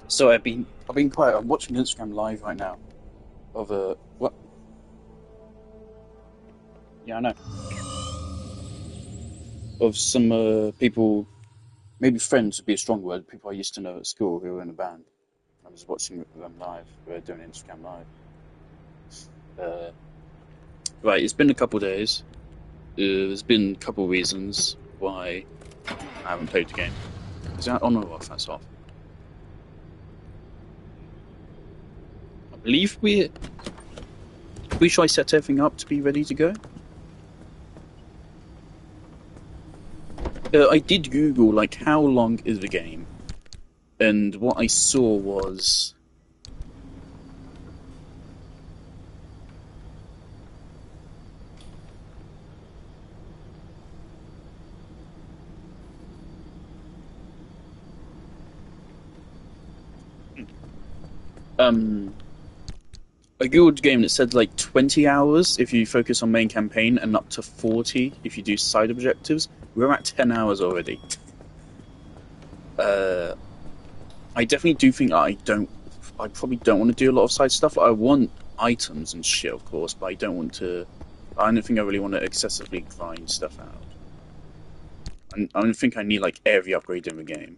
So I've been quite. I'm watching Instagram live right now of what? Yeah, I know of some people, maybe friends would be a strong word. People I used to know at school who were in a band. I was watching them live. We're doing Instagram live. Uh, right, it's been a couple of days. There's been a couple of reasons why I haven't played the game. Is that on or off? That's off. I believe we should I set everything up to be ready to go. I did Google like how long is the game, and what I saw was um a Googled game that said like 20 hours if you focus on main campaign and up to 40 if you do side objectives. We're at 10 hours already. Uh, I definitely do think I probably don't want to do a lot of side stuff. I want items and shit, of course, but I don't think I really want to excessively grind stuff out. I don't think I need like every upgrade in the game.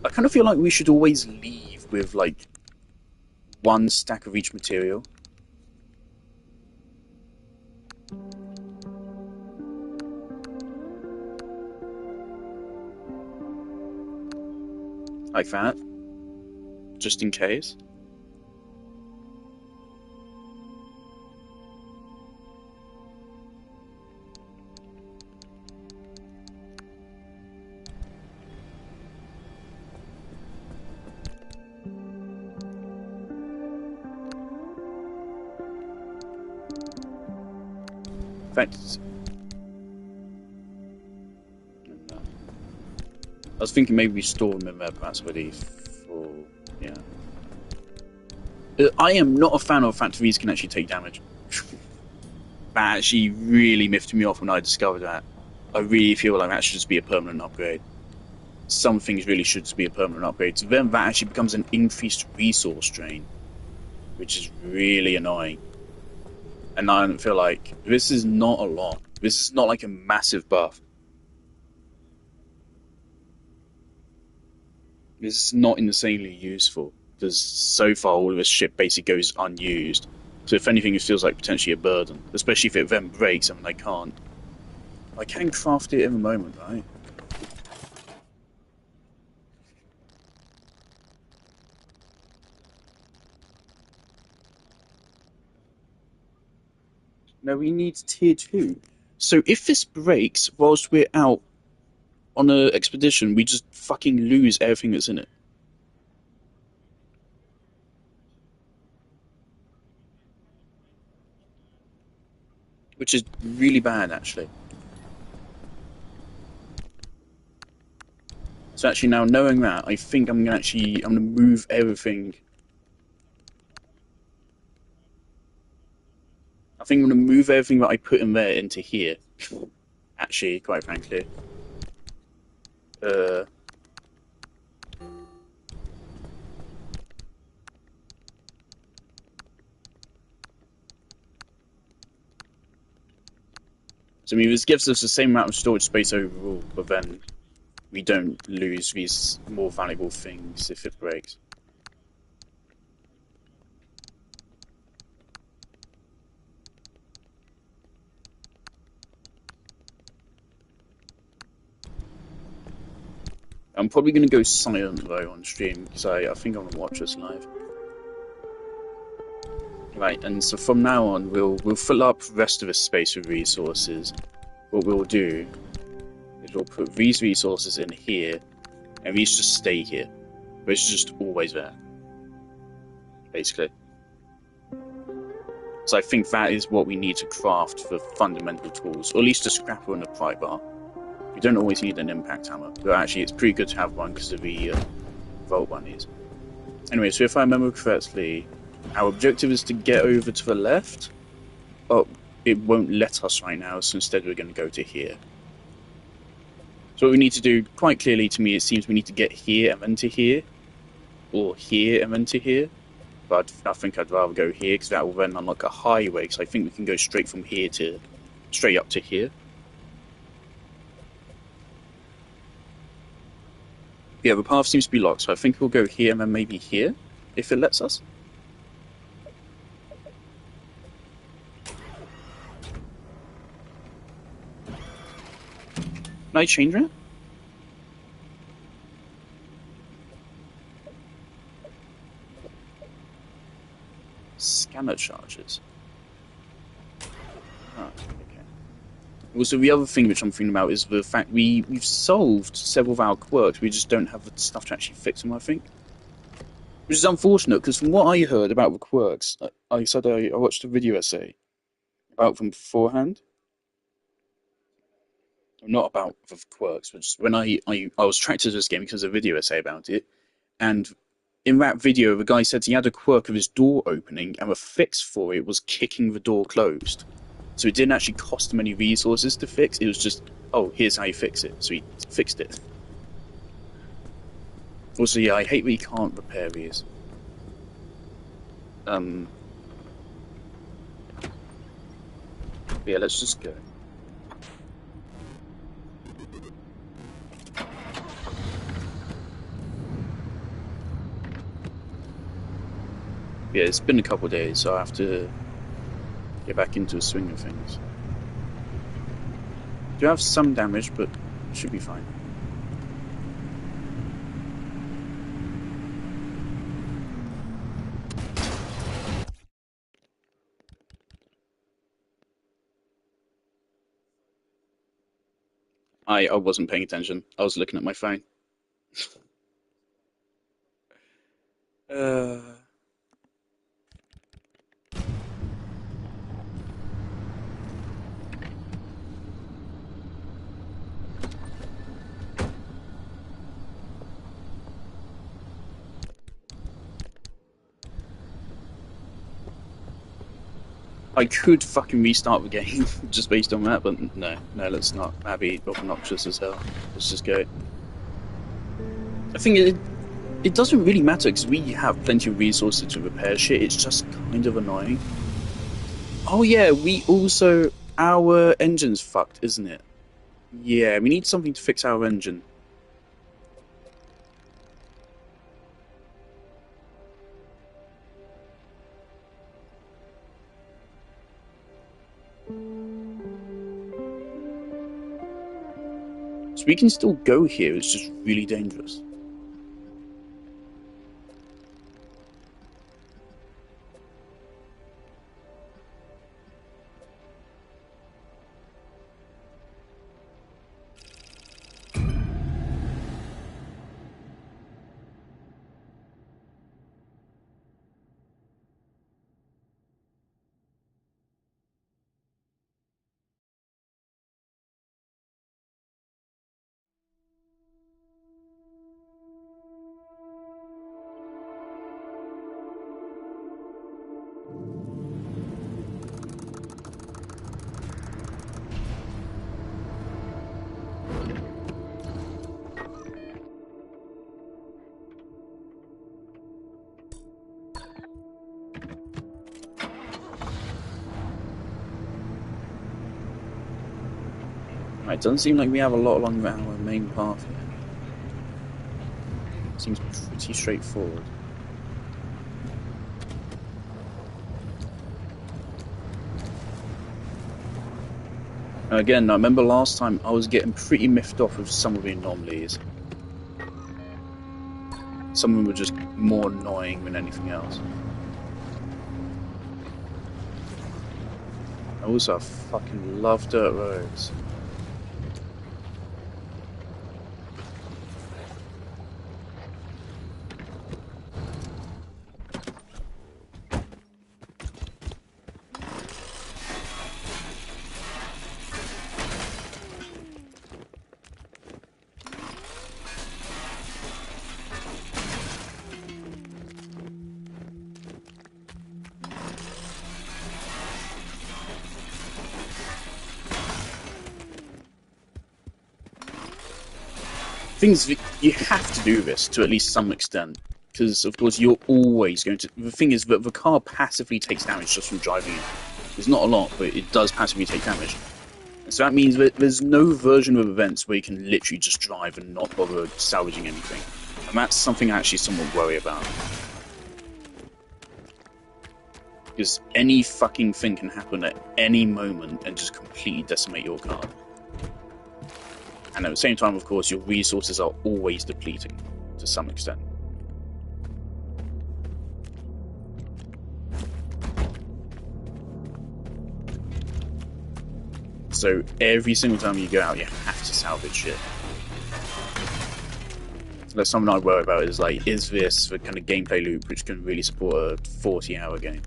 I kind of feel like we should always leave with like one stack of each material. Like that, just in case. In fact, I was thinking maybe we store them in there perhaps already for, yeah. I am not a fan of the fact these can actually take damage. That actually really miffed me off when I discovered that. I really feel like that should just be a permanent upgrade. Some things really should just be a permanent upgrade. So then that actually becomes an increased resource drain, which is really annoying. And I don't feel like this is not a lot. This is not like a massive buff. This is not insanely useful because so far all of this shit basically goes unused. So if anything, it feels like potentially a burden, especially if it then breaks. I mean, I can't. I can craft it in the moment, right? No, we need tier 2. So if this breaks whilst we're out on an expedition, we just fucking lose everything that's in it. Which is really bad, actually. So actually now knowing that, I think I'm gonna move everything. I think I'm gonna move everything that I put in there into here. Actually, quite frankly. Uh, so I mean, this gives us the same amount of storage space overall, but then we don't lose these more valuable things if it breaks. I'm probably going to go silent though on stream because I think I'm going to watch this live. Right, and so from now on we'll fill up the rest of this space with resources. What we'll do is we'll put these resources in here, and these just stay here. But it's just always there, basically. So I think that is what we need to craft for fundamental tools, or at least a scrapper and a pry bar. You don't always need an impact hammer, but actually it's pretty good to have one because of the Vault bunnies. Anyway, so if I remember correctly, our objective is to get over to the left. Oh, it won't let us right now, so instead we're going to go to here. So what we need to do, quite clearly to me, it seems we need to get here and then to here. or here and then to here. But I think I'd rather go here because that will then unlock a highway. Because I think we can go straight from here to straight up to here. Yeah, the path seems to be locked, so I think we'll go here and then maybe here if it lets us. Can I change that? Scanner charges. Ah, okay. Also, the other thing which I'm thinking about is the fact we've solved several of our quirks, we just don't have the stuff to actually fix them, I think. Which is unfortunate, because from what I heard about the quirks, I said I watched a video essay about them beforehand. Not about the quirks, but just when I was attracted to this game because of a video essay about it, and in that video, the guy said he had a quirk of his door opening, and the fix for it was kicking the door closed. So it didn't actually cost him any resources to fix. It was just, oh, here's how you fix it. So he fixed it. Also, yeah, I hate that you can't repair these. Yeah, let's just go. Yeah, it's been a couple of days, so I have to get back into a swing of things. Do have some damage, but it should be fine. I wasn't paying attention. I was looking at my phone. uh... I could fucking restart the game just based on that, but no, let's not. That'd be obnoxious as hell. Let's just go. I think it doesn't really matter because we have plenty of resources to repair shit. It's just kind of annoying. Oh yeah, we also our engine's fucked, isn't it? Yeah, we need something to fix our engine. So we can still go here. It's just really dangerous. Right, doesn't seem like we have a lot along our main path here. Seems pretty straightforward. Again, I remember last time I was getting pretty miffed off with some of the anomalies. Some of them were just more annoying than anything else. I also fucking love dirt roads. Things you have to do this to at least some extent because of course you're always going to. The thing is that the car passively takes damage just from driving it. It's not a lot, but it does passively take damage. And so that means that there's no version of events where you can literally just drive and not bother salvaging anything. And that's something I actually somewhat worry about. Because any fucking thing can happen at any moment and just completely decimate your car. And at the same time, of course, your resources are always depleting to some extent. So every single time you go out, you have to salvage shit. So that's something I worry about, is like, is this the kind of gameplay loop which can really support a 40-hour game?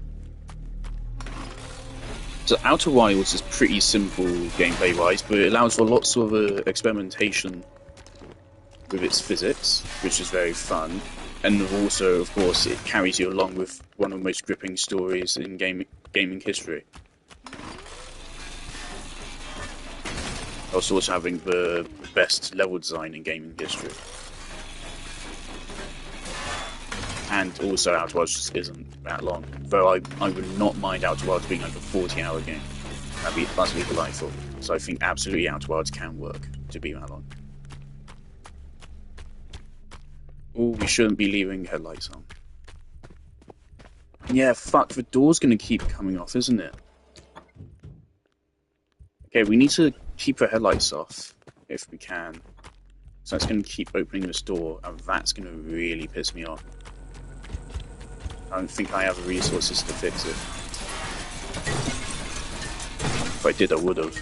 So Outer Wilds is pretty simple gameplay-wise, but it allows for lots of experimentation with its physics, which is very fun. And also, of course, it carries you along with one of the most gripping stories in gaming history. Also having the best level design in gaming history. And also Outer Wilds just isn't that long. Though I would not mind Outer Wilds being like a 40-hour game. That'd be utterly delightful. So I think absolutely Outer Wilds can work to be that long. Oh, we shouldn't be leaving headlights on. Yeah, fuck, the door's gonna keep coming off, isn't it? Okay, we need to keep the headlights off, if we can. So that's gonna keep opening this door, and that's gonna really piss me off. I don't think I have the resources to fix it. If I did, I would have.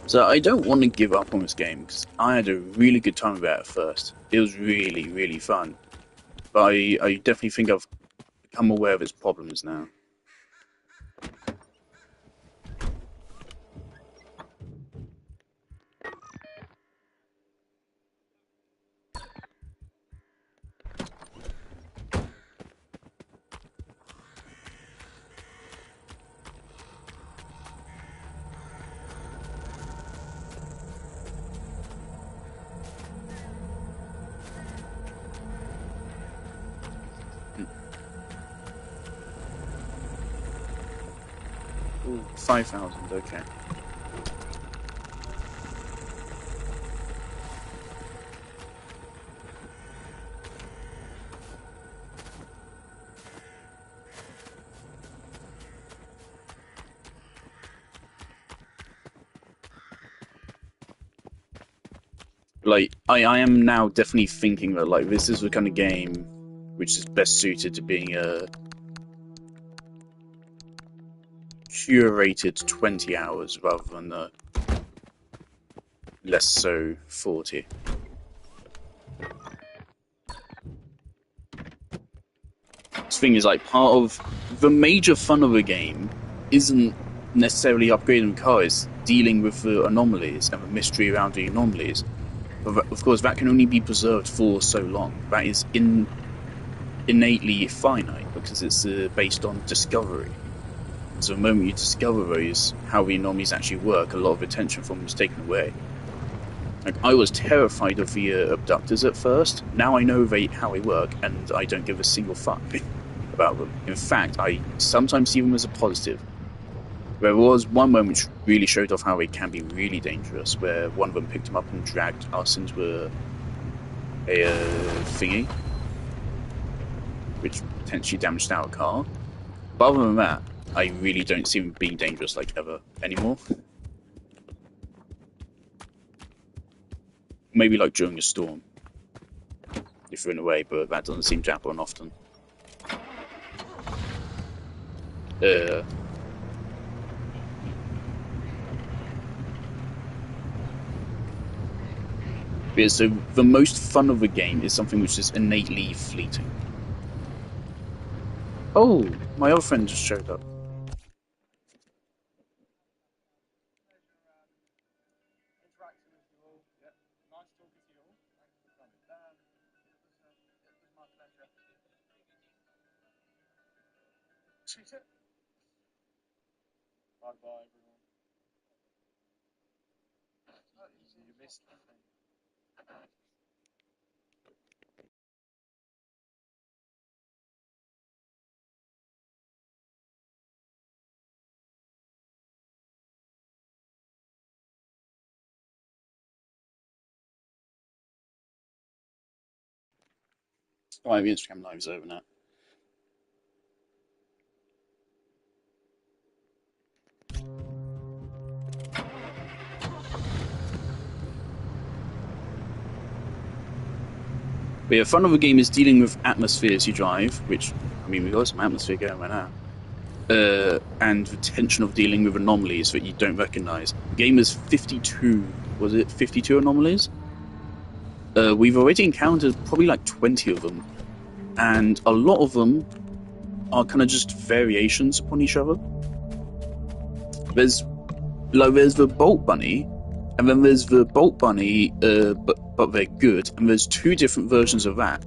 So I don't want to give up on this game, because I had a really good time with it at first. It was really, really fun. But I definitely think I've become aware of its problems now. Ooh, 5,000, okay. Like, I am now definitely thinking that, like, this is the kind of game which is best suited to being a curated 20 hours rather than a less so 40. This thing is, like, part of the major fun of a game isn't necessarily upgrading the car, it's dealing with the anomalies and the mystery around the anomalies. But of course, that can only be preserved for so long. That is innately finite, because it's based on discovery. So the moment you discover those, how the anomalies actually work, a lot of attention from them is taken away. Like, I was terrified of the abductors at first. Now I know how they work, and I don't give a single fuck about them. In fact, I sometimes see them as a positive. There was one moment which really showed off how it can be really dangerous, where one of them picked him up and dragged us into a thingy, which potentially damaged our car. But other than that, I really don't see them being dangerous, like, ever anymore. Maybe, like, during a storm, if you're in a way, but that doesn't seem to happen often. Yeah, so the most fun of the game is something which is innately fleeting. Oh, my other friend just showed up. Alright, the Instagram live's over now. But yeah, fun of the game is dealing with atmospheres you drive, which, I mean, we've got some atmosphere going right now. And the tension of dealing with anomalies that you don't recognize. The game is 52, was it 52 anomalies? We've already encountered probably like 20 of them, and a lot of them are kind of just variations upon each other. There's the Bolt Bunny, and then there's the Bolt Bunny, but they're good, and there's two different versions of that.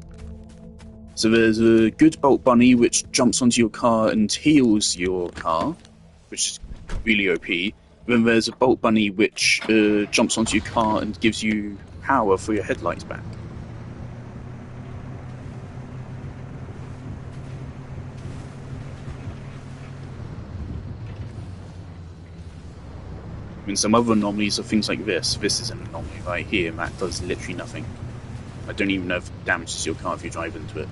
So there's a good Bolt Bunny which jumps onto your car and heals your car, which is really OP. Then there's a Bolt Bunny which jumps onto your car and gives you power for your headlights back. I mean, some other anomalies are things like this. This is an anomaly right here, and that does literally nothing. I don't even know if it damages your car if you drive into it.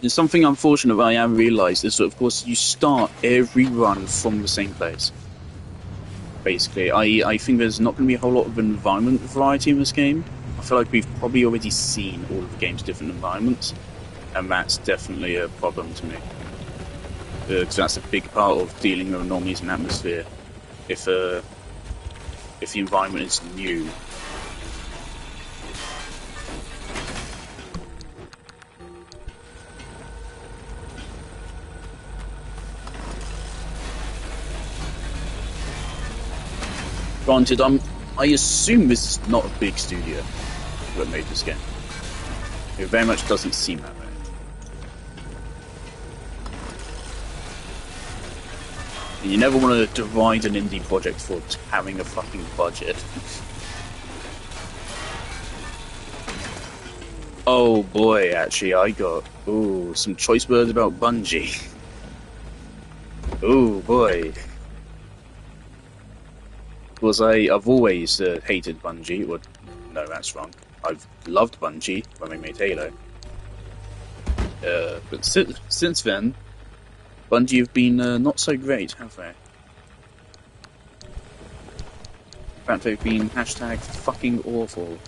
There's something unfortunate that I have realised is that, of course, you start every run from the same place. Basically, I think there's not going to be a whole lot of environment variety in this game. I feel like we've probably already seen all of the game's different environments, and that's definitely a problem to me. Because that's a big part of dealing with anomalies in atmosphere. If the environment is new. Granted, I assume this is not a big studio that made this game. It very much doesn't seem that way. And you never want to divide an indie project for having a fucking budget. Oh boy, actually, I got some choice words about Bungie. Oh boy. Because I've always hated Bungie. Well, no, that's wrong. I've loved Bungie when they made Halo. But since then, Bungie have been not so great, have they? In fact, they've been hashtag fucking awful.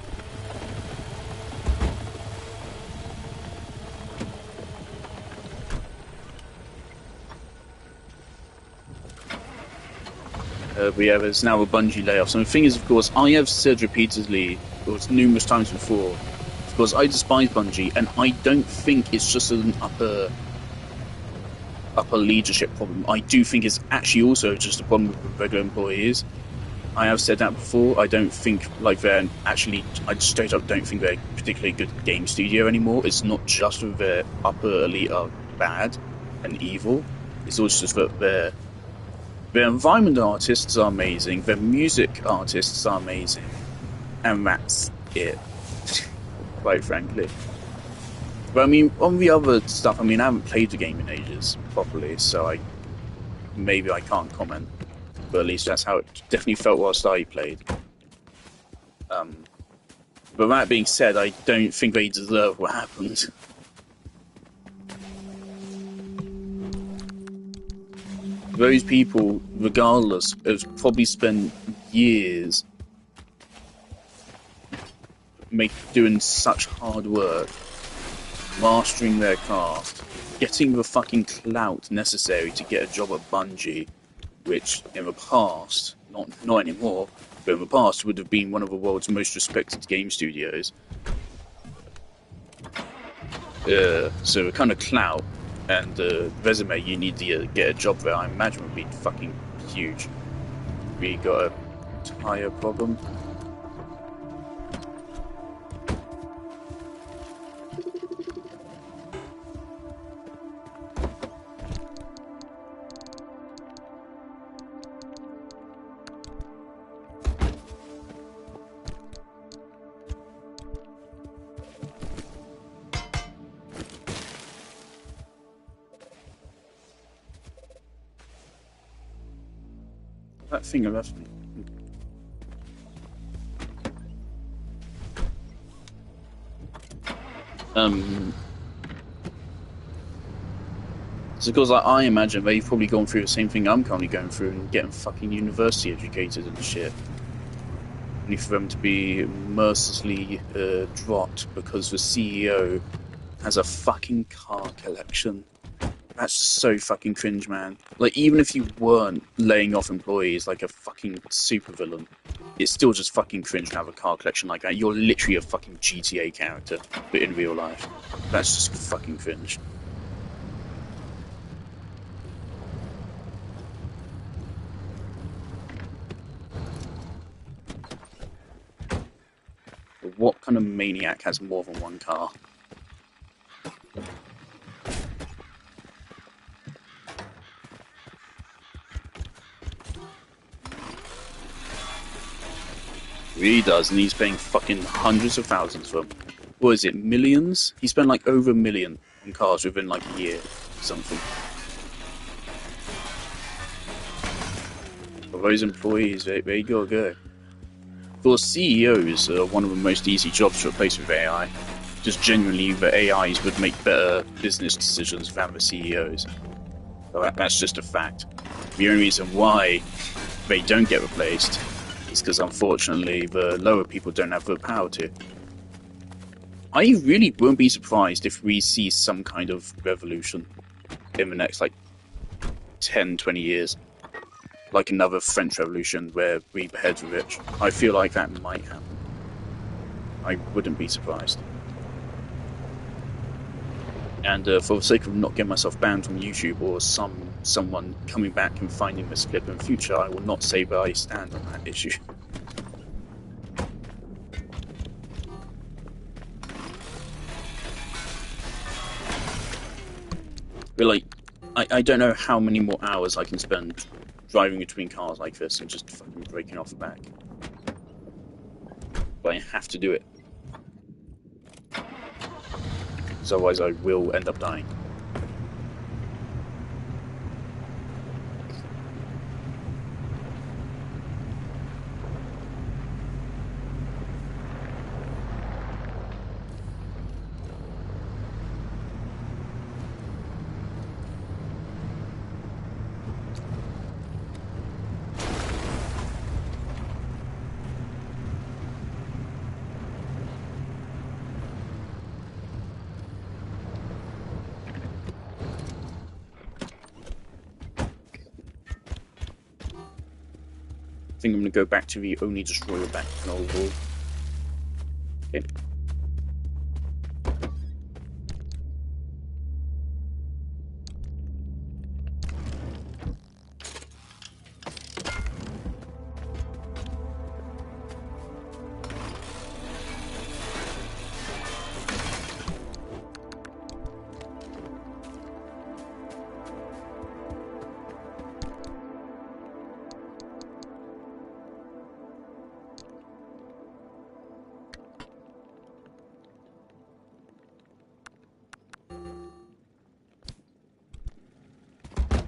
But yeah, there's now a Bungie layoff. And the thing is, of course, I have said repeatedly, or numerous times before, of course, I despise Bungie, and I don't think it's just an upper leadership problem. I do think it's actually also just a problem with regular employees. I have said that before. I don't think they're actually. I straight up don't think they're a particularly good game studio anymore. It's not just that their upper elite are bad and evil. It's also just that their environment artists are amazing, their music artists are amazing, and that's it, quite frankly. But I mean, on the other stuff, I mean, I haven't played the game in ages properly, so maybe I can't comment. But at least that's how it definitely felt whilst I played. But that being said, I don't think they deserve what happened. Those people, regardless, have probably spent years doing such hard work, mastering their craft, getting the fucking clout necessary to get a job at Bungie, which in the past, not anymore, but in the past would have been one of the world's most respected game studios. So the kind of clout and resume you need to get a job there, I imagine would be fucking huge. We got a tire problem. That thing left me. It's because I imagine they've probably gone through the same thing I'm currently going through and getting fucking university educated and shit. Only for them to be mercilessly dropped because the CEO has a fucking car collection. That's so fucking cringe, man. Like, even if you weren't laying off employees like a fucking supervillain, it's still just fucking cringe to have a car collection like that. You're literally a fucking GTA character, but in real life. That's just fucking cringe. But what kind of maniac has more than one car? He does, and he's paying fucking hundreds of thousands for them. What is it, millions? He spent like over $1 million on cars within like a year or something. For those employees, they gotta go. For CEOs, one of the most easy jobs to replace with AI. Just genuinely, the AIs would make better business decisions than the CEOs. So that's just a fact. The only reason why they don't get replaced is because, unfortunately, the lower people don't have the power to. I really won't be surprised if we see some kind of revolution in the next, like, 10, 20 years. Like another French Revolution where we behead the rich. I feel like that might happen. I wouldn't be surprised. And for the sake of not getting myself banned from YouTube or someone coming back and finding this clip in future, I will not say where I stand on that issue. But like, I don't know how many more hours I can spend driving between cars like this and just fucking breaking off the back. But I have to do it. Because otherwise I will end up dying. I think I'm going to go back to the only destroyer back in old world. Okay.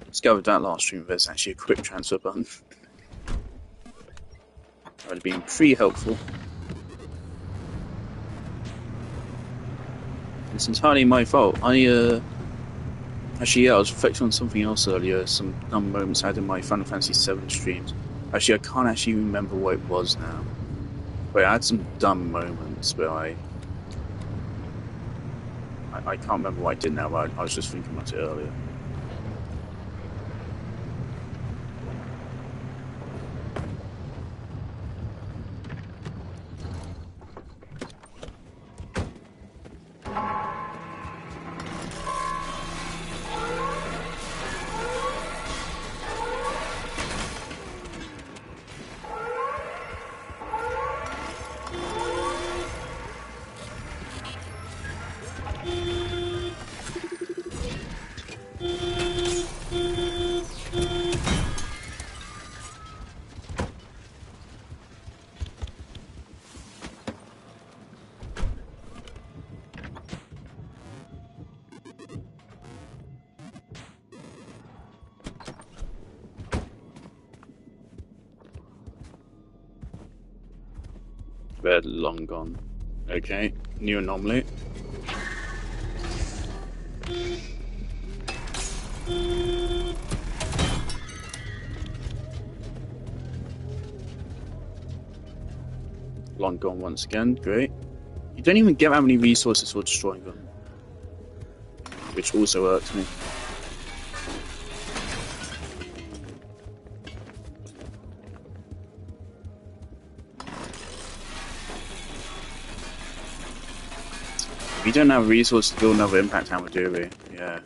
Discovered that last stream there's actually a quick transfer button. That would have been pretty helpful. It's entirely my fault. Actually, yeah, I was reflecting on something else earlier, some dumb moments I had in my Final Fantasy VII streams. Actually, I can't actually remember what it was now. But I had some dumb moments where I can't remember what I did now, but I was just thinking about it earlier. Red, long gone. Okay, new anomaly. Long gone once again, great. You don't even get that many resources for destroying them, which also irks me. We don't have resources to build another impact hammer, do we? Yeah.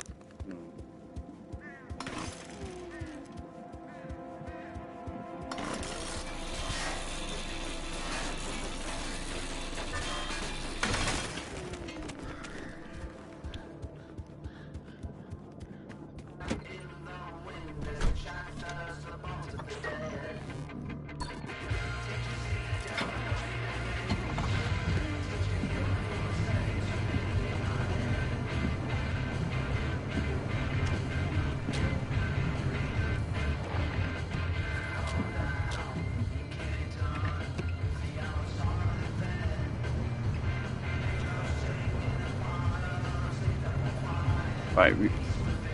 Right,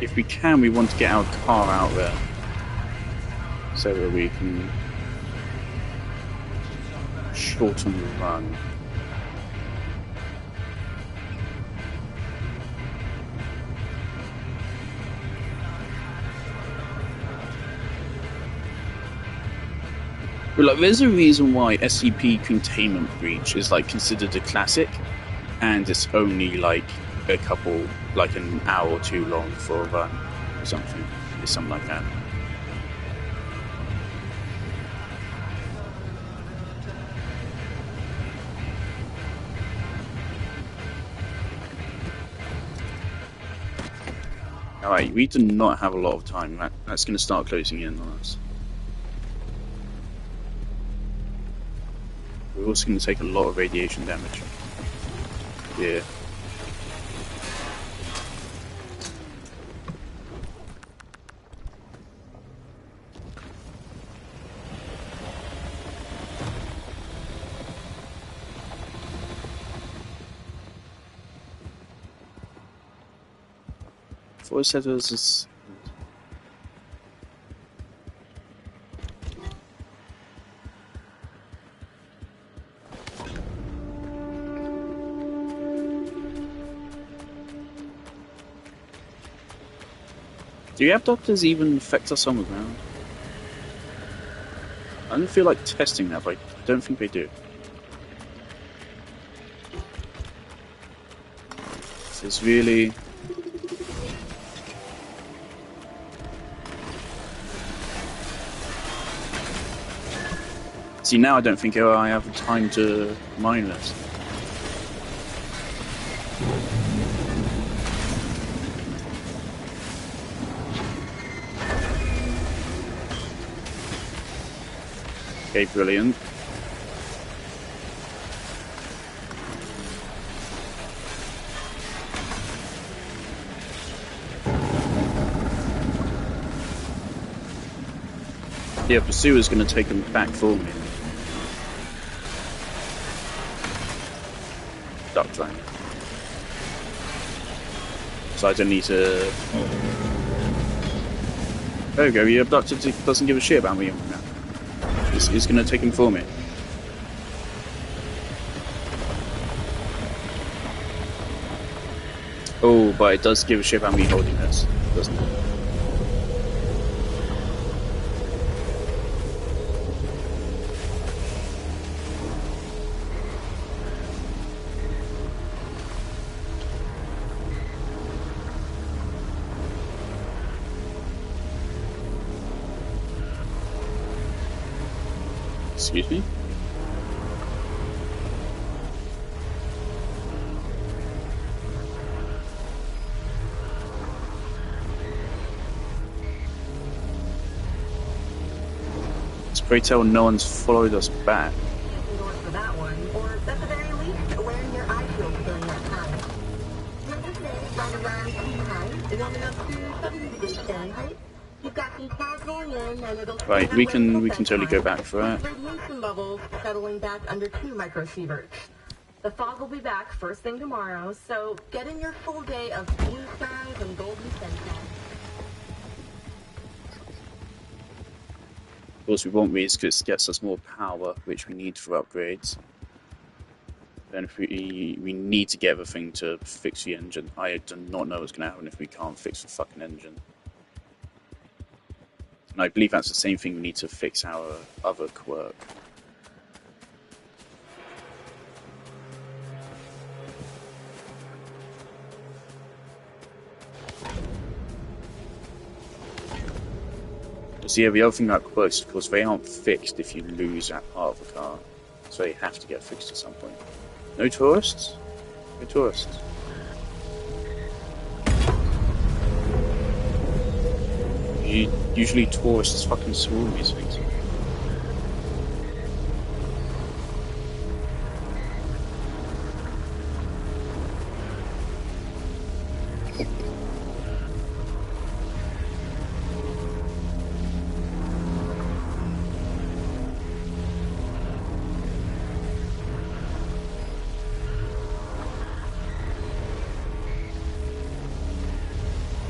if we can, we want to get our car out there so that we can shorten the run. But like, there's a reason why SCP Containment Breach is like considered a classic, and it's only like a couple, like an hour or two long for a run or something. It's something like that. Alright, we do not have a lot of time. That's going to start closing in on us. We're also going to take a lot of radiation damage. Yeah. Before I said there was this... Do you have doctors even affect us on the ground? I don't feel like testing that, but I don't think they do. This is really... See, now I don't think I have time to mine this. Okay, brilliant. Yeah, Pursuer's going to take them back for me. Duck line. So I don't need to... There we go, he abducted, doesn't give a shit about me now. He's gonna take him for me. Oh, but it does give a shit about me holding this, doesn't it? Excuse me? Pray tell no one's followed us back. For that one, or at the very least, wearing your eye shield during that time. Right around T-height, warming up to 70 degrees Fahrenheit. You've got some clouds rolling in, and it'll... Right, we can totally go back for that. Radiation levels settling back under 2 microsieverts. The fog will be back first thing tomorrow, so get in your full day of blue skies and golden sunshine. Of course, we won't raise because it gets us more power, which we need for upgrades. Then if we need to get everything to fix the engine. I do not know what's going to happen if we can't fix the fucking engine. And I believe that's the same thing we need to fix our other quirk. So yeah, the other thing about quirks, of course, they aren't fixed if you lose that part of the car. So they have to get fixed at some point. No tourists? No tourists. Usually tourists fucking swarm these things.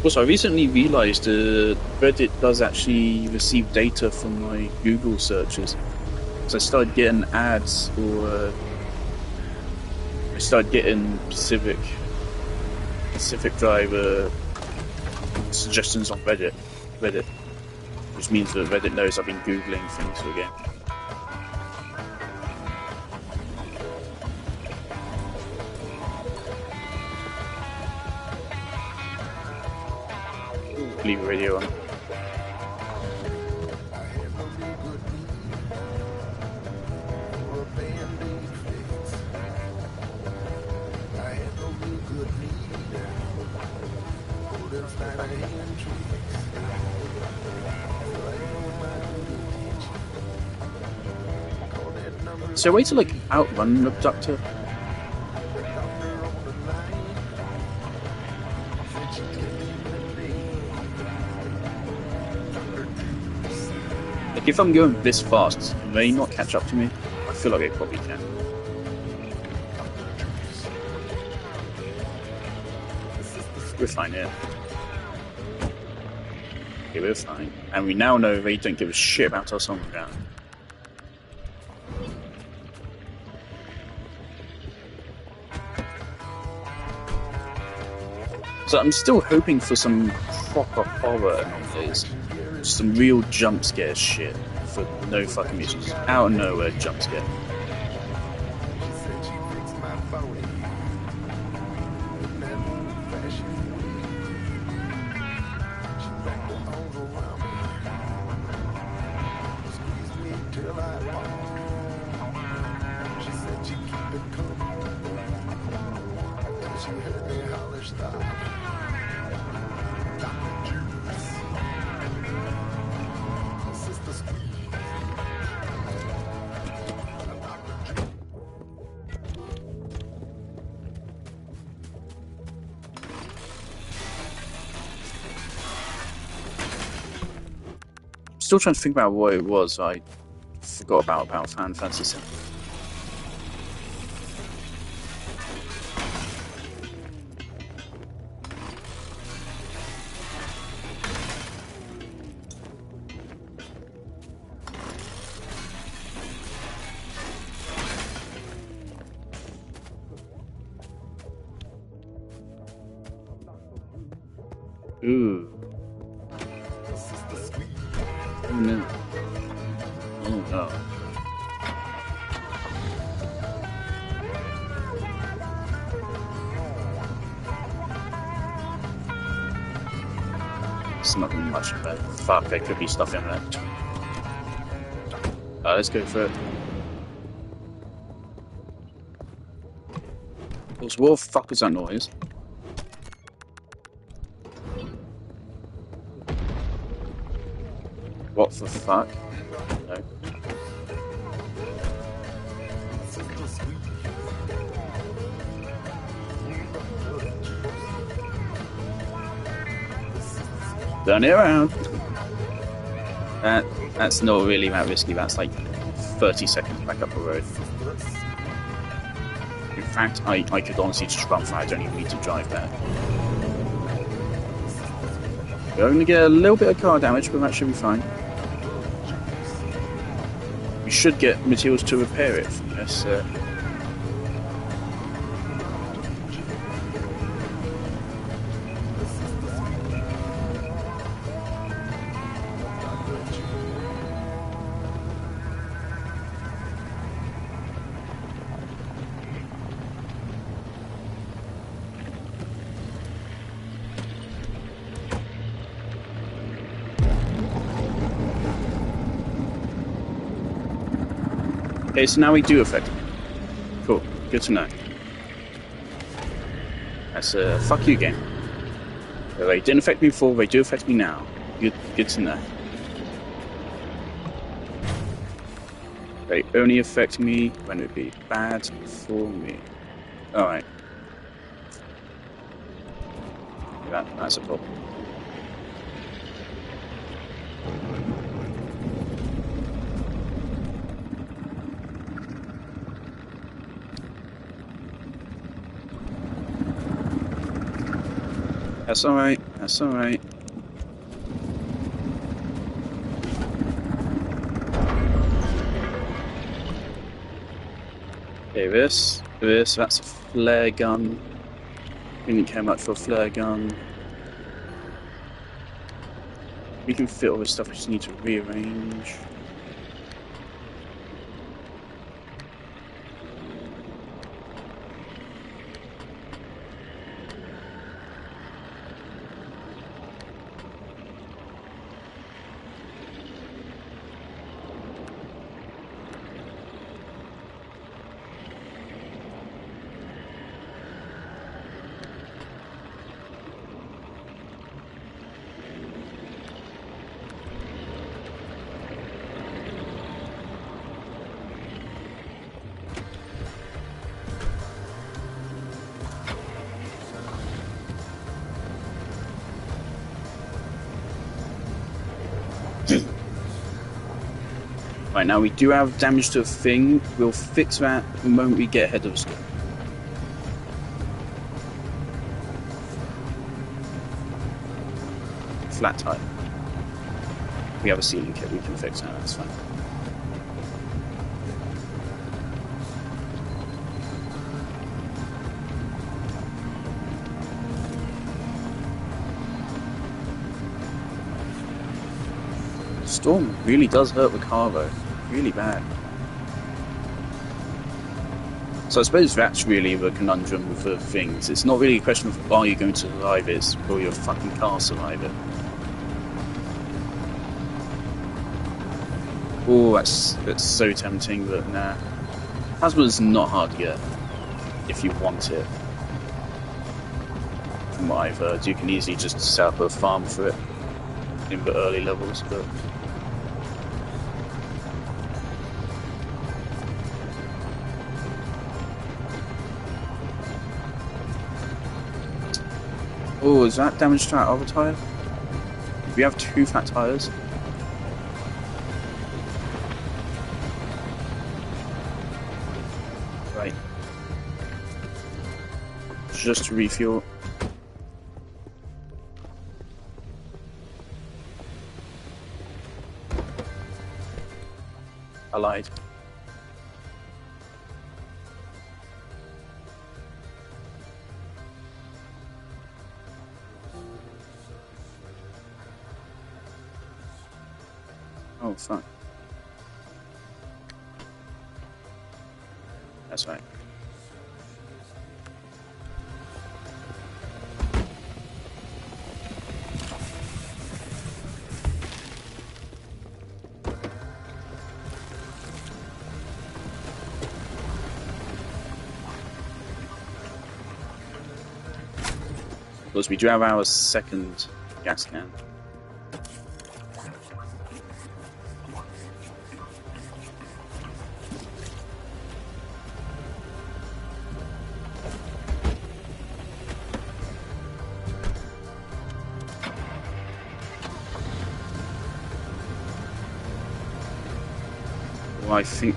Also, I recently realised Reddit does actually receive data from my Google searches. So I started getting ads, or I started getting Pacific Drive suggestions on Reddit, which means that Reddit knows I've been Googling things for the game. Leave the radio on. Is there a way to, like, outrun an abductor? Like, if I'm going this fast, can they not catch up to me? I feel like they probably can. We're fine here. Okay, we're fine. And we now know they don't give a shit about us on the ground. So I'm still hoping for some proper horror anomalies. Some real jump scare shit for no fucking reasons. Out of nowhere jump scare. Still trying to think about what it was I forgot about Final Fantasy VII. Ooh. Oh no. Oh no. It's not gonna be much of a fuck, there could be stuff in there. Let's go for it. Also, what the fuck is that noise? What the fuck? No. Turn it around. That's not really that risky. That's like 30 seconds back up the road. In fact, I could honestly just run for it. I don't even need to drive there. We're going to get a little bit of car damage, but that should be fine. We should get materials to repair it from this. Okay, so now we do affect them. Cool. Good to know. That's a fuck you game. They didn't affect me before, they do affect me now. Good to know. They only affect me when it would be bad for me. Alright. That's a problem. That's alright. That's alright. Okay, this, that's a flare gun. Didn't care much for a flare gun. We can fit all this stuff, we just need to rearrange. Right, now we do have damage to a thing. We'll fix that the moment we get ahead of the storm. Flat tire. We have a sealing kit, we can fix that, that's fine. Storm really does hurt the car though, really bad. So I suppose that's really the conundrum with the things. It's not really a question of are you going to survive it, it's will your fucking car survive it. Oh, that's so tempting, but nah. Plasma's not hard to get if you want it. From what I've heard, you can easily just set up a farm for it in the early levels, but oh, is that damage to our other tyre? We have 2 flat tyres. Right. Just to refuel. I lied. Oh, fuck. That's right. Because we do have our second gas can. Well, I think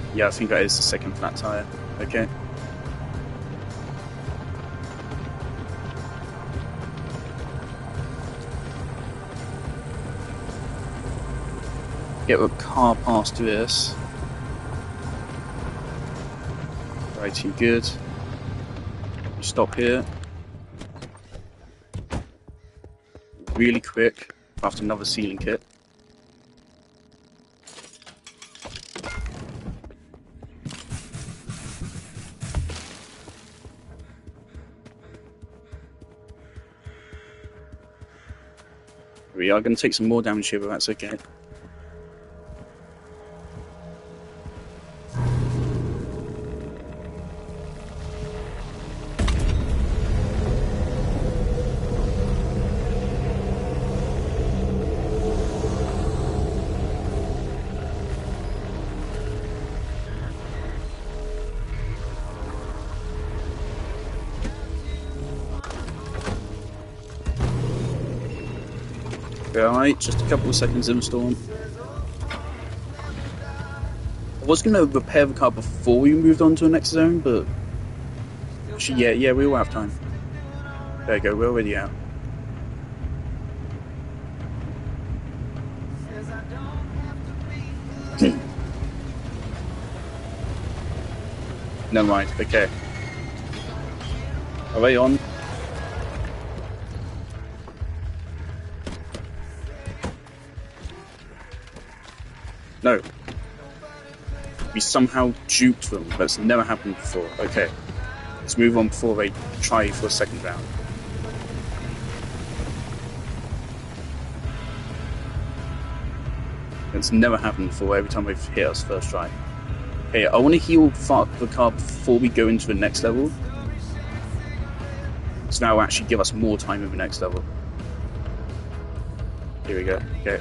that is the second flat tire. Okay. Get a car past this. Righty, good. Stop here. Really quick after another sealing kit. We are going to take some more damage here, but that's okay. Alright, just a couple of seconds in the storm. I was going to repair the car before we moved on to the next zone, but... Actually, yeah, we all have time. There you go, we're already out. Never mind, okay. Are they on? No. We somehow duped them. That's never happened before. Okay. Let's move on before they try for a second round. It's never happened before every time they've hit us first try. Okay, I want to heal the car before we go into the next level. So that will actually give us more time in the next level. Here we go. Okay.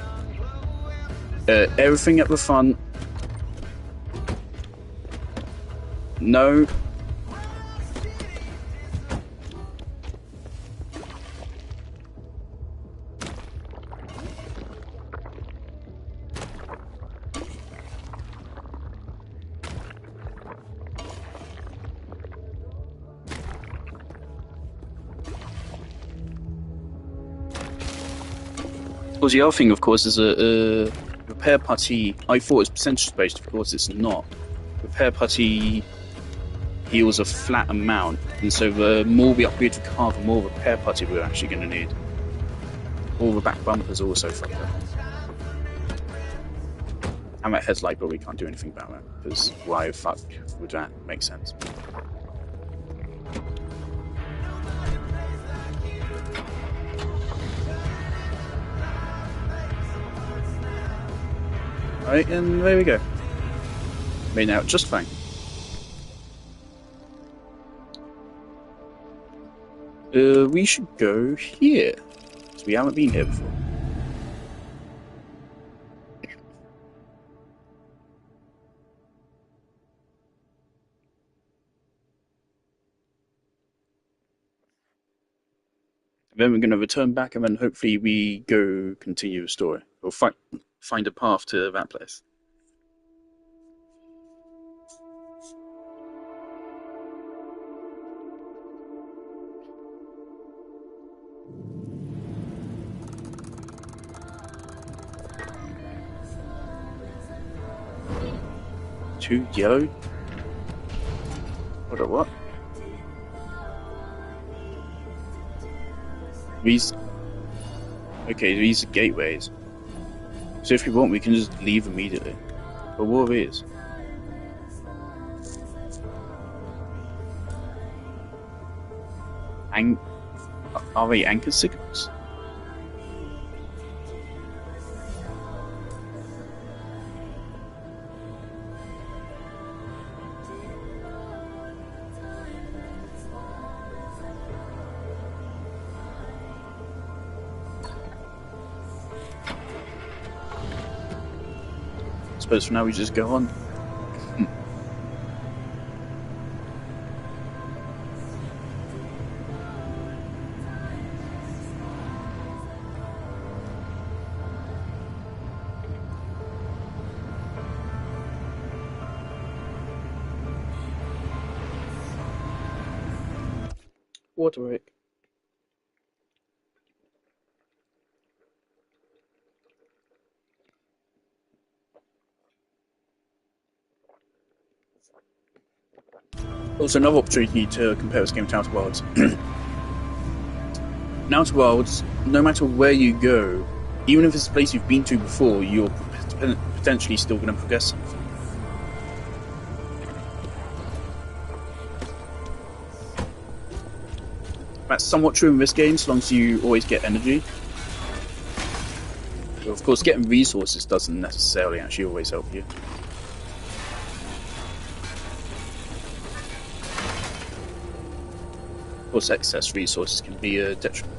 Everything at the front. No. Well, the other thing, of course, is a repair putty. I thought it was percentage based, of course it's not. Repair putty heals a flat amount, and so the more we upgrade the car, the more repair putty we're actually going to need. All the back bumpers also fucked up. And that headlight, but we can't do anything about that, because why the fuck would that make sense? Right, and there we go. Made out just fine. We should go here. Because we haven't been here before. Then we're going to return back, and then hopefully we go continue the story. Or find a path to that place. Two yellow? Hold on, what? These... Okay, these are gateways. So if you want, we can just leave immediately. But what are these? Are they anchor signals? I suppose for now we just go on. Water break. Also, another opportunity to compare this game to Outer Worlds. In Outer Worlds, no matter where you go, even if it's a place you've been to before, you're potentially still going to progress something. That's somewhat true in this game, so long as you always get energy. But of course, getting resources doesn't necessarily actually always help you. Of course, excess resources can be a detriment.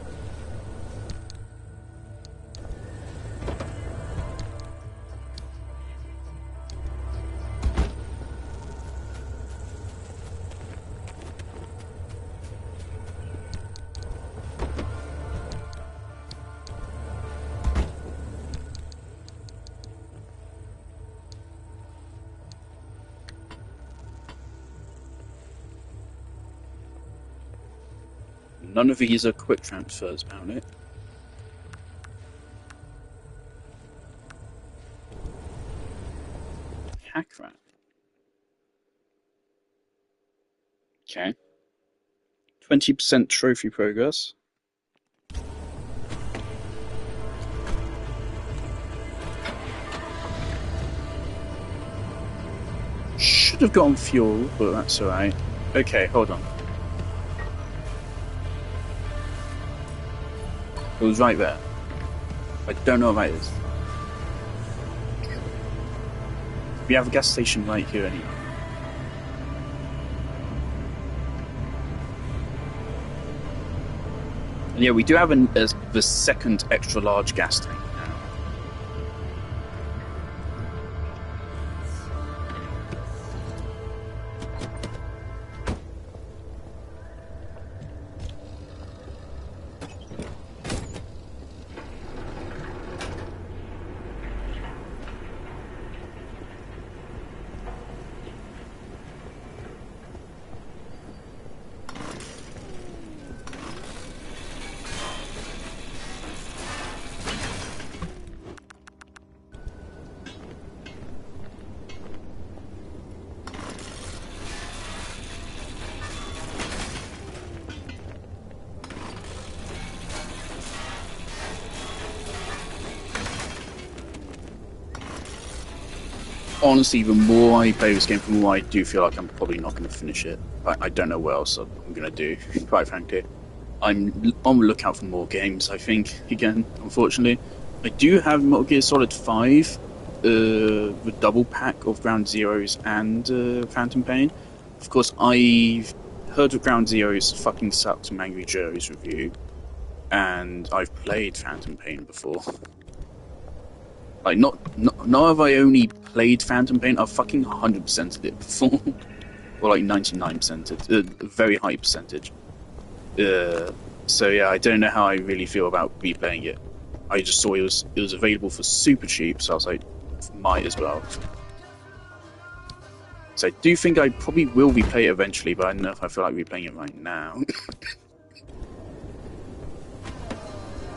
None of these are quick transfers, apparently. Hack rat. Okay. 20% trophy progress. Should have gotten fuel, but that's alright. Okay, hold on. It was right there. I don't know what that is. We have a gas station right here anyway. And yeah, we do have the second extra large gas tank now. Honestly, the more I play this game, the more I do feel like I'm probably not going to finish it. I don't know what else I'm going to do, quite frankly. I'm on the lookout for more games, I think, again, unfortunately. I do have Metal Gear Solid 5, the double pack of Ground Zeroes and Phantom Pain. Of course, I've heard of Ground Zeroes fucking sucked from Angry Joe's review, and I've played Phantom Pain before. Like, not have I only played Phantom Pain, I've fucking 100%ed it before. Or like 99%ed, a very high percentage. So yeah, I don't know how I really feel about replaying it. I just saw it was available for super cheap, so I was like, might as well. So I do think I probably will replay it eventually, but I don't know if I feel like replaying it right now.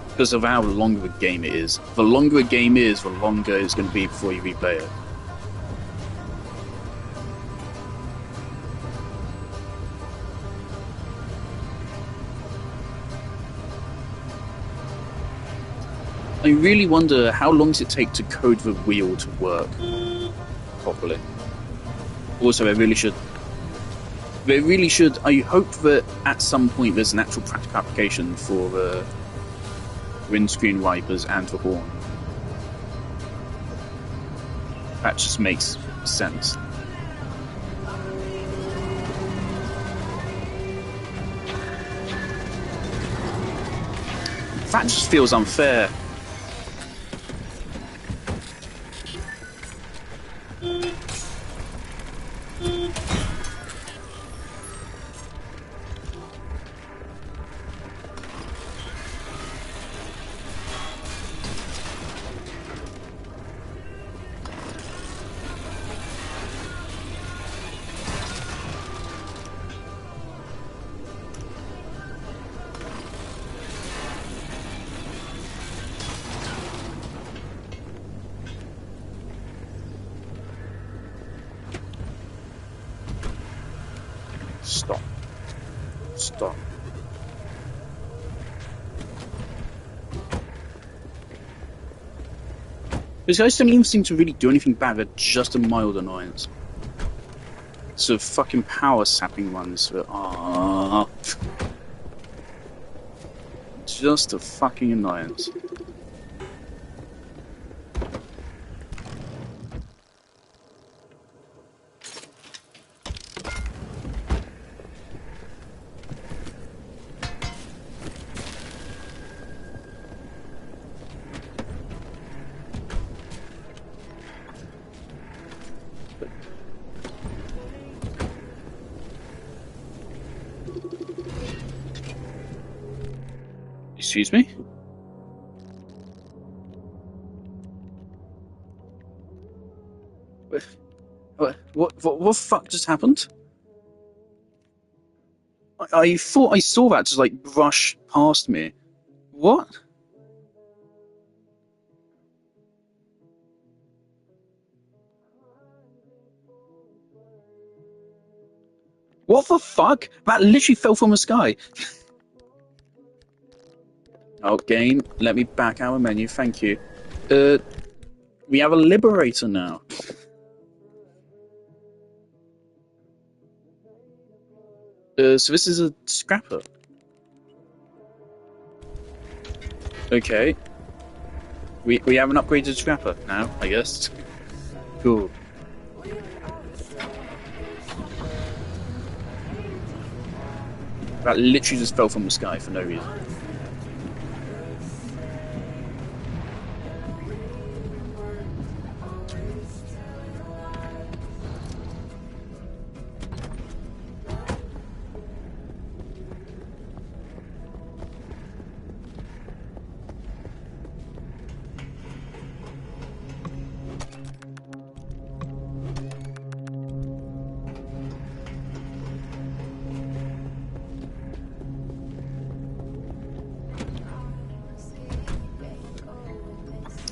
Because of how long of a game it is. The longer a game is, the longer it's going to be before you replay it. I really wonder how long does it take to code the wheel to work properly. Also, they really should. I hope that at some point there's an actual practical application for the windscreen wipers and the horn. That just makes sense. That just feels unfair. Stop. Stop. These guys don't even seem to really do anything bad, they're just a mild annoyance. So fucking power sapping ones that are just a fucking annoyance. Excuse me? What the fuck just happened? I thought I saw that just like brush past me. What? What the fuck? That literally fell from the sky. Oh, game, let me back our menu, thank you. We have a Liberator now. So this is a Scrapper. Okay. We have an upgraded Scrapper now, I guess. Cool. That literally just fell from the sky for no reason.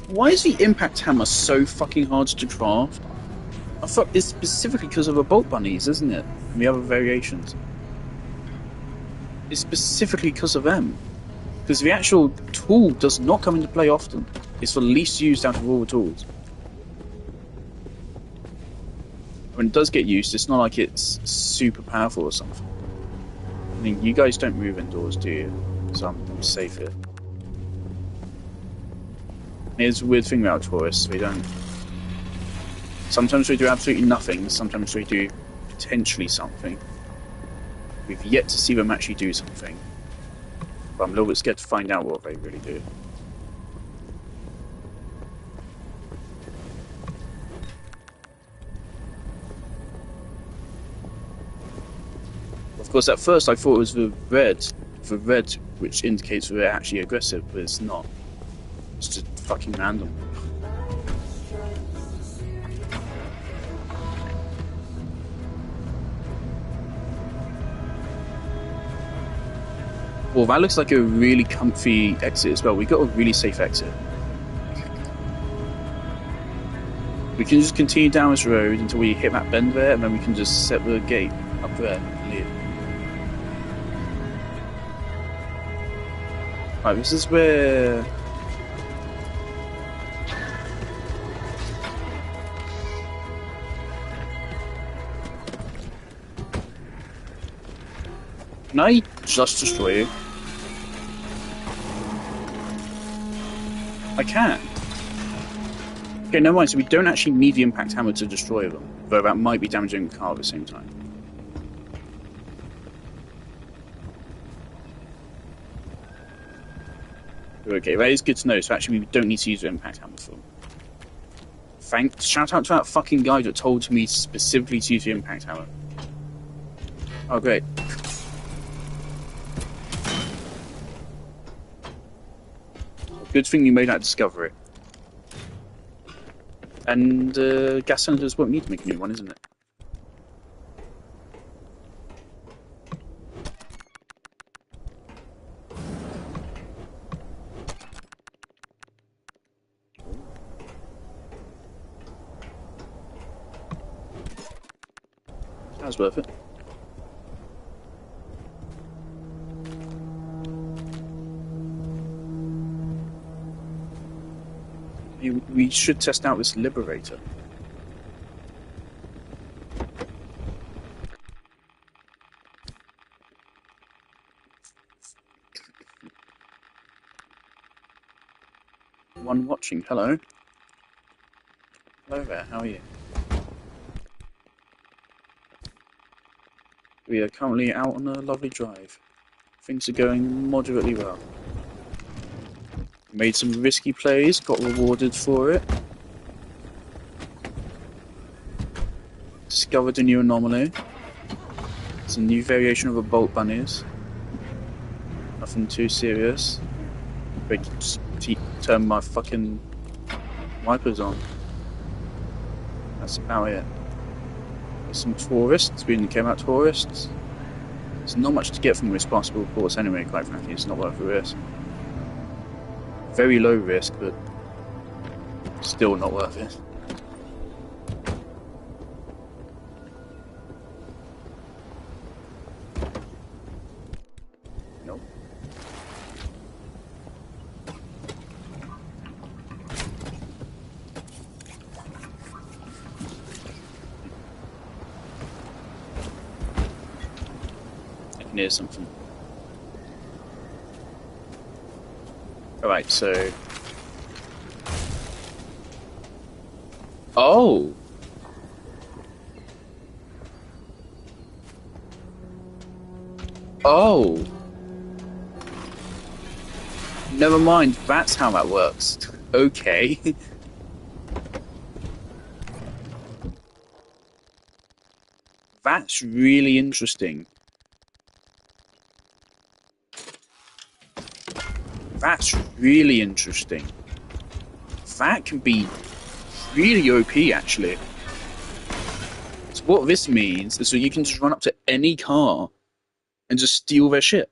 Why is the impact hammer so fucking hard to craft? I thought it's specifically because of the bolt bunnies, isn't it? And the other variations. It's specifically because of them. Because the actual tool does not come into play often. It's the least used out of all the tools. When it does get used, it's not like it's super powerful or something. I mean, you guys don't move indoors, do you? So I'm safe here. Here's the weird thing about tourists, we don't... Sometimes we do absolutely nothing, sometimes we do potentially something. We've yet to see them actually do something. But I'm a little bit scared to find out what they really do. Of course, at first I thought it was the red which indicates that they're actually aggressive, but it's not. It's just fucking random. Well, that looks like a really comfy exit as well. We got a really safe exit. We can just continue down this road until we hit that bend there, and then we can just set the gate up there and leave. Right, this is where... Can I just destroy you? I can. Okay, never mind. So we don't actually need the impact hammer to destroy them, though that might be damaging the car at the same time. Okay, that is good to know. So actually, we don't need to use the impact hammer for them. Thanks. Shout out to that fucking guy that told me specifically to use the impact hammer. Oh, great. Good thing you made that discovery. And gas cylinders won't need to make a new one, isn't it? That was worth it. We should test out this Liberator. One watching, hello. Hello there, how are you? We are currently out on a lovely drive. Things are going moderately well. Made some risky plays, got rewarded for it. Discovered a new anomaly. It's a new variation of a bolt bunnies. Nothing too serious. But just turn my fucking wipers on. That's about it. There's some tourists. We didn't care about tourists. There's not much to get from responsible reports anyway, quite frankly. It's not worth the risk. Very low risk, but still not worth it. Nope. I can hear something. Alright, so... Oh! Oh! Never mind, that's how that works. Okay. That's really interesting. That's really interesting. That can be really OP, actually. So what this means is that you can just run up to any car and just steal their shit.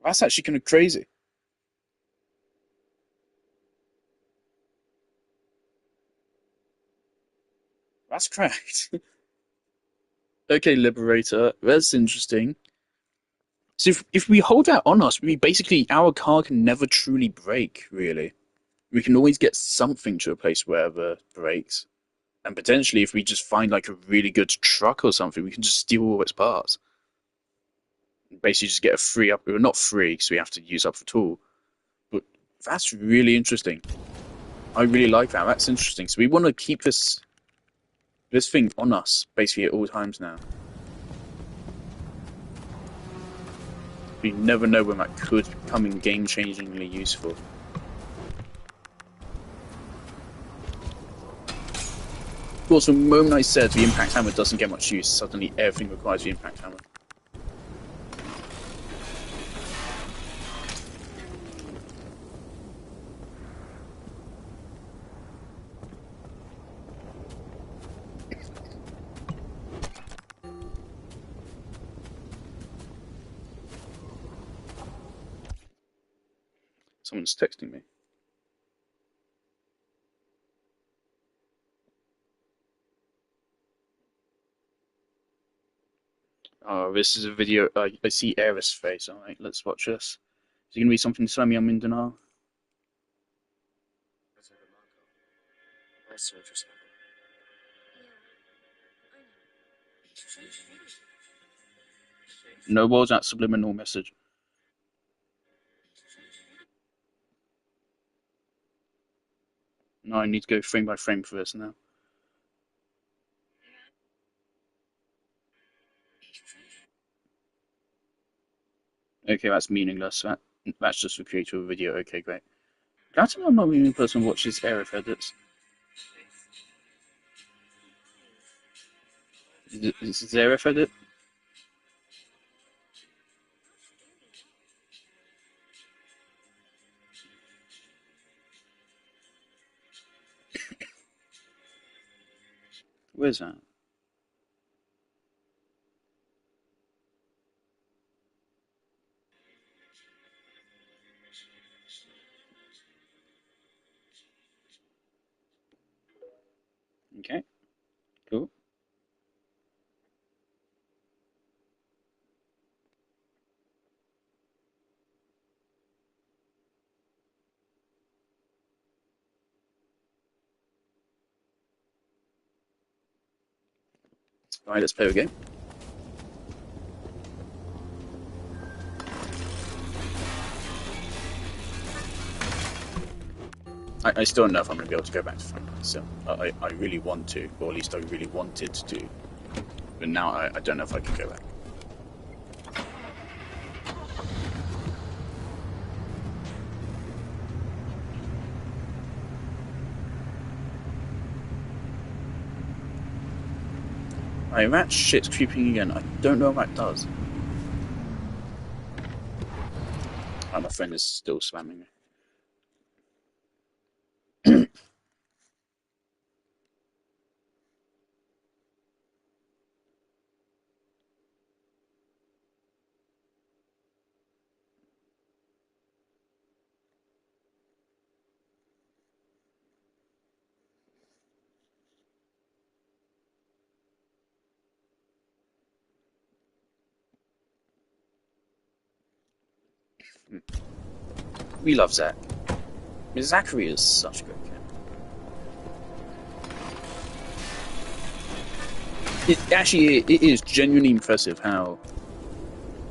That's actually kind of crazy. That's cracked. Okay, Liberator, that's interesting. So if we hold that on us, we basically, our car can never truly break, really. We can always get something to replace wherever breaks. And potentially, if we just find like a really good truck or something, we can just steal all its parts. Basically, just get a free up. Well, not free, because we have to use up the tool. But that's really interesting. I really like that. That's interesting. So we want to keep this thing on us, basically at all times now. You never know when that could become game-changingly useful. Of course, the moment I said the impact hammer doesn't get much use, suddenly everything requires the impact hammer. Someone's texting me. Oh, this is a video. I see Aerith's face. Alright, let's watch this. Is it going to be something to tell me I'm in denial? No, what was that subliminal message? No, I need to go frame by frame for this now. Okay, that's meaningless. That's just the creator of a video. Okay, great. Glad to know I'm not the only person who watches Aerith edits. Is this Aerith edit? Where's that? Okay, cool. Alright, let's play a game. I still don't know if I'm going to be able to go back to front. So I really want to, or at least I really wanted to. But now I don't know if I can go back. Alright, that shit's creeping again. I don't know what that does. Oh, my friend is still spamming me. We love Zack. I mean, Zachary is such a great kid. It is genuinely impressive how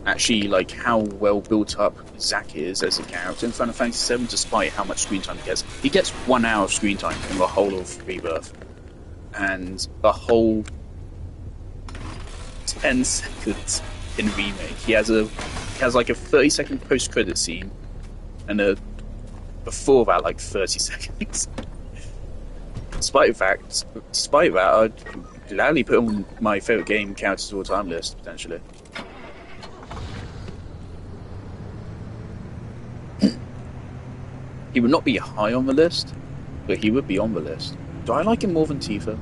how well built up Zack is as a character in Final Fantasy VII, despite how much screen time he gets. He gets 1 hour of screen time in the whole of Rebirth, and a whole 10 seconds in Remake. He has like a 30-second post-credit scene, and before that, like 30 seconds. Despite that, I'd gladly put on my favorite game characters of all time list potentially. He would not be high on the list, but he would be on the list. Do I like him more than Tifa?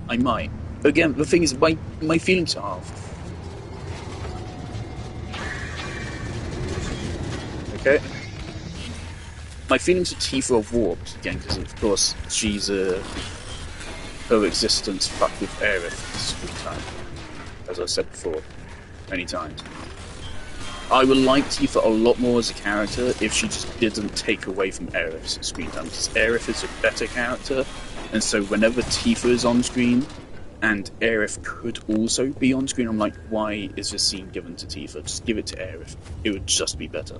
I might. Again, the thing is, my feelings are half. Okay. My feelings of Tifa are warped, again, because of course she's her existence fucked with Aerith screen time, as I said before, many times. I would like Tifa a lot more as a character if she just didn't take away from Aerith's screen time, because Aerith is a better character, and so whenever Tifa is on screen, and Aerith could also be on screen, I'm like, why is this scene given to Tifa? Just give it to Aerith. It would just be better.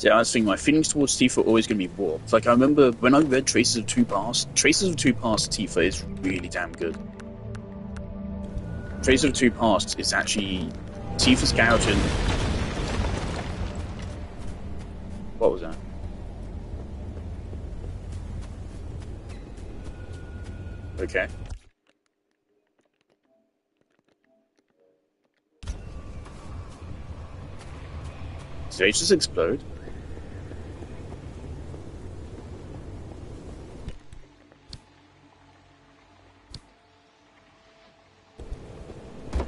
Yeah, I was thinking my feelings towards Tifa are always going to be warped. Like, I remember when I read Traces of Two Past Tifa is really damn good. Traces of Two Past is actually Tifa's character. What was that? Okay. Did they just explode?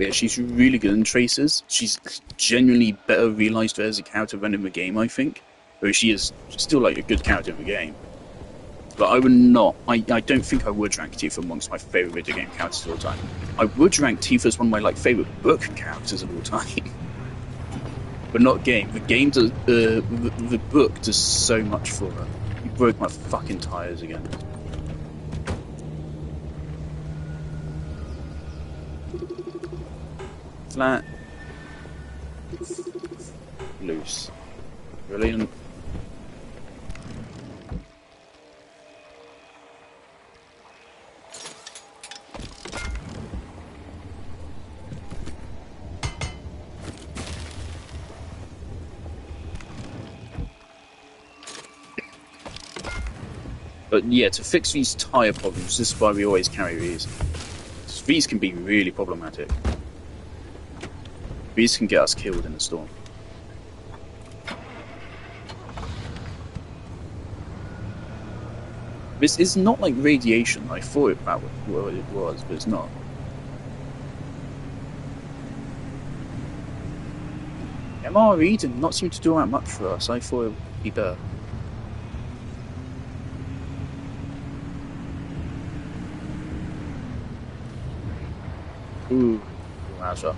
it, she's really good in traces. She's genuinely better realised as a character than in the game, I think. Though she is still like a good character in the game. But I would not. I don't think I would rank Tifa amongst my favourite video game characters of all time. I would rank Tifa as one of my like favourite book characters of all time. But not game. The game does. The book does so much for her. You broke my fucking tires again. Flat. Loose. Brilliant. But yeah, to fix these tyre problems, this is why we always carry these. These can be really problematic. These can get us killed in the storm. This is not like radiation. I thought about what it was, but it's not. MRE did not seem to do that much for us. I thought it would be better. Ooh, that's rough.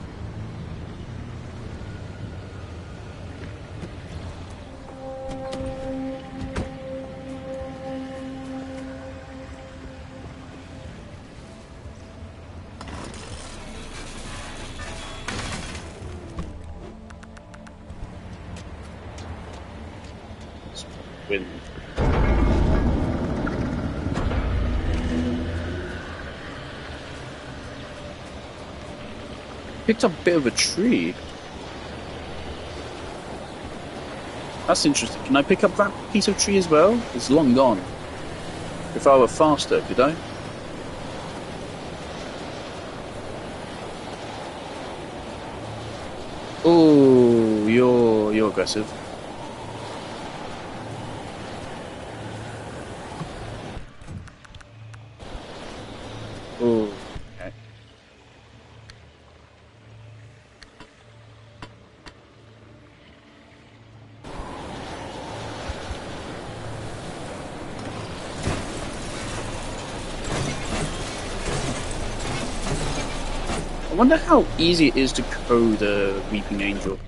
Wind. Picked up a bit of a tree. That's interesting. Can I pick up that piece of tree as well? It's long gone. If I were faster, could I? Oh, you're aggressive. Oh, okay. I wonder how easy it is to code a Weeping Angel.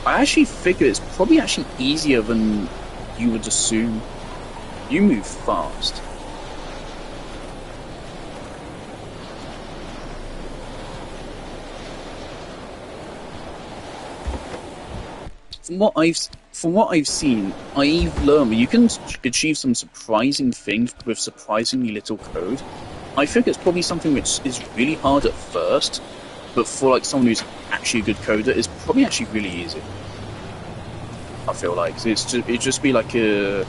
I actually figure it's probably actually easier than you would assume. You move fast. From what I've seen, I've learned that you can achieve some surprising things with surprisingly little code. I think it's probably something which is really hard at first, but for like someone who's actually a good coder, it's probably actually really easy. I feel like it'd just be like a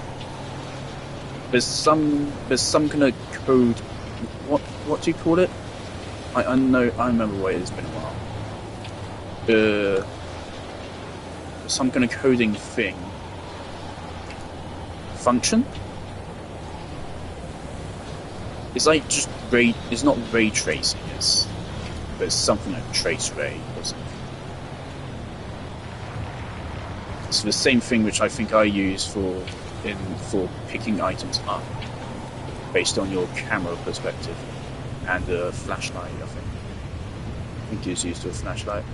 there's some kind of code. What do you call it? I remember what it is. It's been a while. Some kind of coding thing. Function? It's like just ray. It's not ray tracing. But it's something like trace ray or something. It's the same thing which I think I use for picking items up based on your camera perspective and a flashlight. I think it's used to a flashlight.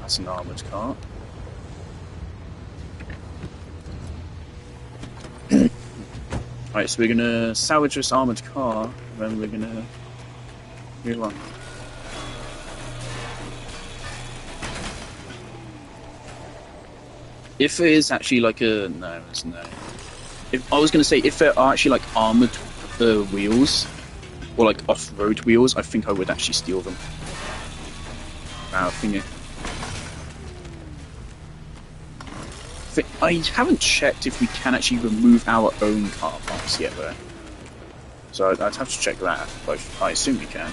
That's an armored car. Right, so we're gonna salvage this armored car, and then we're gonna move on. If it is actually like a no, it's no. If I was gonna say if there are actually like armored wheels or like off-road wheels, I think I would actually steal them. I haven't checked if we can actually remove our own car parts yet, though. So I'd have to check that, but I assume we can.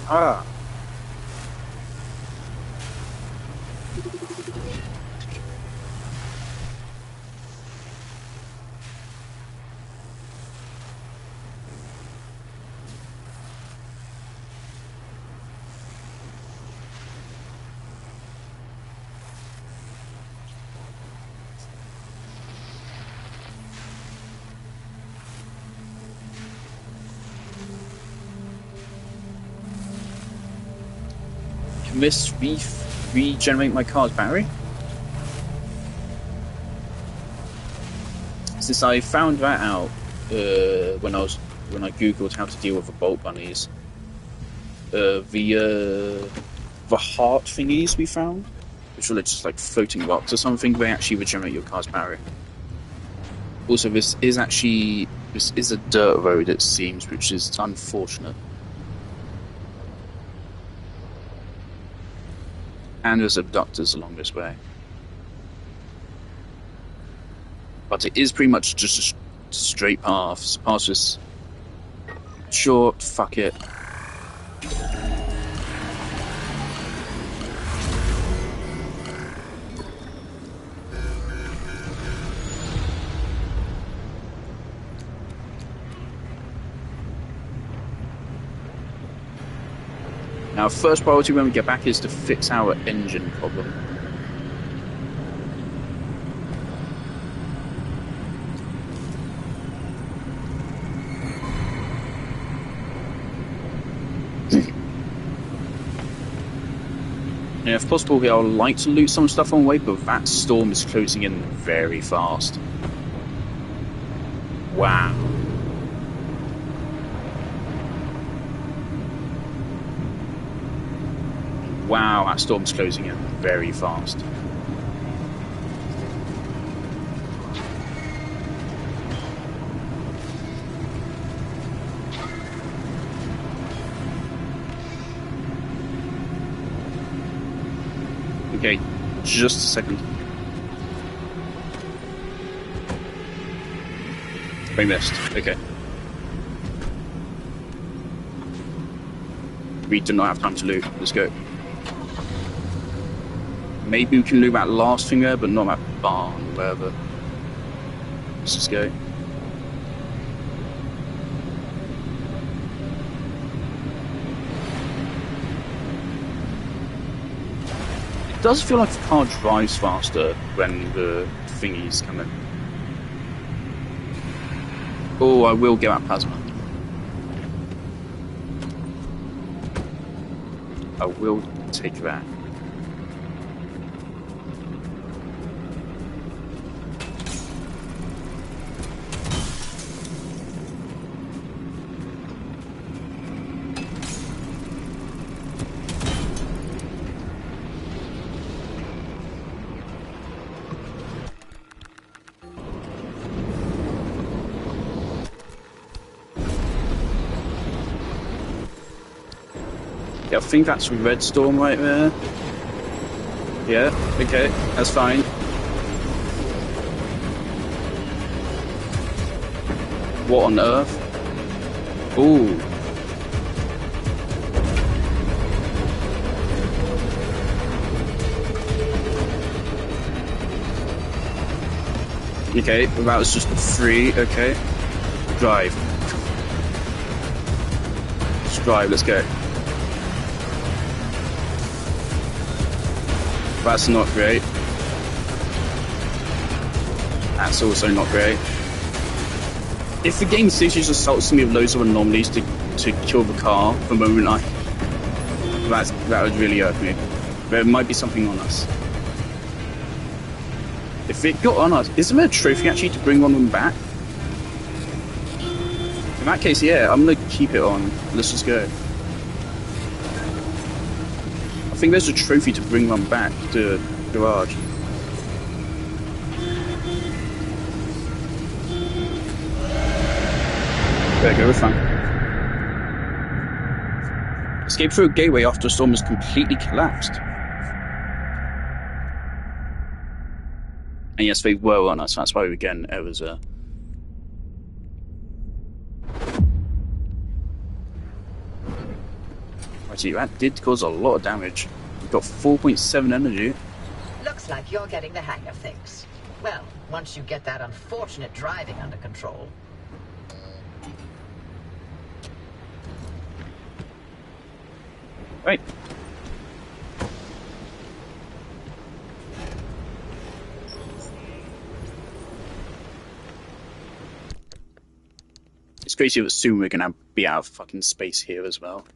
Ah. Can this regenerate my car's battery? Since I found that out when I googled how to deal with the bolt bunnies, the heart thingies we found, which were just like floating rocks or something, they actually regenerate your car's battery. Also, this is a dirt road, it seems, which is unfortunate. And there's abductors along this way. But it is pretty much just a straight path. So past this short, fuck it. Now, first priority when we get back is to fix our engine problem. And if possible, I would like to loot some stuff on the way, but that storm is closing in very fast. Wow. Wow, that storm's closing in very fast. Okay, just a second. I missed. Okay. We do not have time to loot. Let's go. Maybe we can loot that last thing there, but not that barn or wherever. Let's just go. It does feel like the car drives faster when the thingies come in. Oh, I will get that plasma. I will take that. I think that's Red Storm right there. Yeah, okay, that's fine. What on earth? Ooh. Okay, well, that was just 3, okay. Drive. Just drive, let's go. That's not great. That's also not great. If the game seriously just assaults me with loads of anomalies to kill the car the moment that would really hurt me. There might be something on us. If it got on us, isn't there a trophy actually to bring one of them back? In that case, yeah, I'm gonna keep it on. Let's just go. I think there's a trophy to bring one back to the garage. There we go, we're fine. Escape through a gateway after a storm has completely collapsed. And yes, they were on us, that's why again it was Actually, that did cause a lot of damage. We've got 4.7 energy. Looks like you're getting the hang of things. Well, once you get that unfortunate driving under control. Right. It's crazy that soon we're gonna be out of fucking space here as well.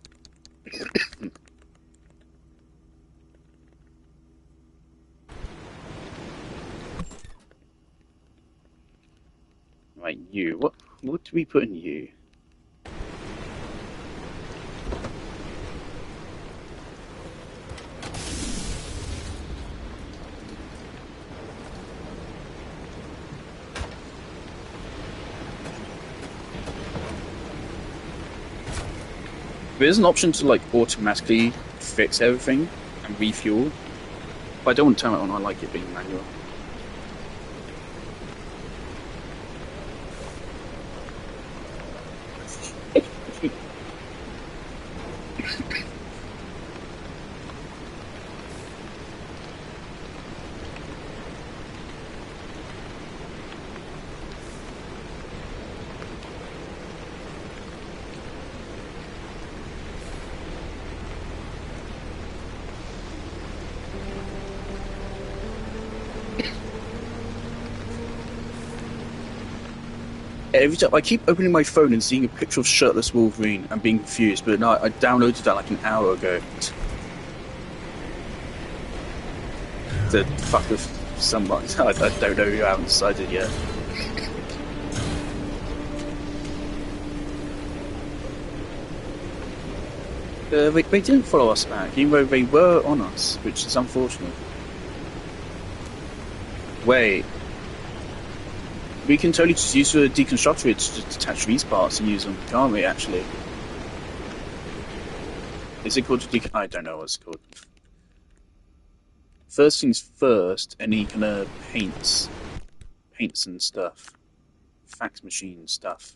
Right, you. What do we put in you? There's an option to like automatically fix everything and refuel, but I don't want to turn it on. I like it being manual. Every time I keep opening my phone and seeing a picture of shirtless Wolverine and being confused, but no, I downloaded that like an hour ago. The fuck with someone. I don't know who. I haven't decided yet. They didn't follow us back, even though they were on us, which is unfortunate. Wait. We can totally just use the deconstructor to detach these parts and use them, can't we, actually? Is it called I don't know what it's called. First things first, any kind of paints and stuff. Fax machine stuff.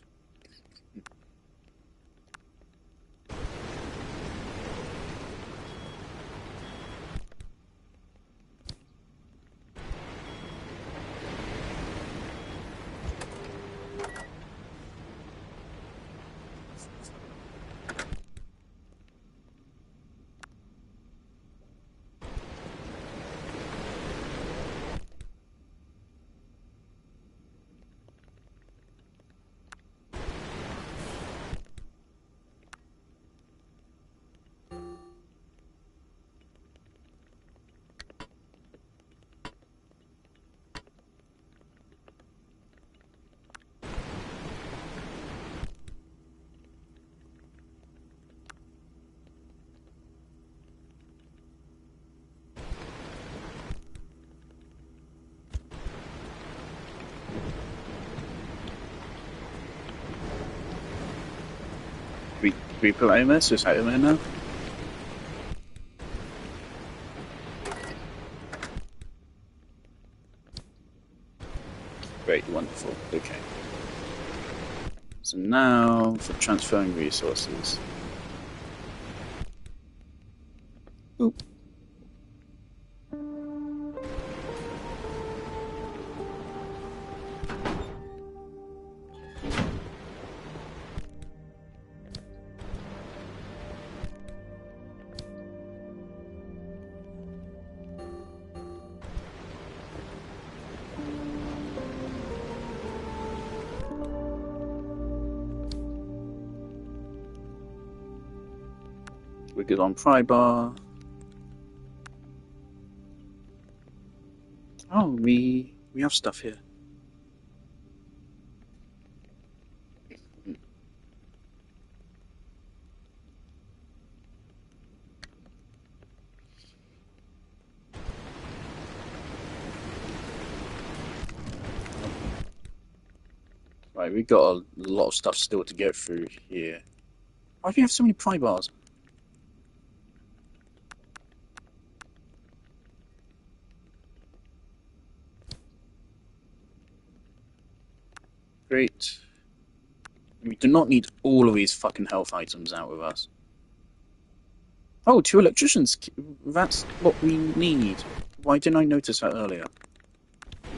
We put that in there, so it's out of there now. Great, wonderful, okay. So now for transferring resources. Oop. We're good on pry bar. Oh, we have stuff here. Right, we've got a lot of stuff still to go through here. Why do you have so many pry bars? Great. We do not need all of these fucking health items out with us. Oh, two electricians. That's what we need. Why didn't I notice that earlier?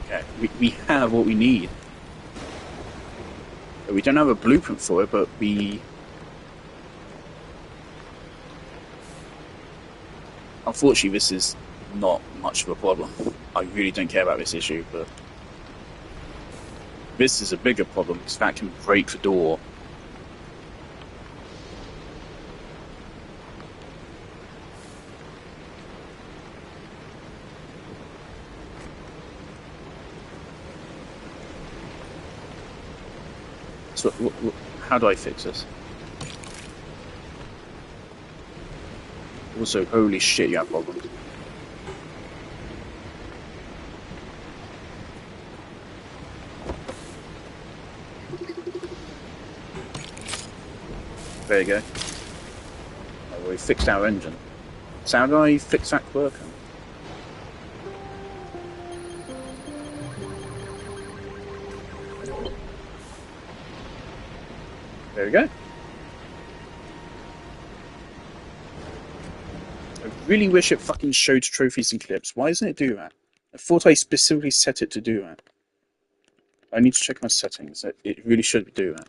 Okay, we have what we need. We don't have a blueprint for it, but we... Unfortunately, this is not much of a problem. I really don't care about this issue, but... This is a bigger problem, because that can break the door. So, how do I fix this? Also, holy shit, you have problems. There you go. Oh, we fixed our engine. So how do I fix that working? There we go. I really wish it fucking showed trophies and clips. Why doesn't it do that? I thought I specifically set it to do that. I need to check my settings. It really should do that.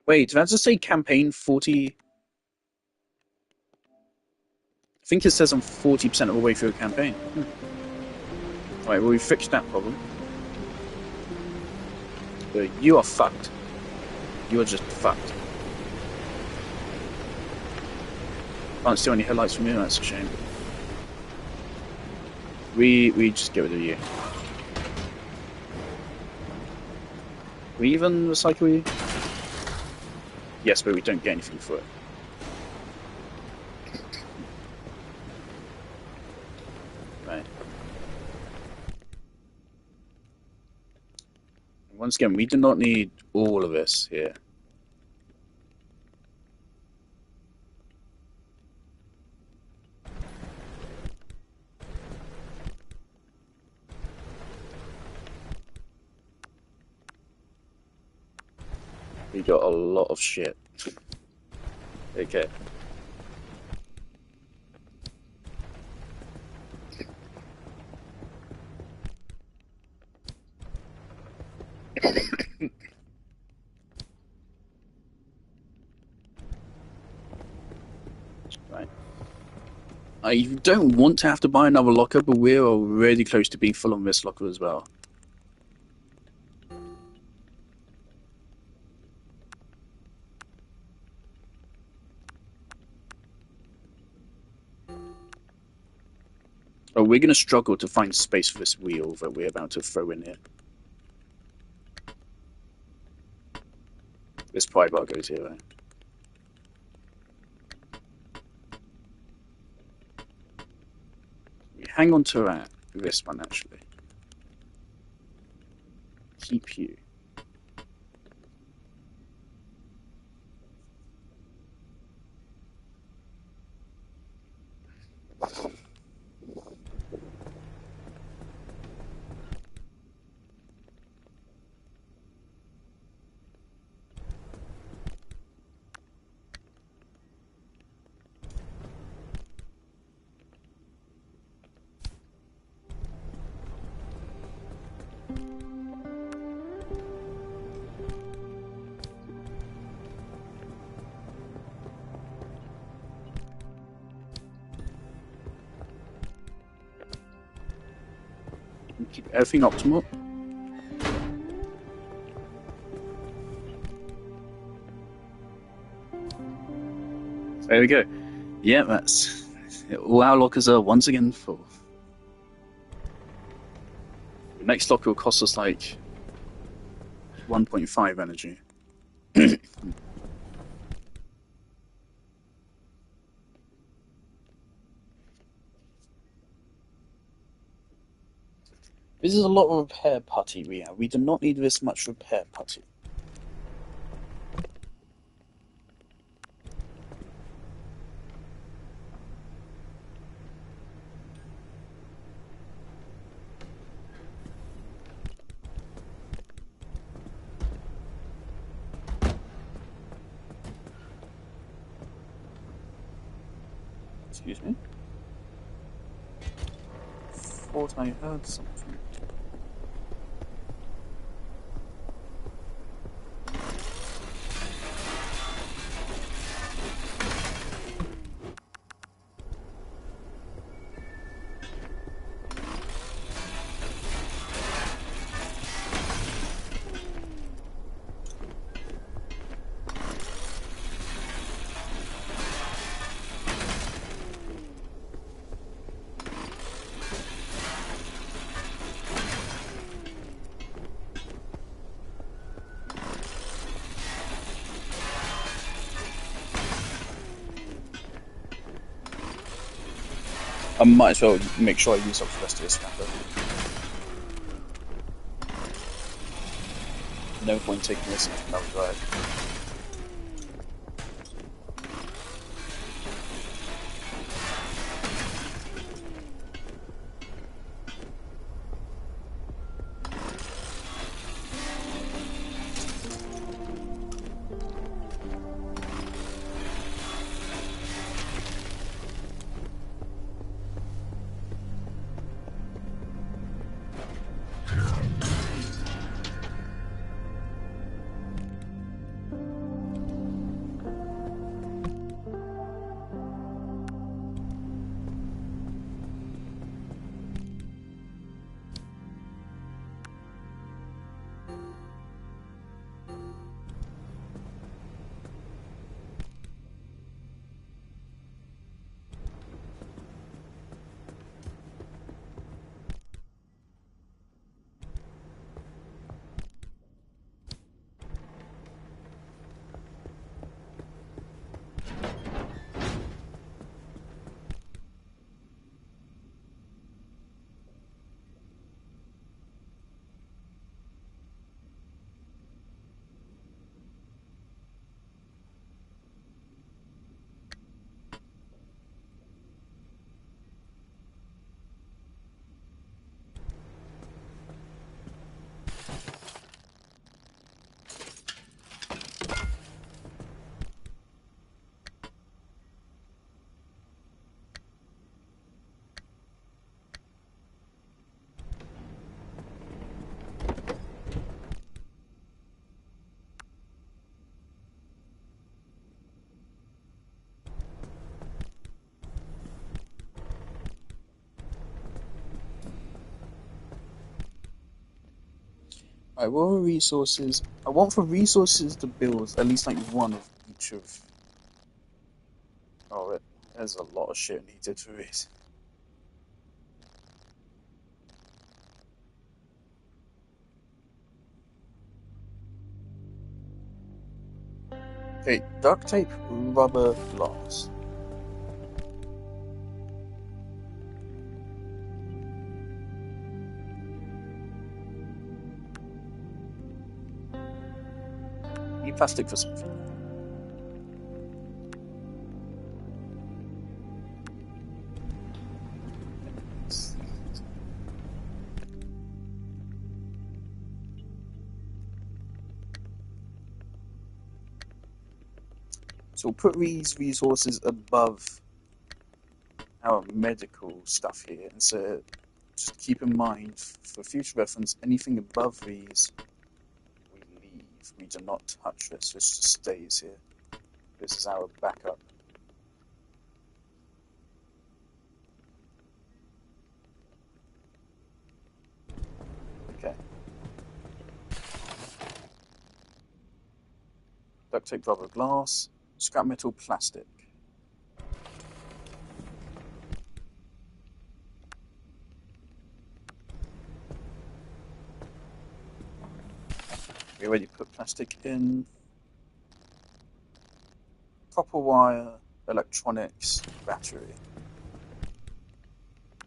Wait, did that just say campaign 40? I think it says I'm 40% of the way through the campaign. Right, well, we fixed that problem. But you are fucked. You are just fucked. Can't steal any headlights from you, that's a shame. We just get rid of you. We even recycle you? Yes, but we don't get anything for it. Right. Once again, we do not need all of this here. We got a lot of shit. Okay. Right. I don't want to have to buy another locker, but we're already close to being full on this locker as well. Oh, we're going to struggle to find space for this wheel that we're about to throw in here. This pry bar goes here, right? We hang on to this one, actually. Keep you. Keep everything optimal. There we go. Yeah, that's... All our lockers are once again full. Next lock will cost us like 1.5 energy. This is a lot of repair putty we have. We do not need this much repair putty. Excuse me. Thought I heard something. I might as well make sure I use up the rest of this scrapper. No point taking this into another drive. Alright, what are resources? I want for resources to build at least like one of each of... Oh, there's a lot of shit needed for it. Okay, duct tape, rubber, glass. Need plastic for something. So we'll put these resources above our medical stuff here, and so just keep in mind for future reference, anything above these we leave. We do not touch this. This just stays here. This is our backup. Okay. Duct tape, rubber, glass, scrap metal, plastic. get ready to put plastic in. Copper wire, electronics, battery.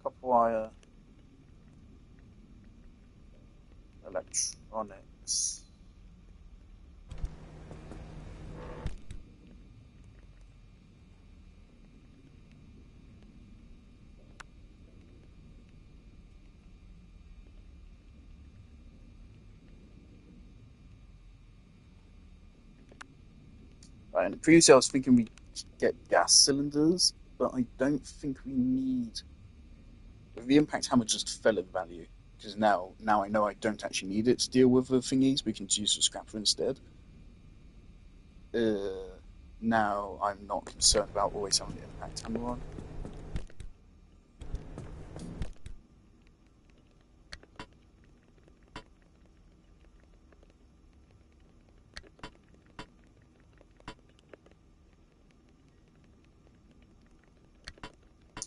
Copper wire, electronics. Right, and previously I was thinking we get gas cylinders, but I don't think we need. The impact hammer just fell in value because now I know I don't actually need it to deal with the thingies. We can use the scrapper instead. Now I'm not concerned about always having the impact hammer on.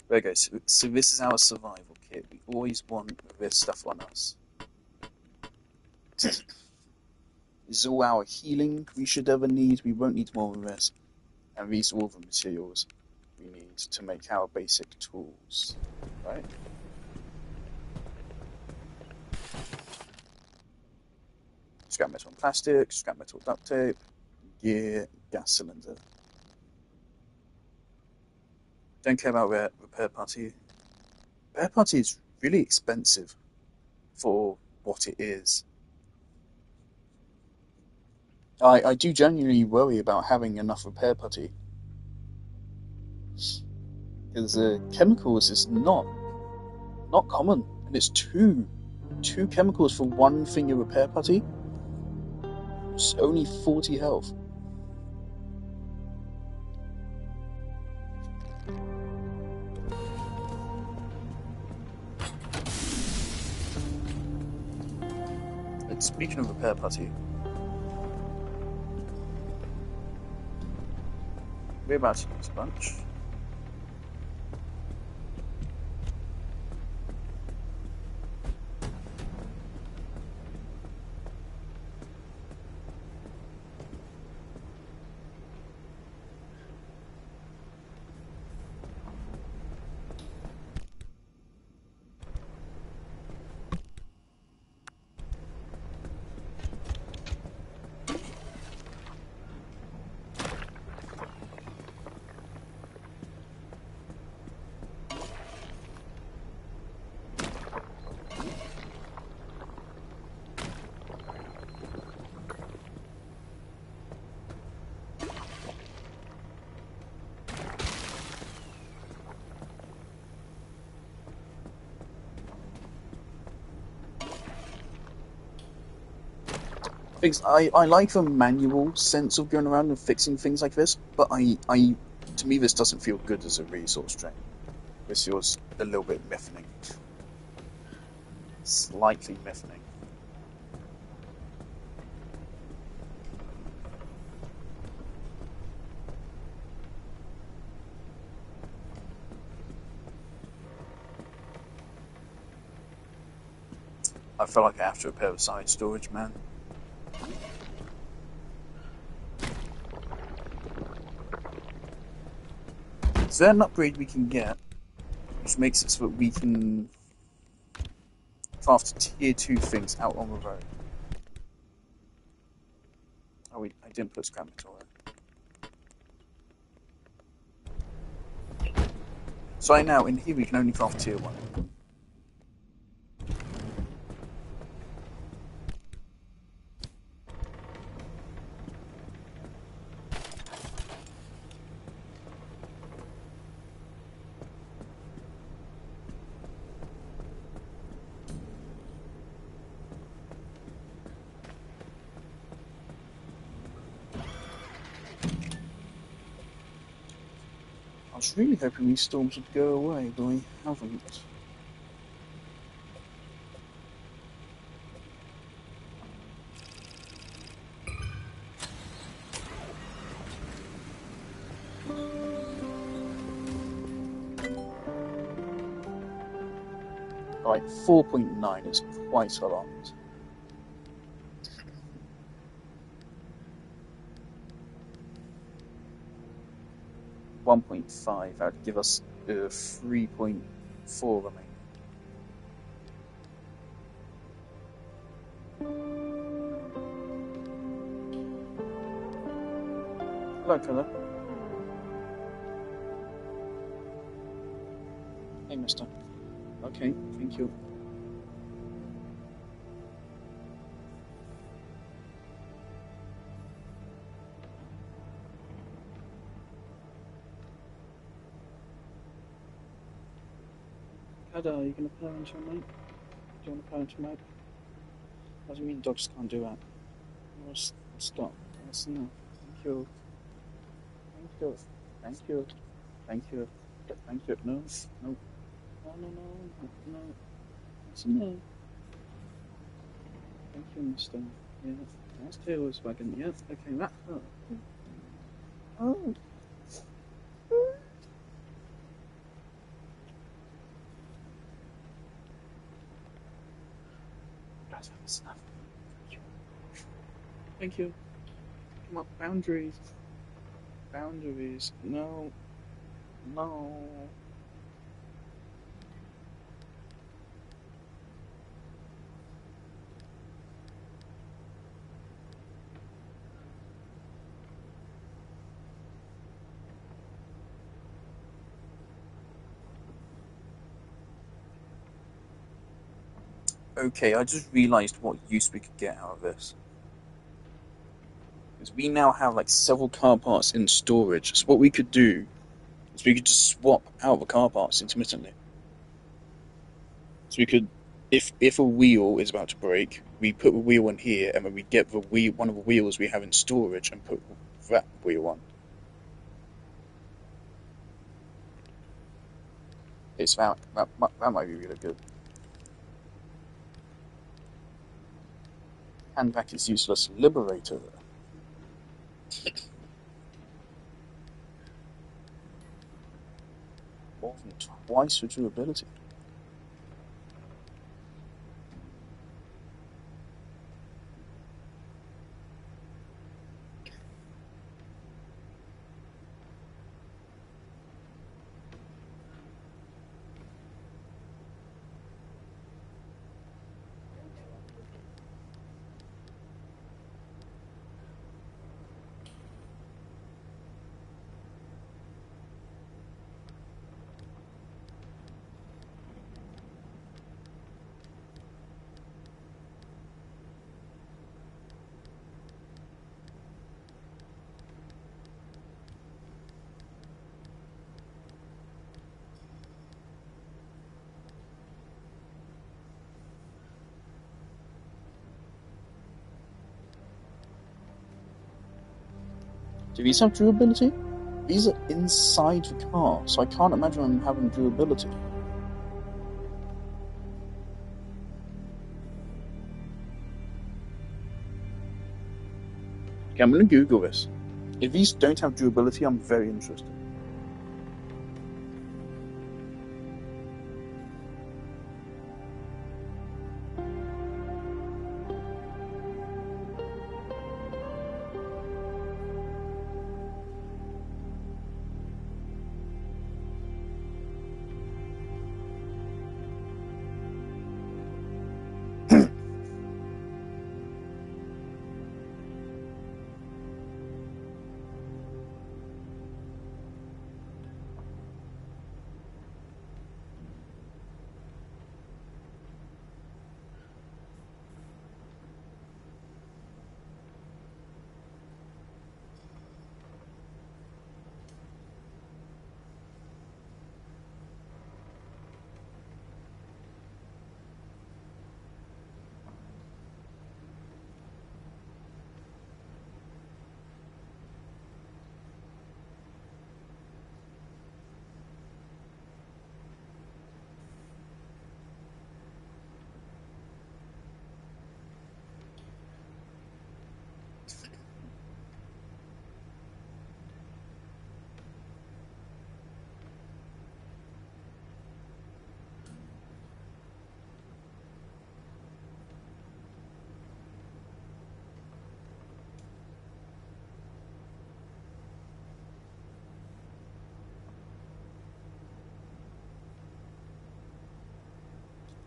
There we go. So this is our survival kit. We always want this stuff on us. This is all our healing we should ever need. We won't need more than this. And these are all the materials we need to make our basic tools. Right? Scrap metal and plastic, scrap metal duct tape, gear, gas cylinder. Don't care about repair party. Repair party is really expensive for what it is. I do genuinely worry about having enough repair putty. Because chemicals is not common. And it's two chemicals for one thing of repair putty. It's only 40 health. And speaking of repair putty, we're about to use a bunch. I like the manual sense of going around and fixing things like this, but to me this doesn't feel good as a resource drain. This feels a little bit miffling. Slightly miffling. I feel like I have to repair the side storage, man. Is there an upgrade we can get which makes it so that we can craft tier 2 things out on the road? Oh, I didn't put scrap metal there. So right now, in here we can only craft tier 1. I was really hoping these storms would go away, but they haven't. Right, 4.9 is quite a lot. 1.5. That would give us 3.4 remaining. Hello, fella. Hey, mister. Okay, thank you. Kada, are you going to parent your mate? Do you want to parent your mate? Doesn't mean dogs can't do that. Well, stop. That's enough. Thank you. Thank you. Thank you. Thank you. Thank you. No. No. No, no, no. No. That's enough. Thank you, mister. Yeah. That's Taylor's wagon. Yeah. Okay, that hurt. Oh. That's enough. Thank you. Thank you. Come on, boundaries. Boundaries. No. No. Okay, I just realised what use we could get out of this. Because we now have like several car parts in storage. So what we could do is we could just swap out the car parts intermittently. So we could, if a wheel is about to break, we put the wheel in here, and then we get the wheel, one of the wheels we have in storage, and put that wheel on. It's that might be really good. Hand back is useless. Liberator. More than twice the durability. Do these have durability? These are inside the car, so I can't imagine them having durability. Okay, I'm going to Google this. If these don't have durability, I'm very interested.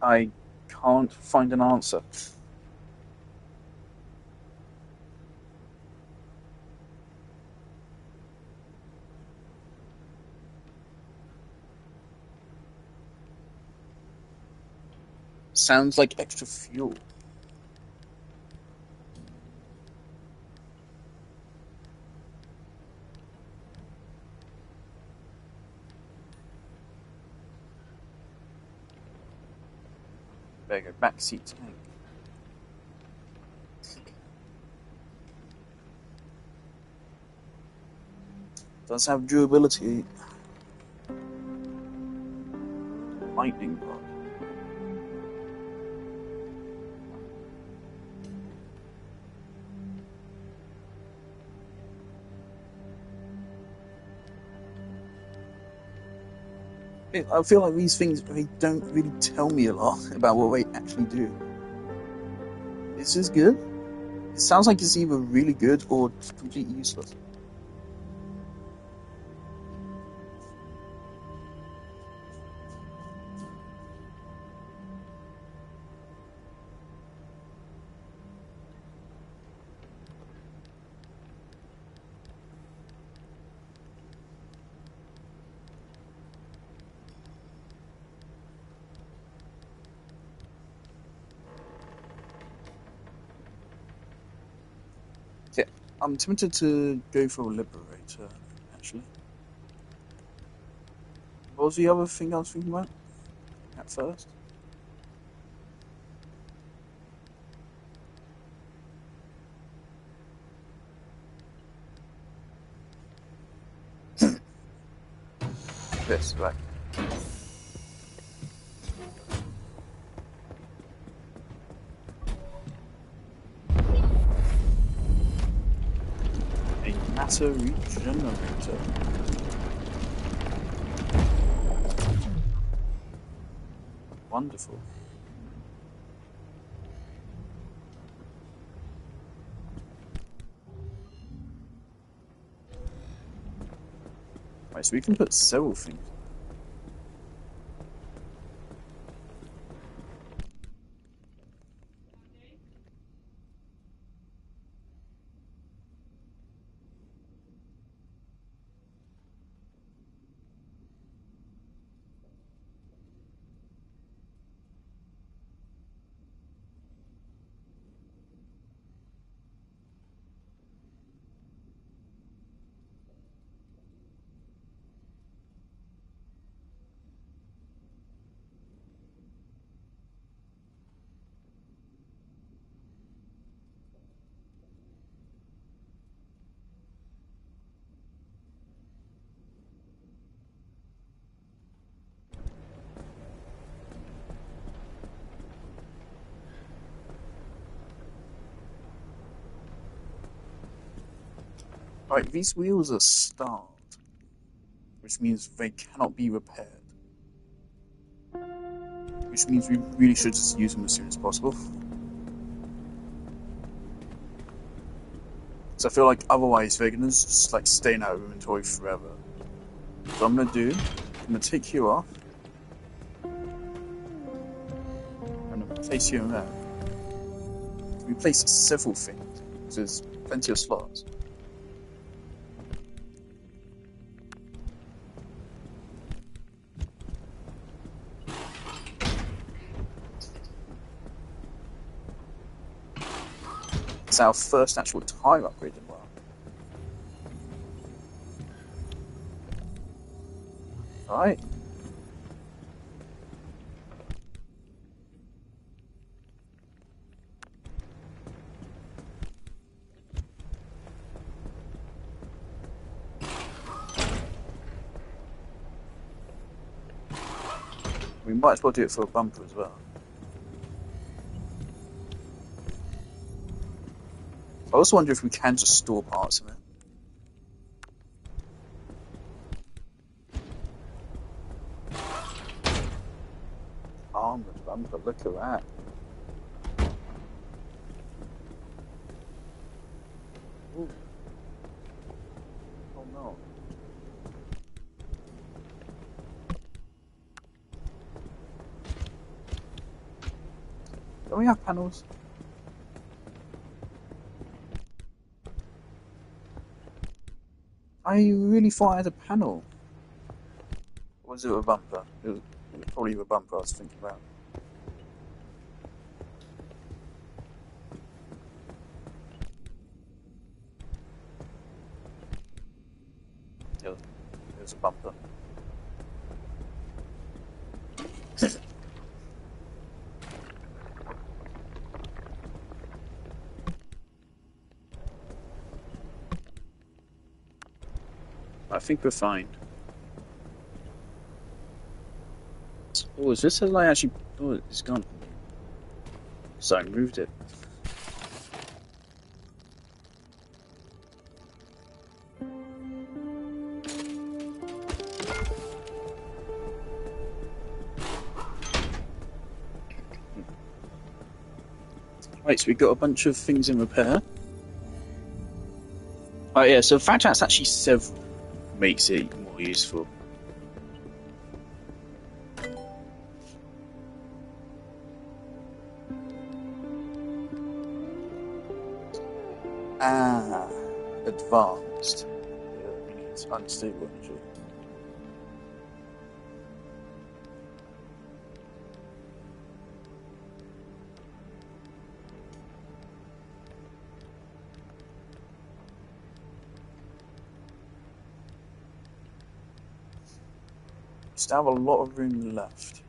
I can't find an answer. Sounds like extra fuel. There you go, backseat tank. Does have durability. Lightning rod. I feel like these things, they don't really tell me a lot about what they actually do. This is good. It sounds like it's either really good or completely useless. Yeah, I'm tempted to go for a Liberator, actually. What was the other thing I was thinking about at first? This, right. A matter regenerator. Wonderful. Right, so we can put several things. Right, these wheels are starred, which means they cannot be repaired. Which means we really should just use them as soon as possible. So I feel like otherwise they're gonna just like stay in our inventory forever. So what I'm gonna take you off. I'm gonna place you in there. We place several things, so there's plenty of slots. It's our first actual tire upgrade in a while. Alright. We might as well do it for a bumper as well. I also wonder if we can just store parts of it. Armored bumper, look at that. Ooh. Oh no. Don't we have panels? I really thought I had a panel. Or was it a bumper? It was probably a bumper I was thinking about. Yeah, it was a bumper. I think we're fine. Oh, is this a light actually? Oh, it's gone. So I moved it. Right, so we've got a bunch of things in repair. Oh yeah, so the fact that's actually several makes it more useful. Ah, advanced. Yeah, we need unstable energy. Still have a lot of room left.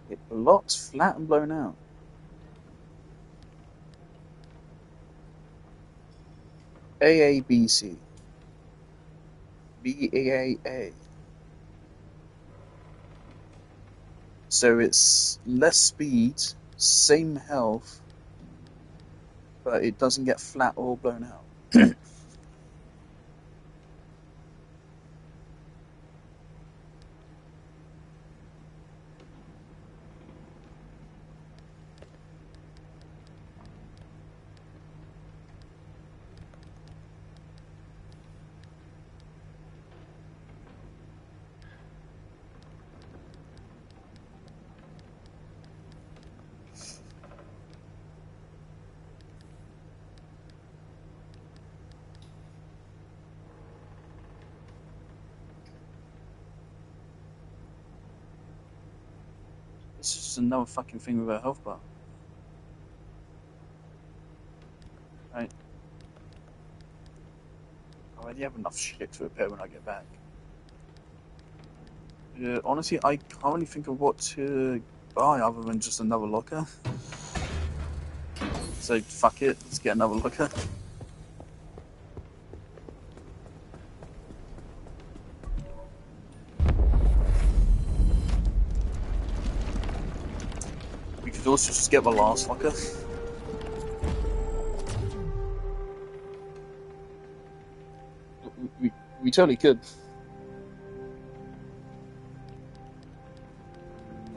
It lots flat and blown out. AABC. BAA. So it's less speed, same health, but it doesn't get flat or blown out. It's just another fucking thing with a health bar. Right. I already have enough shit to repair when I get back. Honestly, I can't really think of what to buy other than just another locker. So fuck it, let's get another locker. We could also just get the last locker. We totally could.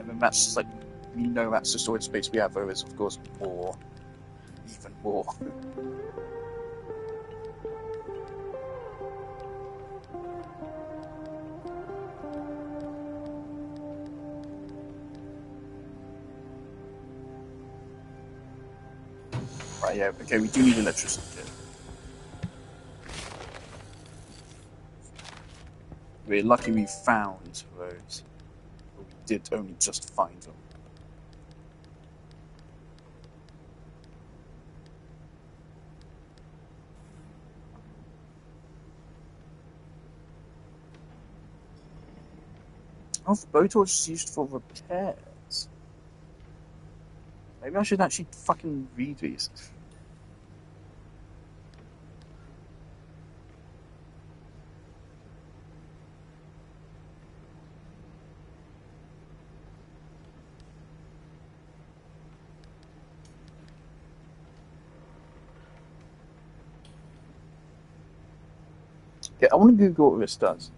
And then that's just like, that's the storage space we have, though, is of course more. Even more. Right, yeah, okay, we do need electricity. We're lucky we found those, but we did only just find them. Oh, the blowtorch is used for repairs. Maybe I should actually fucking read these. Yeah, I want to Google what this does.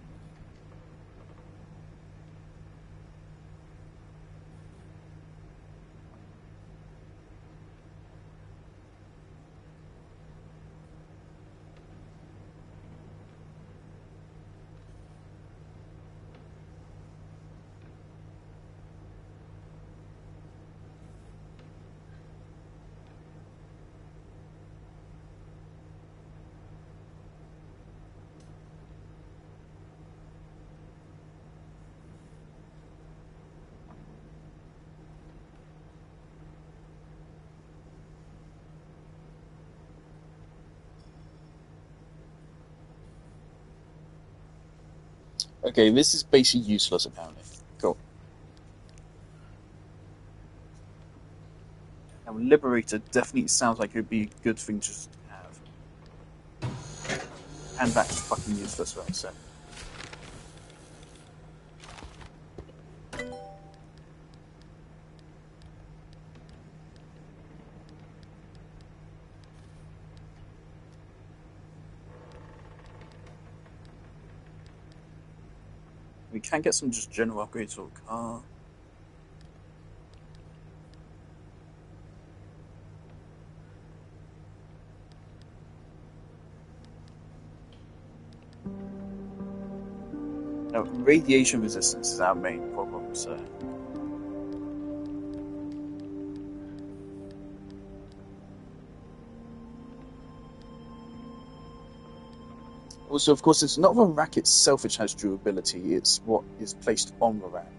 Okay, this is basically useless apparently. Cool. Now, Liberator definitely sounds like it would be a good thing to just have. And that's fucking useless, what I said. We can get some just general upgrades for a car. Now, radiation resistance is our main problem, so. Also, of course, it's not the rack itself which has durability, it's what is placed on the rack.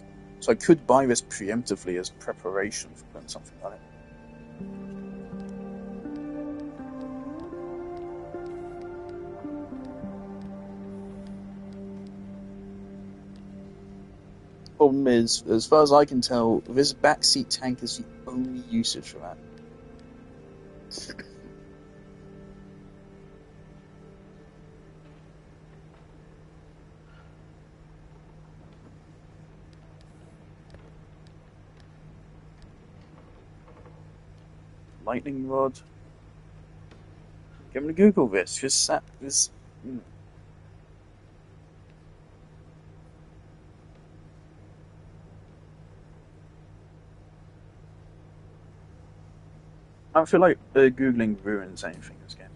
So I could buy this preemptively as preparation for putting something on it. Problem is, as far as I can tell, this backseat tank is the only usage for that. Lightning rod. Get me to Google this. Just sat this. I don't feel like Googling ruins anything in this game.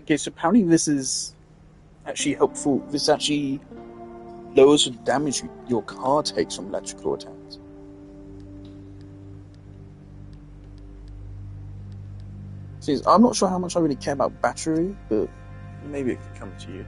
Okay, so apparently this is actually helpful. This actually lowers the damage your car takes from electrical attacks. See, I'm not sure how much I really care about battery, but maybe it could come to use.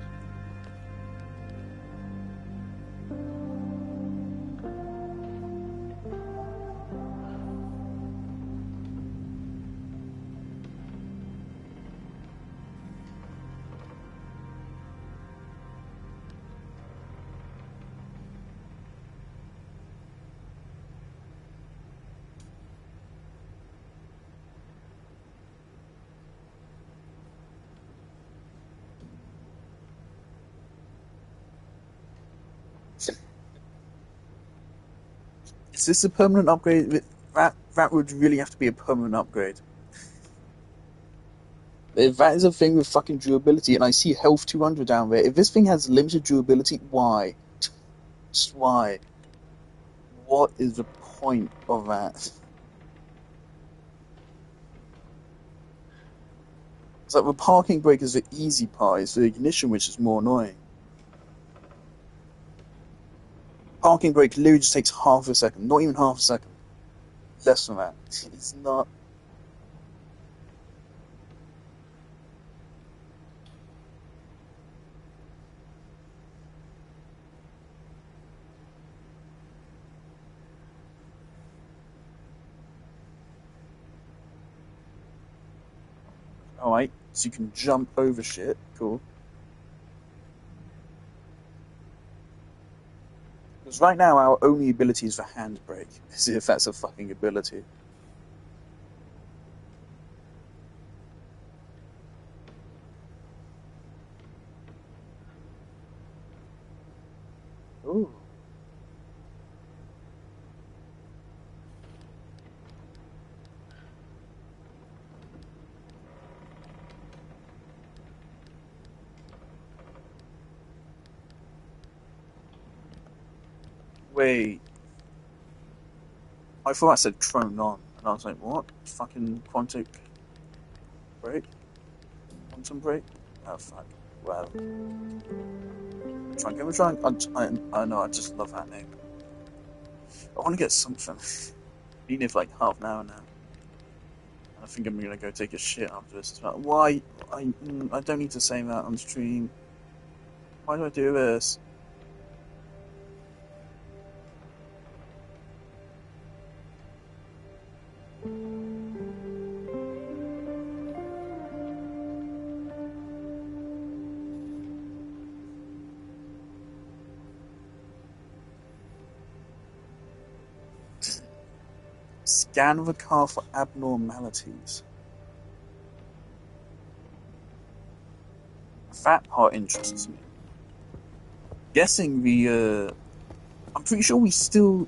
Is this a permanent upgrade? That would really have to be a permanent upgrade. If that is a thing with fucking durability, and I see health 200 down there, if this thing has limited durability, why? Just why? What is the point of that? It's like the parking brake is the easy part, it's the ignition which is more annoying. Parking brake literally just takes half a second, not even half a second. Less than that. It's not. Alright, so you can jump over shit. Cool. Because right now our only ability is the handbrake, as if that's a fucking ability. Ooh. Wait. I thought I said Tron on, and I was like, what? Fucking quantum brake? Quantum brake? Oh fuck. Well. Can we try and I know, I just love that name. I want to get something. Been here for like half an hour now. And I think I'm gonna go take a shit after this as well. Why? I don't need to say that on stream. Why do I do this? Scan the car for abnormalities. That part interests me. Guessing the, I'm pretty sure we still...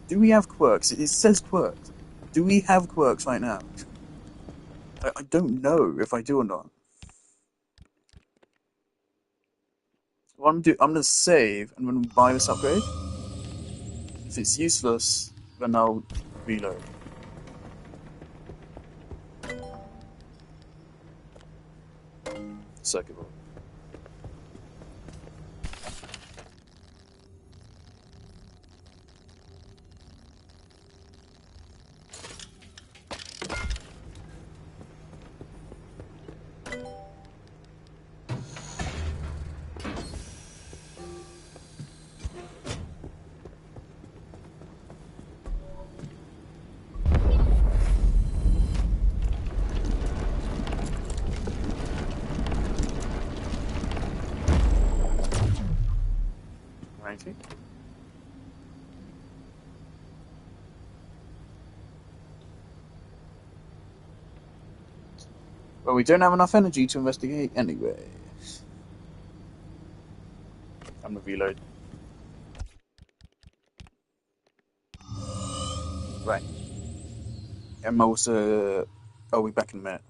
Do we have quirks? It says quirks. Do we have quirks right now? I don't know if I do or not. What I'm gonna save and I'm gonna buy this upgrade. If it's useless, then I'll reload. Circuit board. Righty. Well, we don't have enough energy to investigate anyway. I'm gonna reload. Right. And also... I'll be back in a minute.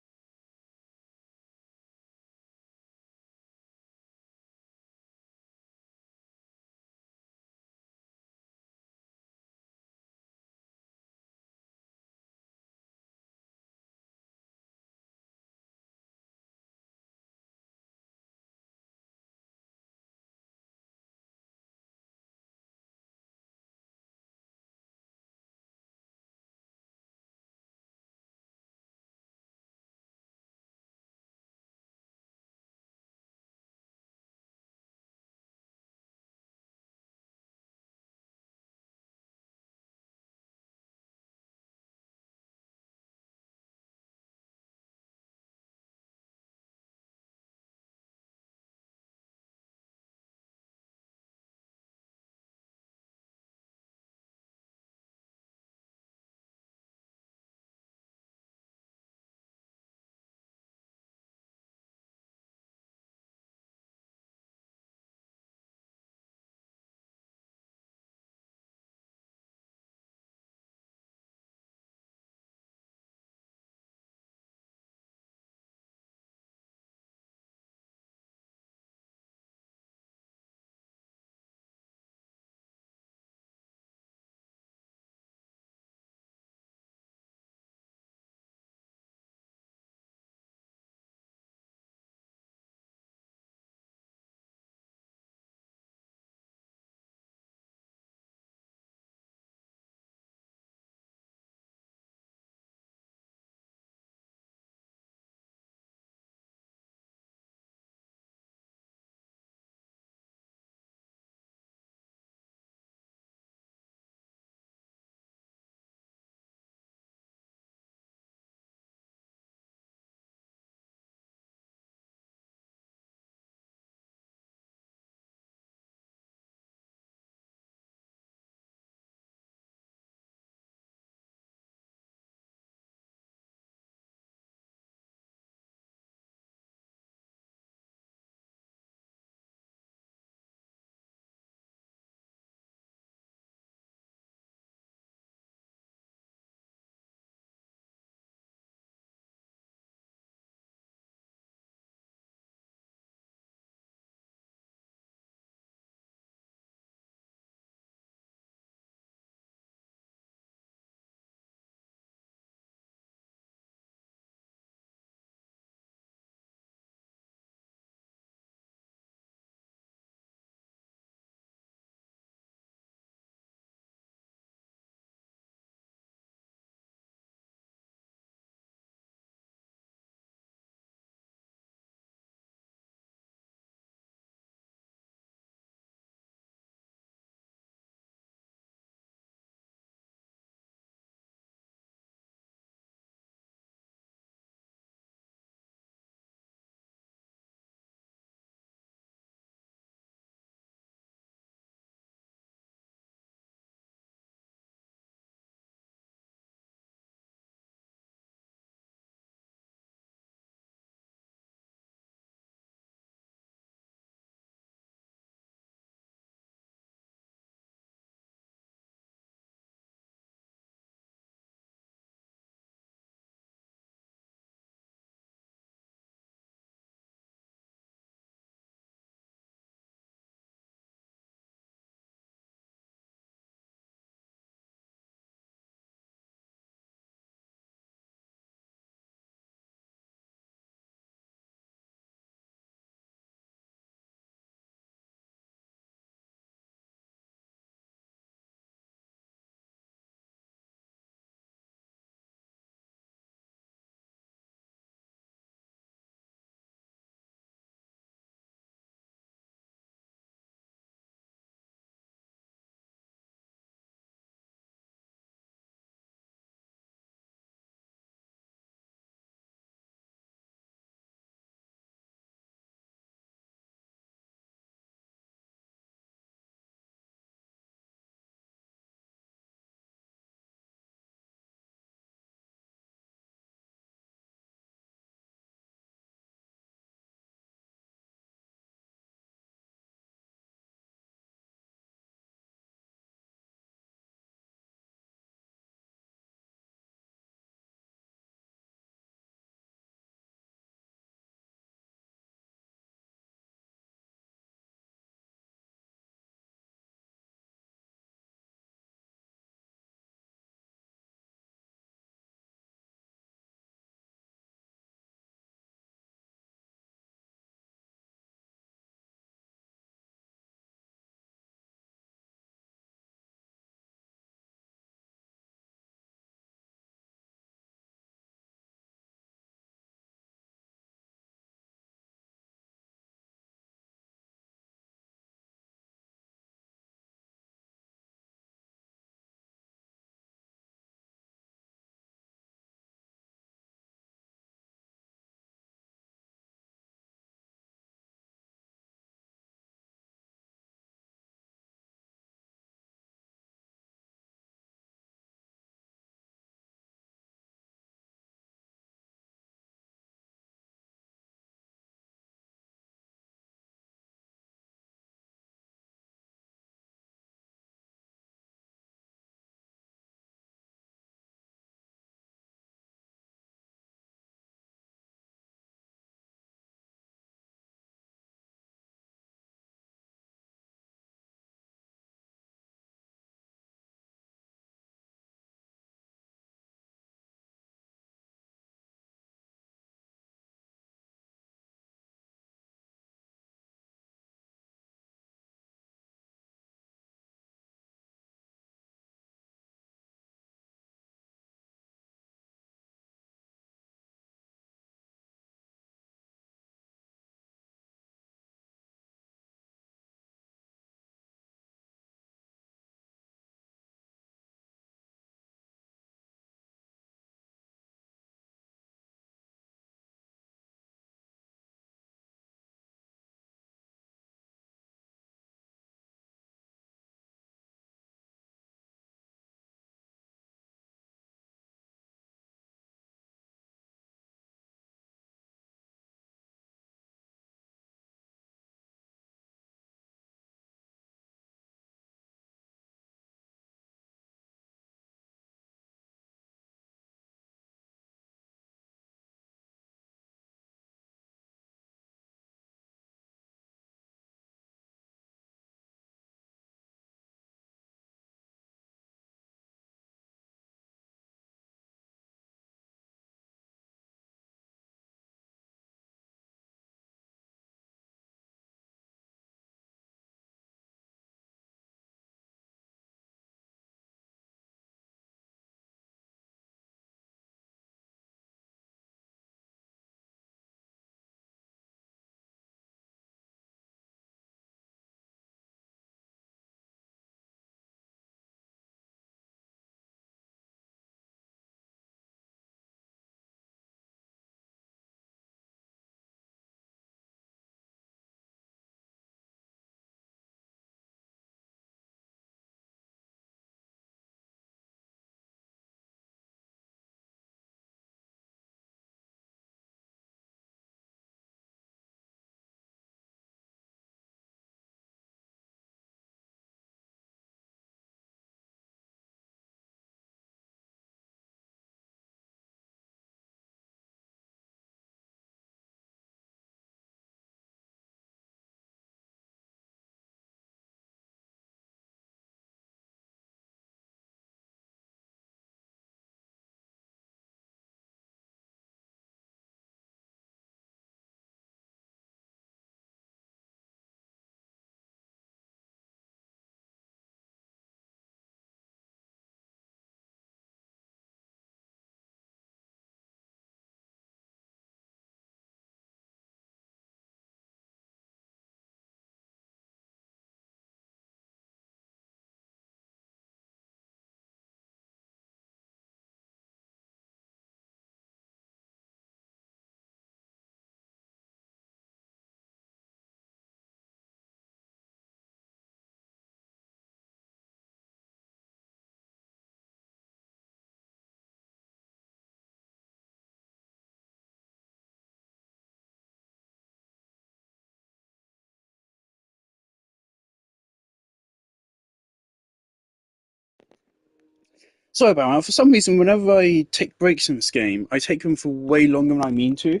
Sorry about that. For some reason, whenever I take breaks in this game, I take them for way longer than I mean to.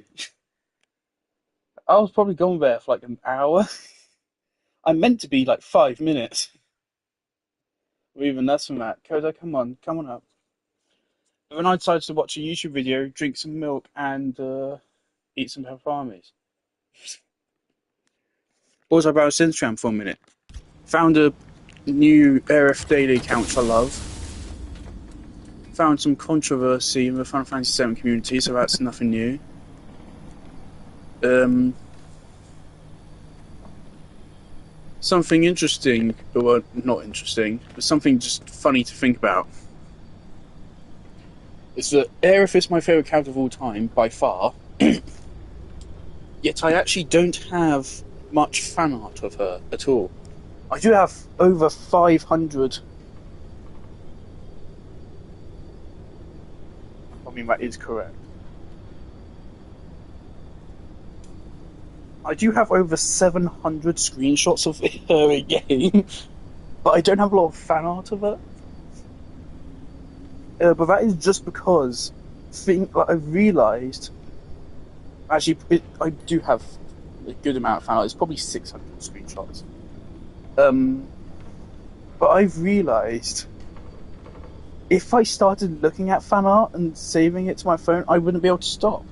I was probably gone there for like an hour. I meant to be like 5 minutes. Or even less than that. Koda, come on up. But then I decided to watch a YouTube video, drink some milk, and eat some pepperonis. Also about Instagram for a minute. Found a new ARF Daily account which I love. Found some controversy in the Final Fantasy VII community, so that's nothing new. Something interesting, well, not interesting, but something just funny to think about. Is that Aerith is my favourite character of all time, by far. Yet I actually don't have much fan art of her at all. I do have over 500. I mean, that is correct. I do have over 700 screenshots of her in game, but I don't have a lot of fan art of her. But that is just because I realised. Actually, I do have a good amount of fan art. It's probably 600 screenshots. But I've realised if I started looking at fan art and saving it to my phone, I wouldn't be able to stop.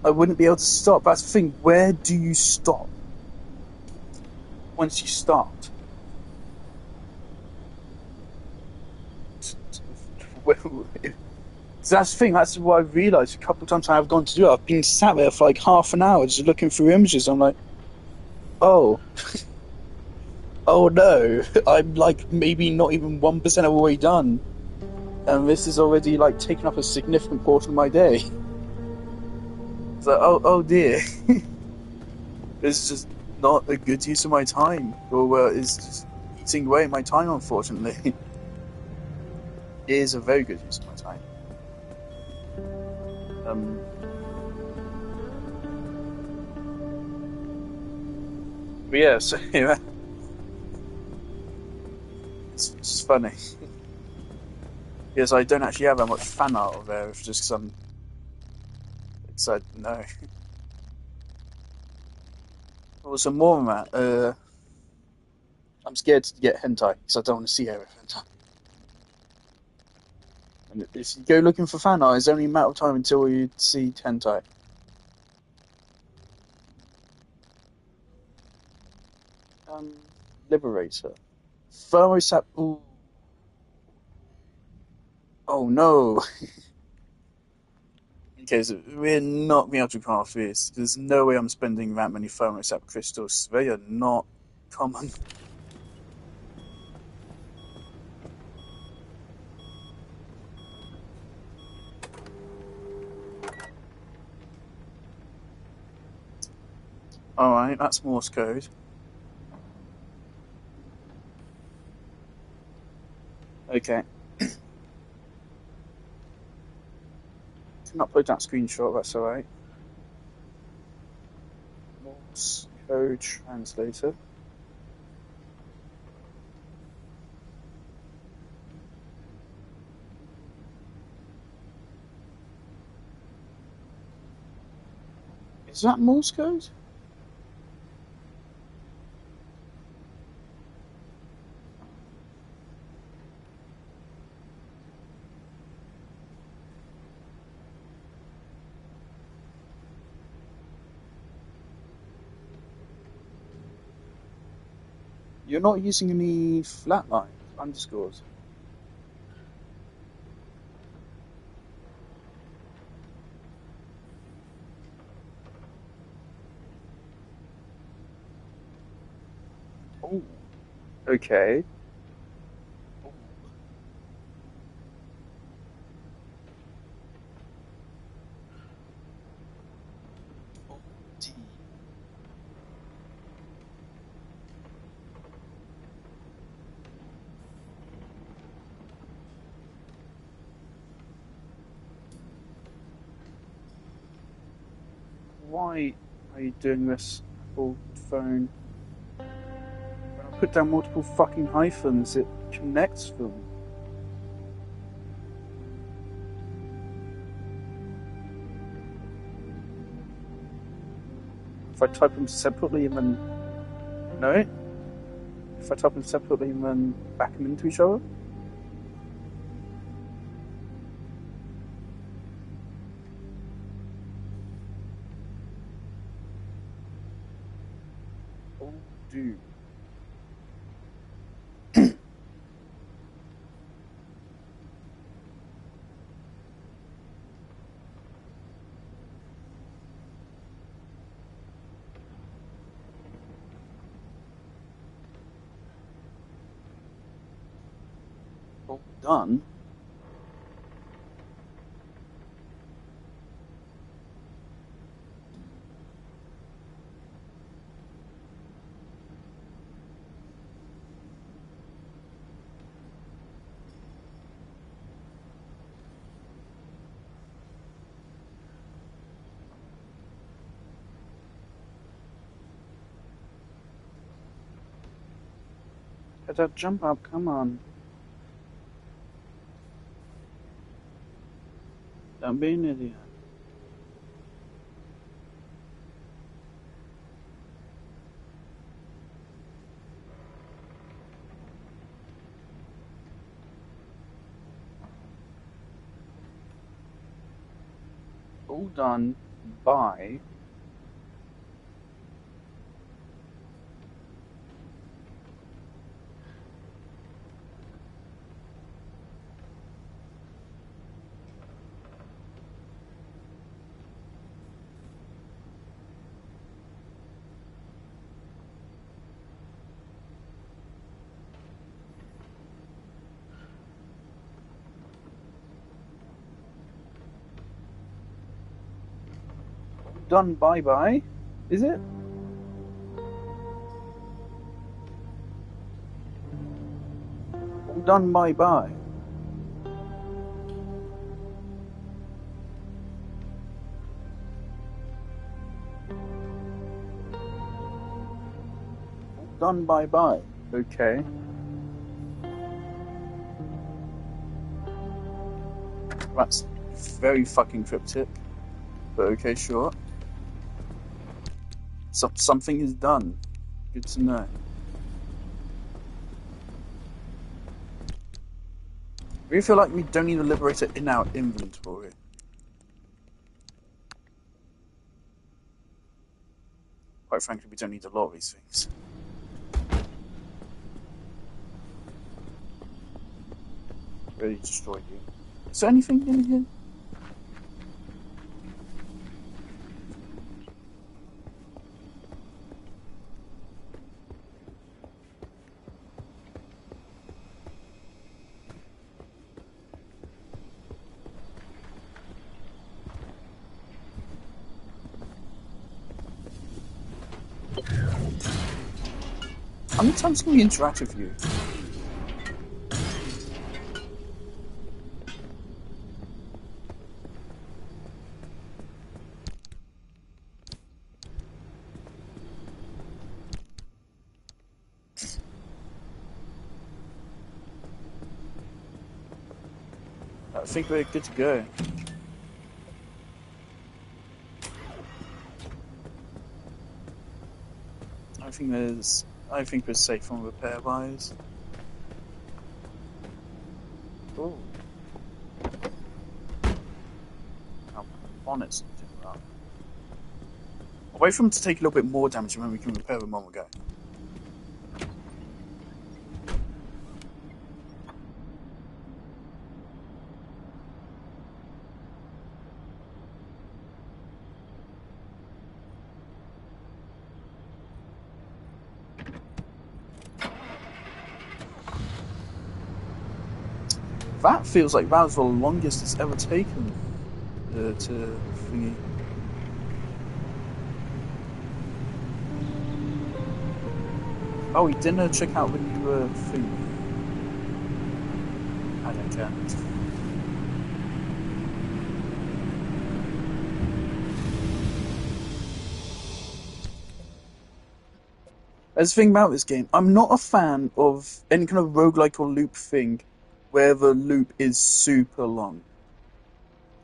That's the thing. Where do you stop once you start? So that's the thing. That's what I've realised a couple of times I've gone to do it. I've been sat there for like half an hour just looking through images. I'm like, oh, oh no, I'm like maybe not even 1% of the way done, and this is already like taking up a significant portion of my day. So, oh dear, this is just not a good use of my time, or it's just eating away my time. Unfortunately, it is a very good use of my time. But yeah, so yeah, it's just funny. Yes, I don't actually have that much fan art of there. It's just because I'm excited. No. Also, more than that, I'm scared to get hentai because I don't want to see Aerith hentai. And if you go looking for fan art, it's only a matter of time until you see hentai. Liberator. Thermostat. Ooh. Oh no. Okay, so we're not being able to craft this. There's no way I'm spending that many thermostat crystals. They are not common. Alright, that's Morse code. Okay. Can upload that screenshot, that's alright. Morse code translator. Is that Morse code? You're not using any flatline underscores. Oh, okay. Why are you doing this, Apple phone? When I put down multiple fucking hyphens, it connects them. I type them separately and then... No? If I type them separately and then back them into each other? Oh, dude. All done. Better jump up, come on. Don't be an idiot. All done by... Done bye-bye, is it? All done bye-bye. All done bye-bye, okay. That's very fucking cryptic, but okay, sure. Something is done. Good to know. I really feel like we don't need a liberator in our inventory. Quite frankly, we don't need a lot of these things. Really destroyed you. Is there anything in here? How many times can we interact with you? I think we're good to go. I think we're safe on repair wise. Oh. Our bonnets do that. I'll wait for them to take a little bit more damage and then we can repair them on we go. That feels like that was the longest it's ever taken to thingy. Oh, we didn't check out the new thing. I don't care. That's the thing about this game. I'm not a fan of any kind of roguelike or loop thing where the loop is super long.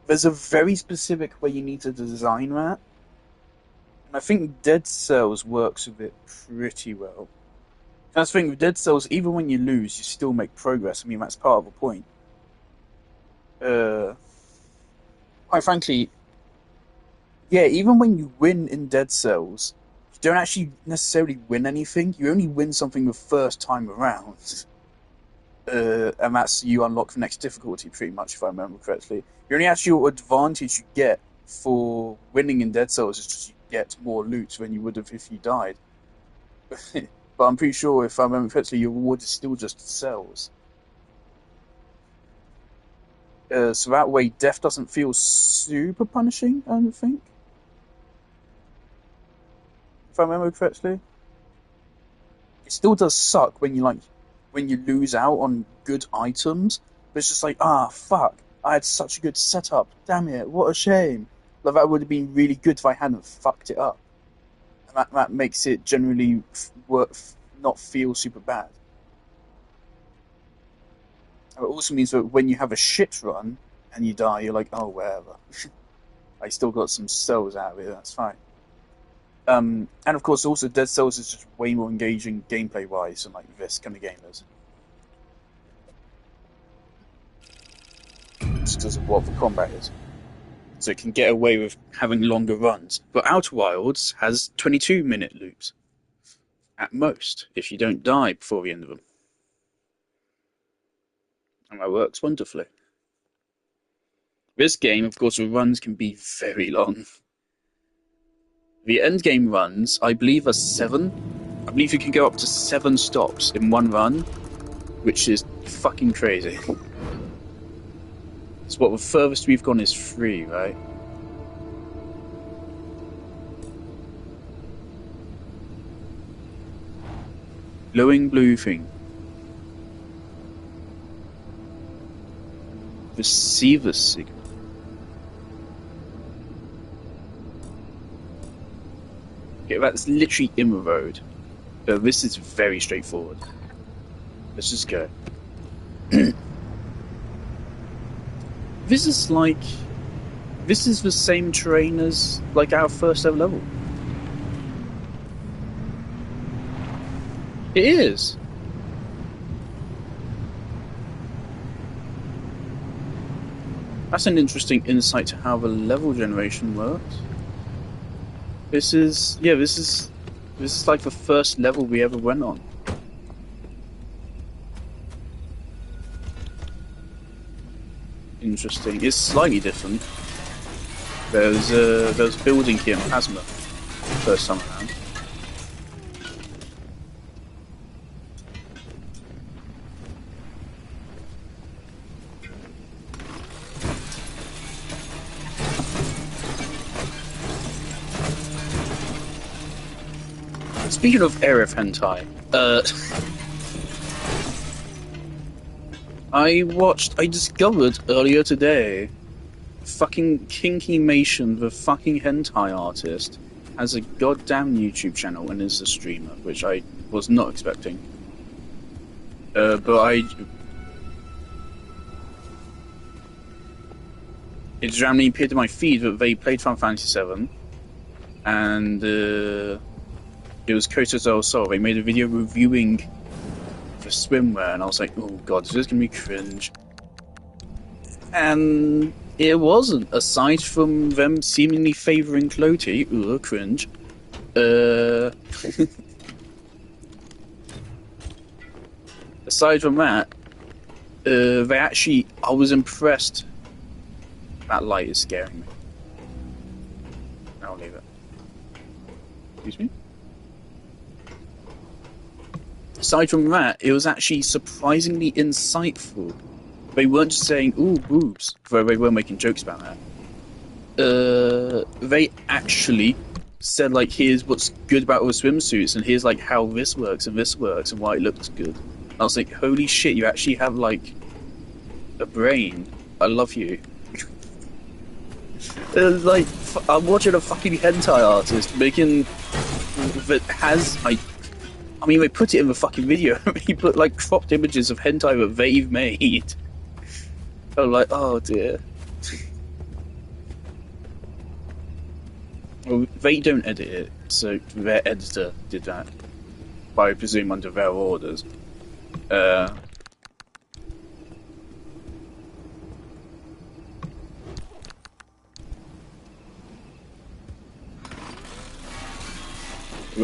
There's a very specific way you need to design that, I think Dead Cells works with it pretty well. That's the thing with Dead Cells, even when you lose, you still make progress. I mean, that's part of the point. Uh, quite frankly, yeah, even when you win in Dead Cells, you don't actually necessarily win anything. You only win something the first time around. And that's you unlock the next difficulty, pretty much, if I remember correctly. The only actual advantage you get for winning in Dead Cells is just you get more loot than you would have if you died. But I'm pretty sure, if I remember correctly, your reward is still just cells. So that way, death doesn't feel super punishing, I don't think. If I remember correctly. It still does suck when you lose out on good items, but it's just like, fuck, I had such a good setup, damn it, what a shame. Like, that would have been really good if I hadn't fucked it up. And that makes it generally not feel super bad. And it also means that when you have a shit run and you die, you're like, oh, whatever. I still got some cells out of it, that's fine. And of course, also Dead Cells is just way more engaging gameplay-wise than like this kind of game is. Just because of what the combat is. So it can get away with having longer runs. But Outer Wilds has 22-minute loops. At most, if you don't die before the end of them. And that works wonderfully. This game, of course, the runs can be very long. The endgame runs, I believe, are 7. I believe you can go up to 7 stops in one run, which is fucking crazy. So what, the furthest we've gone is 3, right? Glowing blue thing. Receiver signal. Okay, that's literally in the road. But this is very straightforward. Let's just go. This is the same terrain as like our first ever level. It is. That's an interesting insight to how the level generation works. This is like the first level we ever went on. Interesting. It's slightly different. There was a building here in Phasma first time around. Speaking of Arif hentai, I discovered earlier today, fucking Kinkymation, the fucking hentai artist, has a goddamn YouTube channel and is a streamer, which I was not expecting. It randomly appeared in my feed that they played Final Fantasy VII, and it was Koto's Soul. They made a video reviewing the swimwear, and I was like, oh god, is this gonna be cringe? And it wasn't, aside from them seemingly favouring Clotey, cringe. Aside from that, they actually, I was impressed. That light is scaring me. I'll leave it. Excuse me? Aside from that, it was actually surprisingly insightful. They weren't just saying, ooh, boobs, though they were making jokes about that. They actually said, like, here's what's good about all the swimsuits, and here's, like, how this works, and why it looks good. I was like, holy shit, you actually have, like, a brain. I love you. Like, I'm watching a fucking hentai artist making... that has, like... I mean, they put it in the fucking video. He put, like, cropped images of hentai that they've made. I'm like, oh dear. Well, they don't edit it, so their editor did that. But I presume under their orders. Where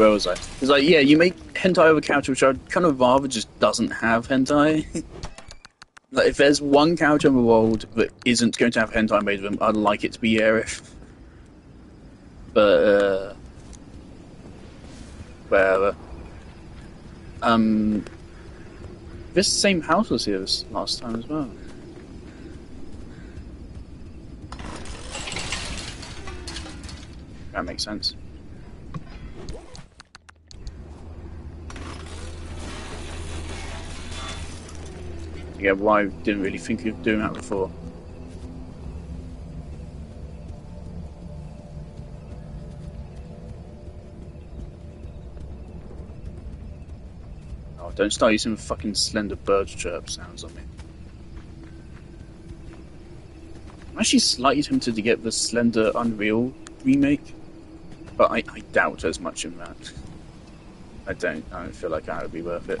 was I? It's like, yeah, you make hentai of a character which I'd kind of rather just doesn't have hentai. Like, if there's one character in the world that isn't going to have hentai made of them, I'd like it to be Aerith. But, whatever. This same house was here this last time as well. That makes sense. Yeah, why didn't really think of doing that before. Oh, don't start using fucking slender bird chirp sounds on me. I'm actually slightly tempted to get the Slender Unreal remake, but I doubt as much in that. I don't feel like that would be worth it.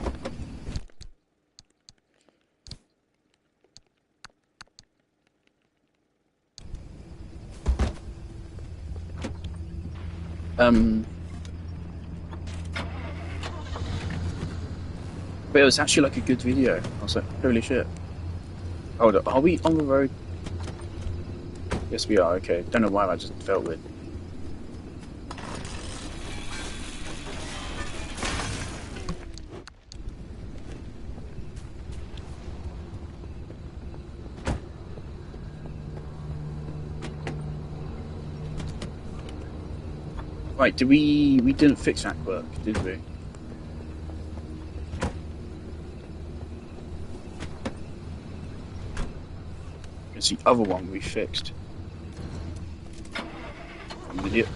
But it was actually like a good video. I was like, holy shit. Hold up, are we on the road? Yes, we are, okay. Don't know why that just felt weird. Right, we didn't fix that quirk, did we? It's the other one we fixed. I'm an idiot.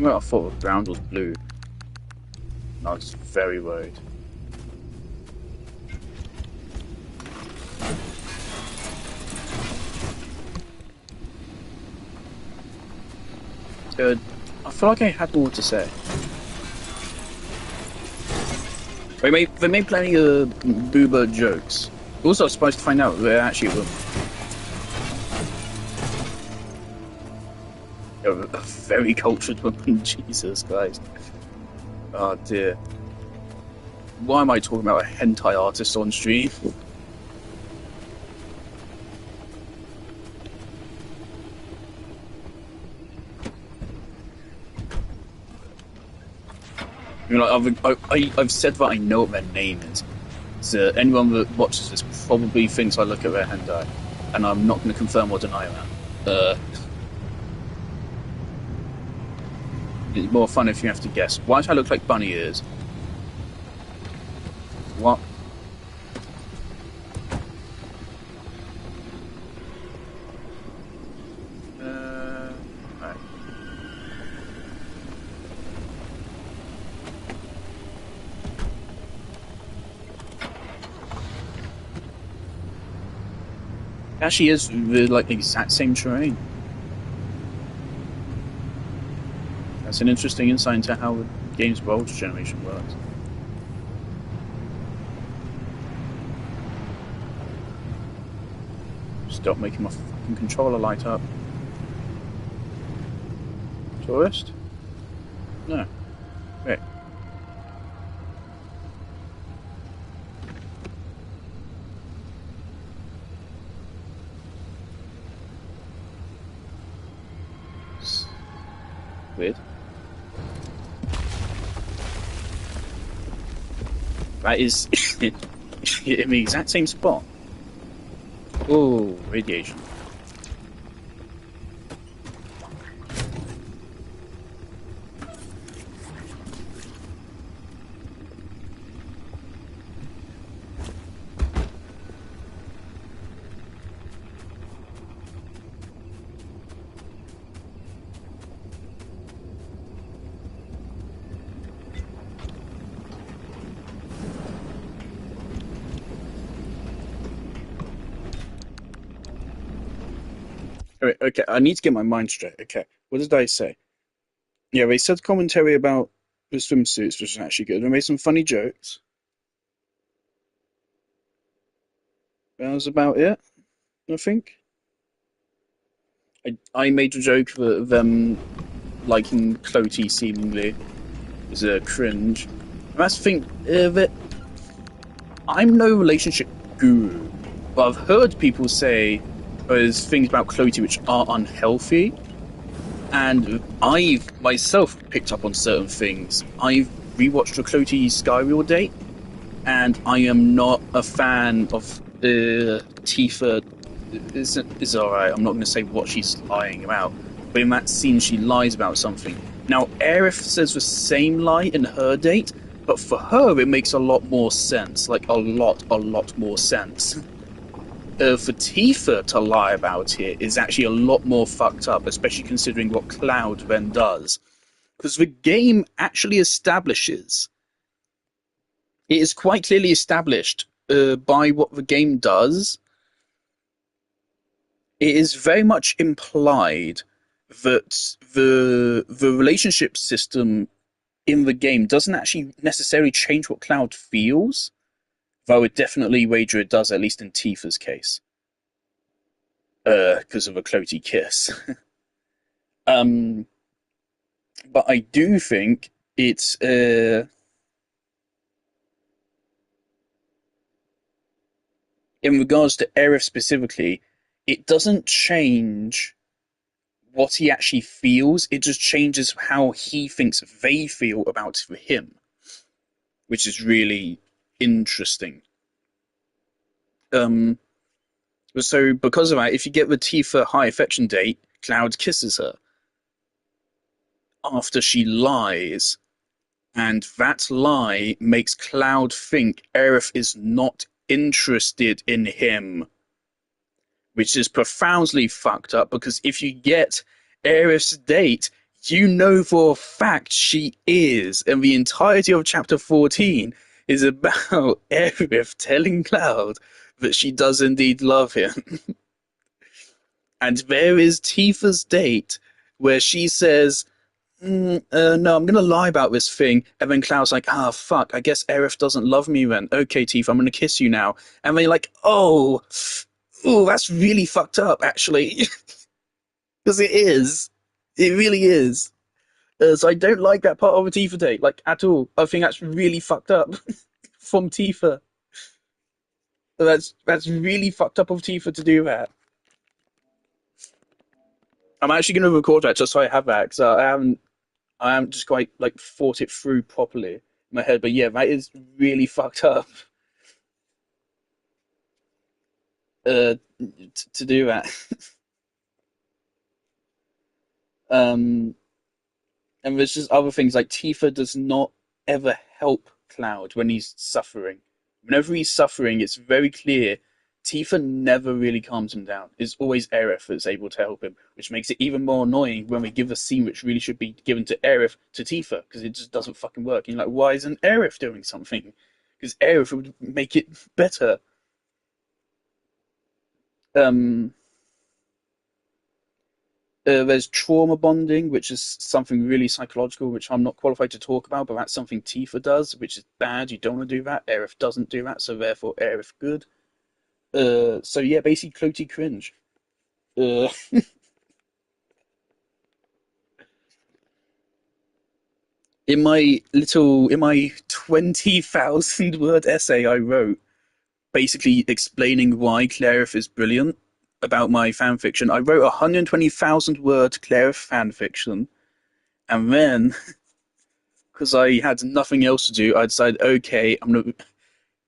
I thought the ground was blue. I was very worried. Good. I feel like I had more to say. They made plenty of boober jokes. Also, I was supposed to find out they're actually a woman. A very cultured woman, Jesus Christ. Oh dear. Why am I talking about a hentai artist on stream? I mean, like, I've said that I know what their name is. So anyone that watches this probably thinks I look at their hentai, and I'm not going to confirm or deny that. It's more fun if you have to guess. Why do I look like bunny ears? What? Right. Actually is like the exact same terrain. That's an interesting insight into how the game's world generation works. Stop making my fucking controller light up. Tourist? No. Wait. It's weird. That is in the exact same spot. Oh, radiation. Alright, okay, I need to get my mind straight. Okay, what did I say? Yeah, they said commentary about the swimsuits, which is actually good. They made some funny jokes. That was about it, I think. I made a joke that them liking Clotey seemingly is a cringe. And that's the thing, that I'm no relationship guru, but I've heard people say there's things about Clotey which are unhealthy, and I've myself picked up on certain things. I've rewatched the Clotey Skywheel date, and I am not a fan of Tifa. Is alright. I'm not going to say what she's lying about, but in that scene, she lies about something. Now, Aerith says the same lie in her date, but for her, it makes a lot more sense. Like, a lot more sense. For Tifa to lie about it is actually a lot more fucked up, especially considering what Cloud then does. Because the game actually establishes, it is quite clearly established by what the game does. It is very much implied that the relationship system in the game doesn't actually necessarily change what Cloud feels, though it definitely wager it does, at least in Tifa's case, because of a Clotey kiss. But I do think it's in regards to Aerith specifically, it doesn't change what he actually feels, it just changes how he thinks they feel about him, which is really interesting. So because of that, if you get the Tifa high affection date, Cloud kisses her after she lies, and that lie makes Cloud think Aerith is not interested in him, which is profoundly fucked up, because if you get Aerith's date, you know for a fact she is, and the entirety of chapter 14 is about Aerith telling Cloud that she does indeed love him. And there is Tifa's date where she says, no, I'm going to lie about this thing. And then Cloud's like, fuck, I guess Aerith doesn't love me then. Okay, Tifa, I'm going to kiss you now. And then you're like, oh, that's really fucked up, actually. Because it is. It really is. So I don't like that part of a Tifa date, like, at all. I think that's really fucked up from Tifa. That's really fucked up of Tifa to do that. I'm actually going to record that just so I have that, because I haven't just quite, like, thought it through properly in my head. But yeah, that is really fucked up. To do that. And there's just other things, like Tifa does not ever help Cloud when he's suffering. Whenever he's suffering, it's very clear Tifa never really calms him down. It's always Aerith that's able to help him, which makes it even more annoying when we give a scene which really should be given to Aerith to Tifa, because it just doesn't fucking work. And you're like, why isn't Aerith doing something? Because Aerith would make it better. There's trauma bonding, which is something really psychological, which I'm not qualified to talk about, but that's something Tifa does, which is bad. You don't want to do that. Aerith doesn't do that, so therefore Aerith good. So yeah, basically Clotey cringe. Uh, in my 20,000 word essay I wrote, basically explaining why Clarith is brilliant about my fanfiction, I wrote a 120,000 word Clarith fanfiction, and then, because I had nothing else to do, I decided, okay,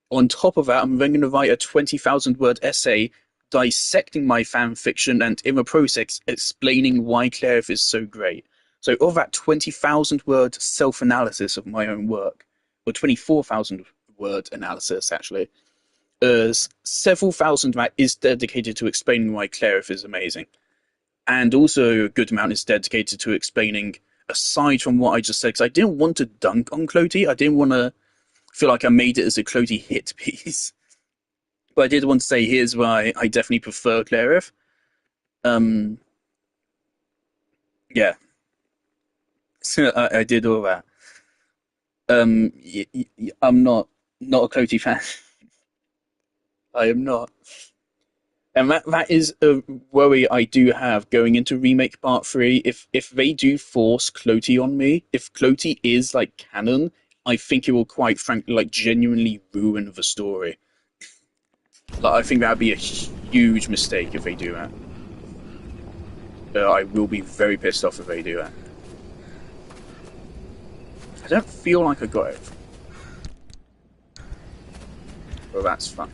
on top of that, I'm then going to write a 20,000 word essay dissecting my fanfiction and, in the process, explaining why Clarith is so great. So, of that 20,000 word self analysis of my own work, or 24,000 word analysis, actually, several thousand of that is dedicated to explaining why Clarith is amazing. And also, a good amount is dedicated to explaining, aside from what I just said, because I didn't want to dunk on Clotey. I didn't want to feel like I made it as a Clotey hit piece. But I did want to say, here's why I definitely prefer Clarith. Yeah, so I did all that. I'm not a Cody fan. I am not. And that is a worry I do have going into remake part three. If they do force Clotey on me, if Clotey is like canon, I think it will quite frankly like genuinely ruin the story. Like I think that would be a huge mistake if they do that. I will be very pissed off if they do that. I don't feel like I got it. Well, that's fun.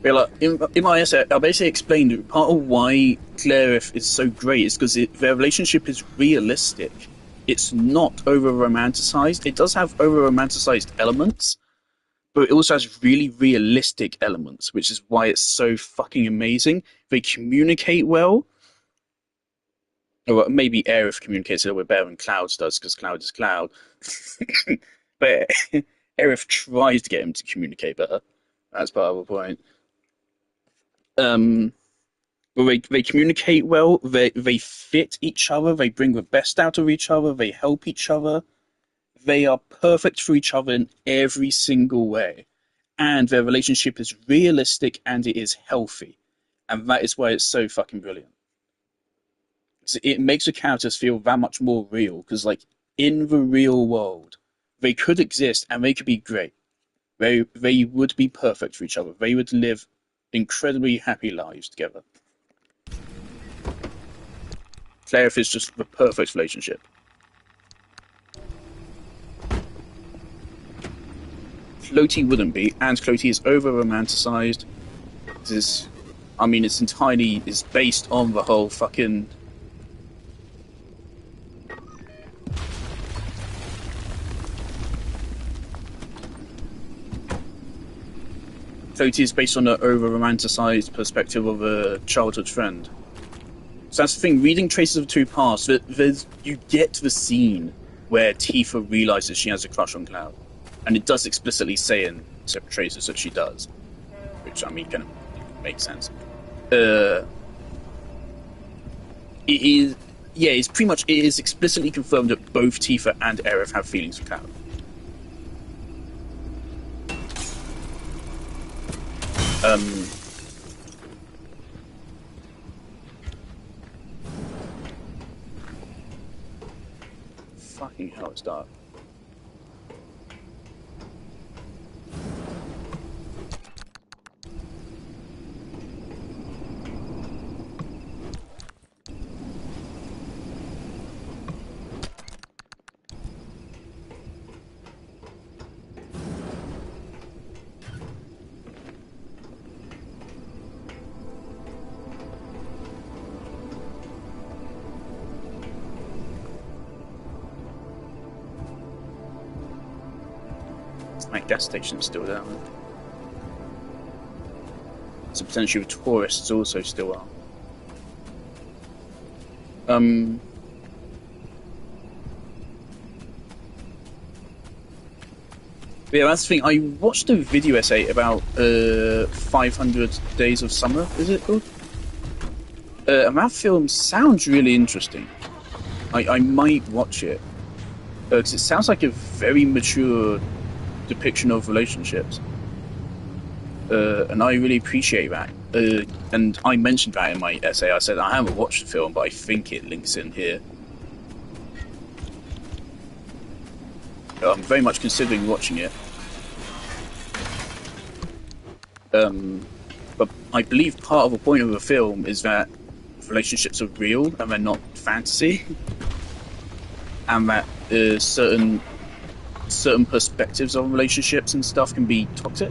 But like, in my essay, I basically explained part of why Clairith is so great is because their relationship is realistic. It's not over romanticized. It does have over romanticized elements, but it also has really realistic elements, which is why it's so fucking amazing. They communicate well. Or maybe Aerith communicates a little bit better than Clouds does, because Cloud is Cloud. But Aerith tries to get him to communicate better. That's part of the point. Um, well, they communicate well. They fit each other. They bring the best out of each other. They help each other. They are perfect for each other in every single way, and their relationship is realistic and it is healthy, and that is why it's so fucking brilliant. So it makes the characters feel that much more real because, like, in the real world, they could exist and they could be great. They would be perfect for each other. They would live incredibly happy lives together. Clairith is just the perfect relationship. Clotey wouldn't be, and Clotey is over romanticized. It's based on the whole fucking. Clotey is based on an over romanticized perspective of a childhood friend. So that's the thing. Reading Traces of Two Paths, you get the scene where Tifa realizes she has a crush on Cloud, and it does explicitly say in Separate Traces that she does, which kind of makes sense. It is explicitly confirmed that both Tifa and Aerith have feelings for Cloud. Fucking hell, it's dark. My gas station's still down. So potentially tourists also still are. But yeah, that's the thing. I watched a video essay about 500 Days of Summer, is it called? And that film sounds really interesting. I might watch it. Because it sounds like a very mature depiction of relationships. And I really appreciate that. And I mentioned that in my essay. I said I haven't watched the film, but I think it links in here. I'm very much considering watching it. But I believe part of the point of the film is that relationships are real and they're not fantasy, and that certain perspectives of relationships and stuff can be toxic.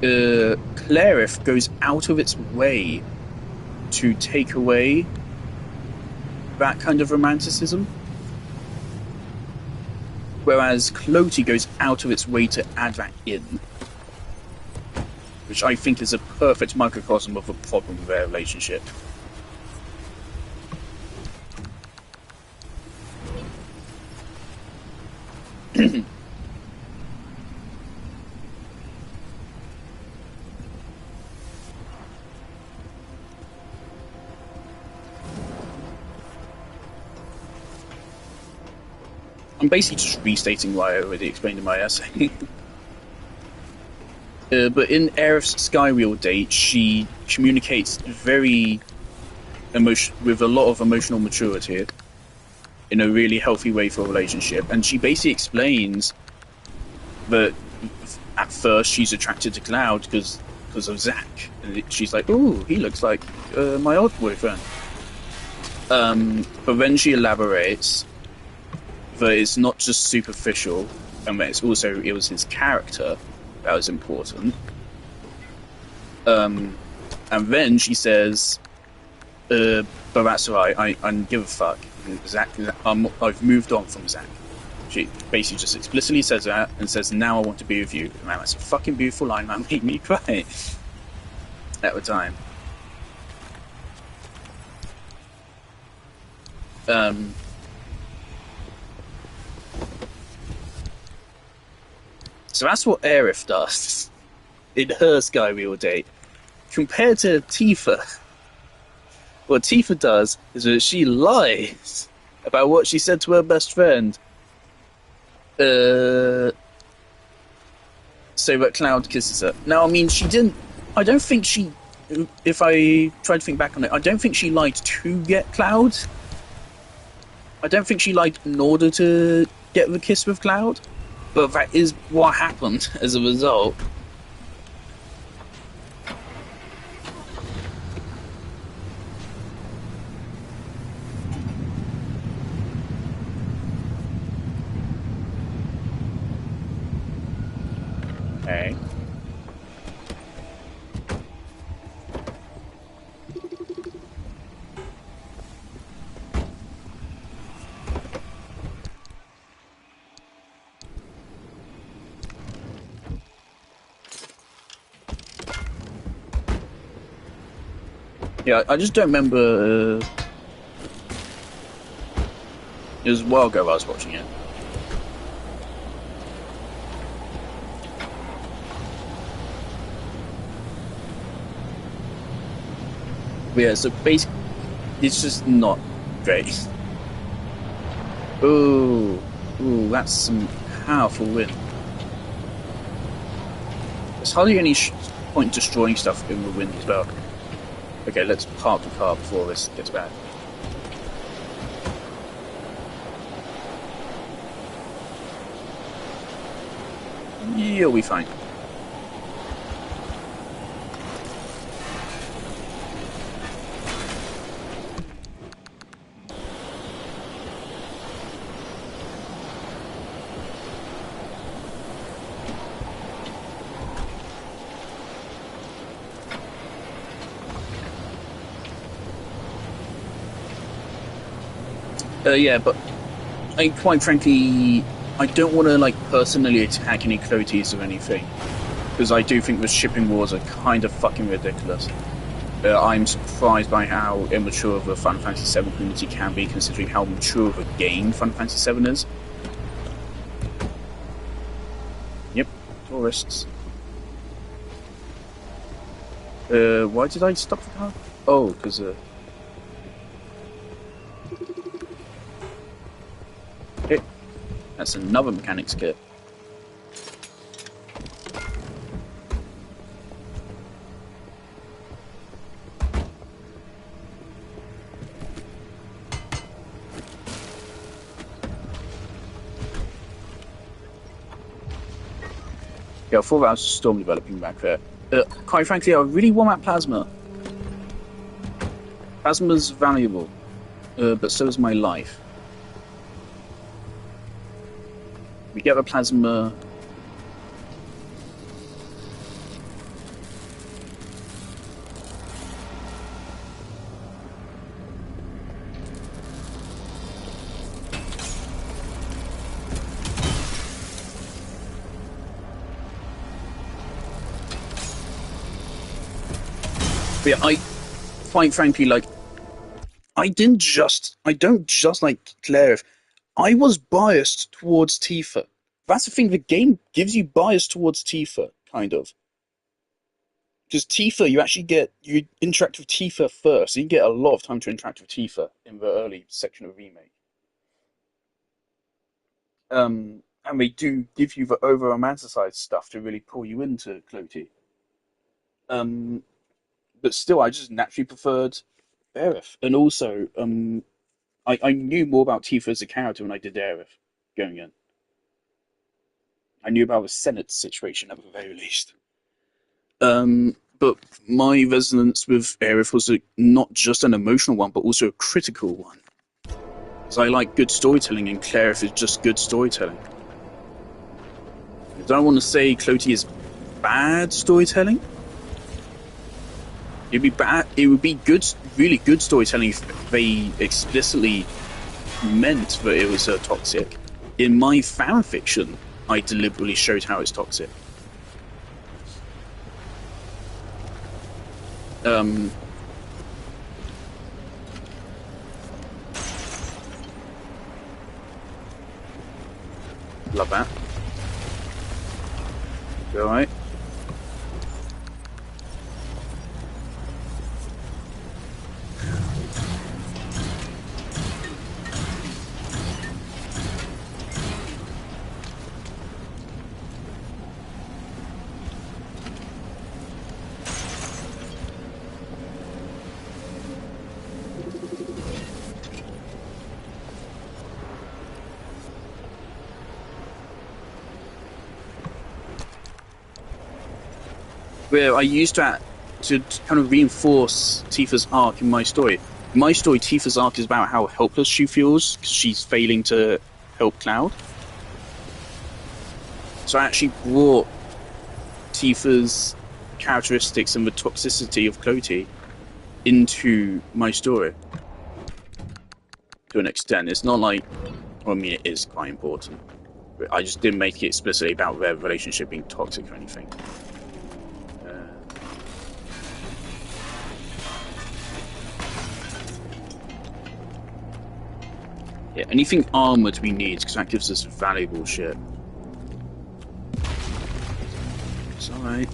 Clairith goes out of its way to take away that kind of romanticism, whereas Clotey goes out of its way to add that in, which I think is a perfect microcosm of the problem with their relationship. I'm basically just restating what I already explained in my essay. But in Aerith's Skywheel date, she communicates with a lot of emotional maturity in a really healthy way for a relationship. And she basically explains that at first she's attracted to Cloud because of Zack. And she's like, "Ooh, he looks like my old boyfriend." But then she elaborates that it's not just superficial, and that it was his character that was important. And then she says, "But that's alright. I don't give a fuck. Zack, I've moved on from Zack." She basically just explicitly says that and says, "Now I want to be with you." And man, that's a fucking beautiful line. That made me cry at the time. So that's what Aerith does in her Skywheel date. Compared to Tifa, what Tifa does is that she lies about what she said to her best friend. So that Cloud kisses her. Now, I mean, she didn't... I don't think she... If I try to think back on it, I don't think she lied to get Cloud. I don't think she lied in order to get the kiss with Cloud. But that is what happened as a result. Okay. Yeah, I just don't remember. It was a while ago I was watching it. But yeah, so basically, it's just not great. Ooh, that's some powerful win. There's hardly any point destroying stuff in the wind as well. Okay, let's park the car before this gets bad. You'll be fine. Yeah, but quite frankly, I don't want to personally attack any Cloties or anything, because I do think the shipping wars are kind of fucking ridiculous. I'm surprised by how immature the Final Fantasy VII community can be, considering how mature of a game Final Fantasy VII is. Yep, tourists. Why did I stop the car? Oh, because that's another mechanic's kit. Yeah, I thought that was a storm developing back there. Quite frankly, I really want that plasma. Plasma's valuable, but so is my life. We get the plasma. But yeah, quite frankly, I don't just like Claire. I was biased towards Tifa. That's the thing. The game gives you bias towards Tifa, kind of. Because Tifa, you interact with Tifa first. So you get a lot of time to interact with Tifa in the early section of the remake. And they do give you the over romanticized stuff to really pull you into Clotey. But still, I just naturally preferred Aerith. And also, I knew more about Tifa as a character when I did Aerith going in. I knew about the Senate situation at the very least. But my resonance with Aerith was not just an emotional one, but also a critical one. So I like good storytelling, and Clarith is just good storytelling. I don't want to say Clotey is bad storytelling. It'd be bad. It would be good, really good storytelling if they explicitly meant that it was toxic. In my fan fiction, I deliberately showed how it's toxic. Love that. Alright. Where I used that to kind of reinforce Tifa's arc in my story. In my story, Tifa's arc is about how helpless she feels because she's failing to help Cloud. So I actually brought Tifa's characteristics and the toxicity of Clotey into my story. To an extent. It's not like... Well, I mean, it is quite important. But I just didn't make it explicitly about their relationship being toxic or anything. Yeah, anything armored we need, because that gives us valuable shit. It's alright.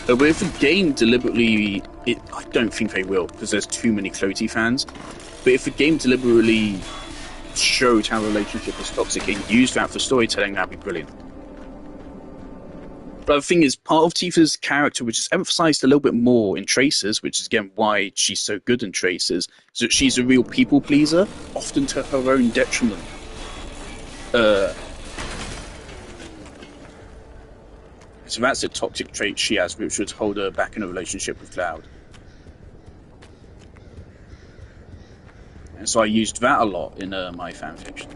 But if the game deliberately... I don't think they will, because there's too many Clotey fans. But if the game deliberately showed how the relationship was toxic and used that for storytelling, that'd be brilliant. But the thing is, part of Tifa's character, which is emphasized a little bit more in Traces, which is again why she's so good in Traces, is that she's a real people pleaser, often to her own detriment. So that's a toxic trait she has, which would hold her back in a relationship with Cloud. And so I used that a lot in my fanfiction.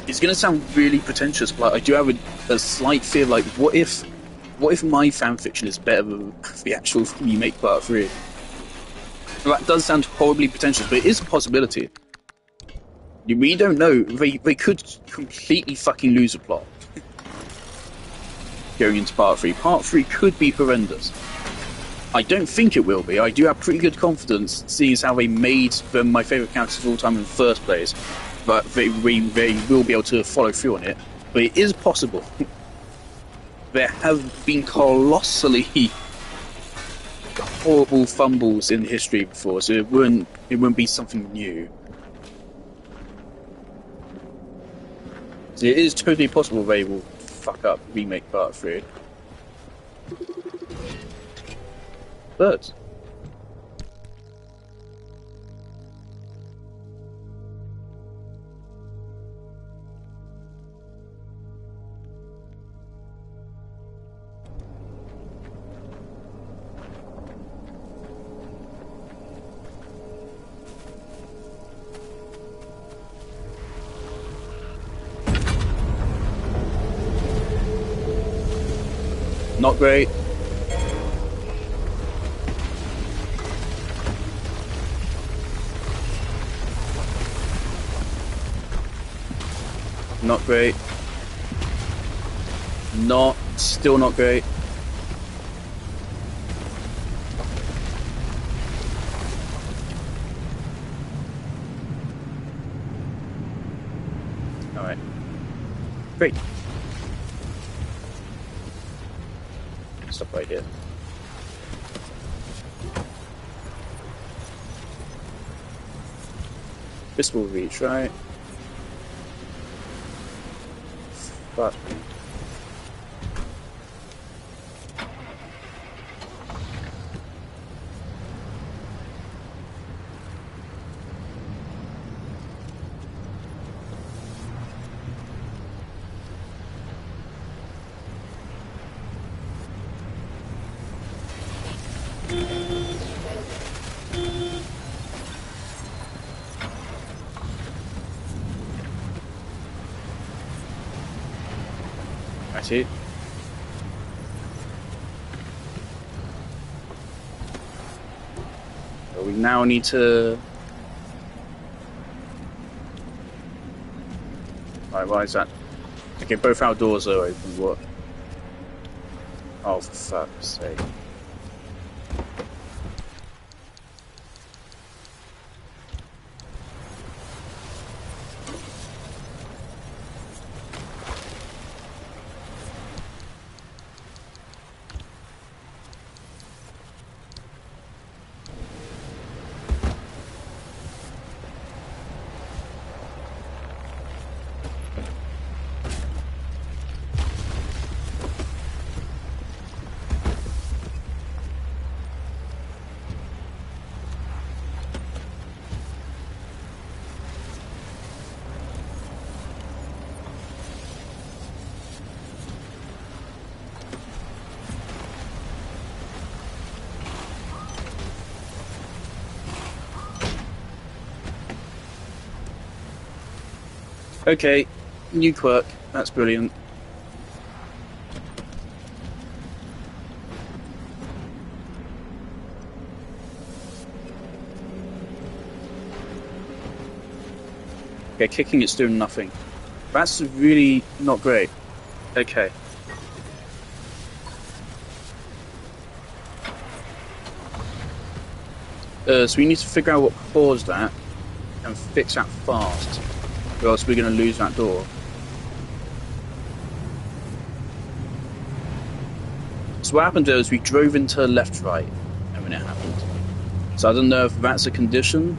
It's going to sound really pretentious, but I do have a slight fear, like, what if my fanfiction is better than the actual remake part 3? Well, that does sound horribly pretentious, but it is a possibility. We don't know. They could completely fucking lose a plot going into part 3. Part 3 could be horrendous. I don't think it will be. I do have pretty good confidence, seeing as how they made them my favourite characters of all time in the first place, but they will be able to follow through on it. But it is possible. There have been colossally horrible fumbles in history before, so it wouldn't be something new. So it is totally possible they will fuck up remake part 3. But not great. Not great. Still not great. Alright. Great. Stop right here. This will reach, right? But that's it. So we now need to. Alright, why is that? Okay, both our doors are open. What? Oh, for fuck's sake. Okay, new quirk. That's brilliant. Okay, kicking it's doing nothing. That's really not great. Okay. So we need to figure out what caused that and fix that fast, or else we're going to lose that door. So what happened is we drove into left right and when it happened. So I don't know if that's a condition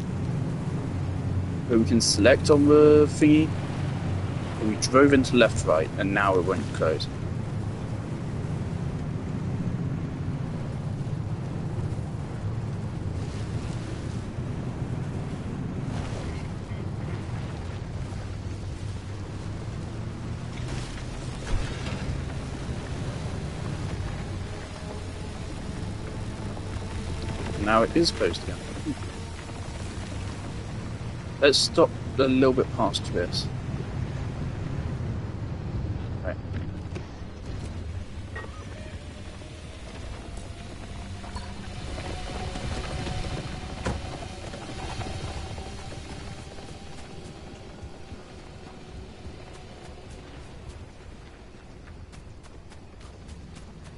that we can select on the thingy. But we drove into left right and now it won't close. Now it is closed again. Let's stop a little bit past this. Right.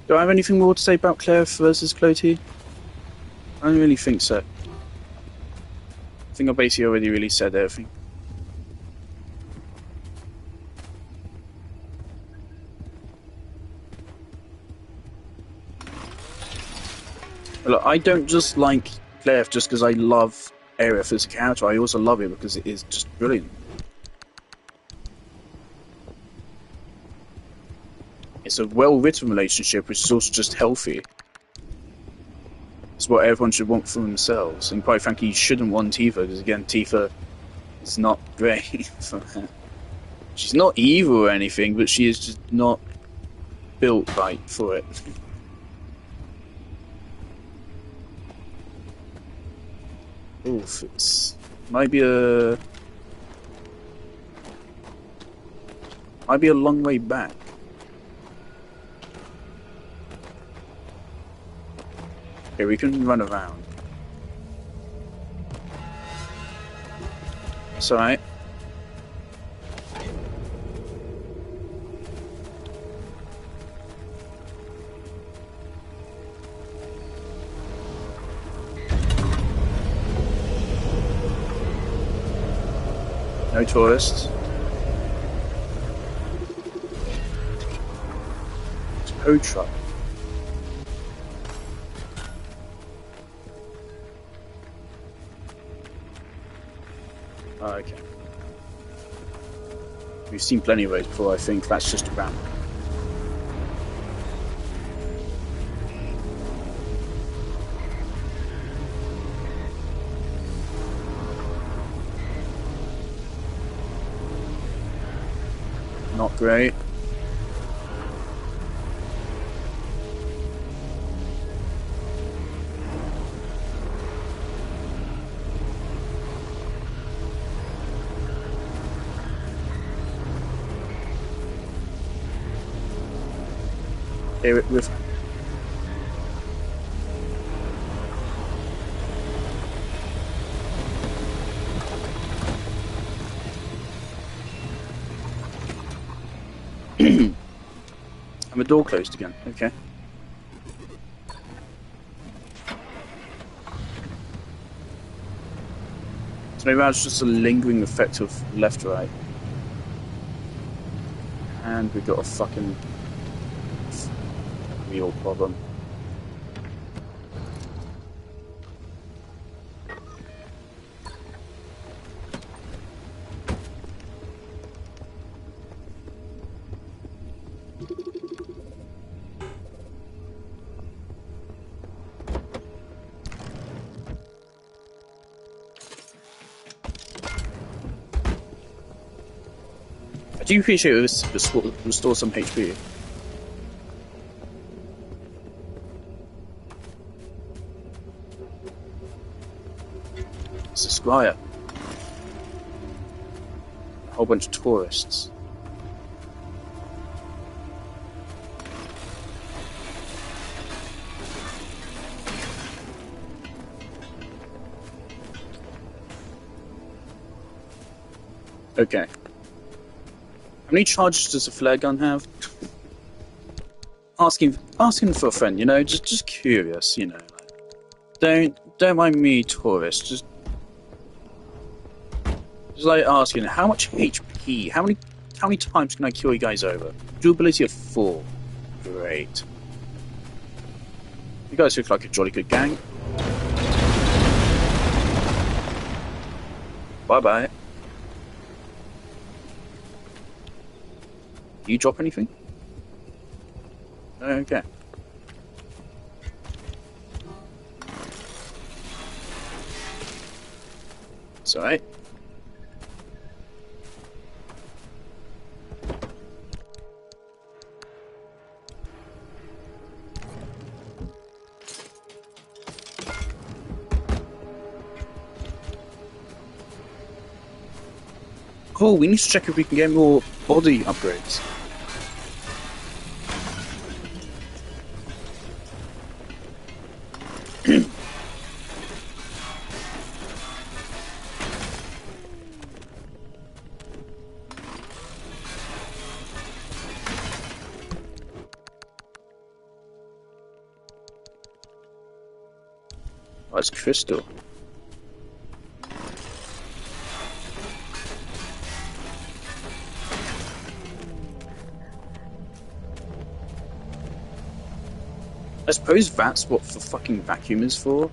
Do I have anything more to say about Claire versus Clotey? I don't really think so. I think I basically already really said everything. Look, I don't just like Claire just because I love Aerith as a character. I also love it because it is just brilliant. It's a well-written relationship, which is also just healthy. It's what everyone should want for themselves, and quite frankly, you shouldn't want Tifa, because again, Tifa is not great for her. She's not evil or anything, but she is just not built right for it. Oof, it's might be a long way back. Okay, we can run around. It's alright. No tourists. Tow truck. Oh, okay. We've seen plenty of roads before, I think. That's just a ramp. Not great. Here with and the door closed again. Okay. So maybe that's just a lingering effect of left-right. And we've got a fucking real problem. I do appreciate this restore some HP. It's a squire. A whole bunch of tourists. Okay. How many charges does a flare gun have? Asking for a friend, you know, just curious, you know. Like, don't mind me, tourist. Just like asking, how much HP? How many times can I kill you guys over? Durability of 4. Great. You guys look like a jolly good gang. Bye bye. Do you drop anything? Okay. It's alright. Oh, we need to check if we can get more body upgrades. Oh, it's crystal. I suppose that's what the fucking vacuum is for.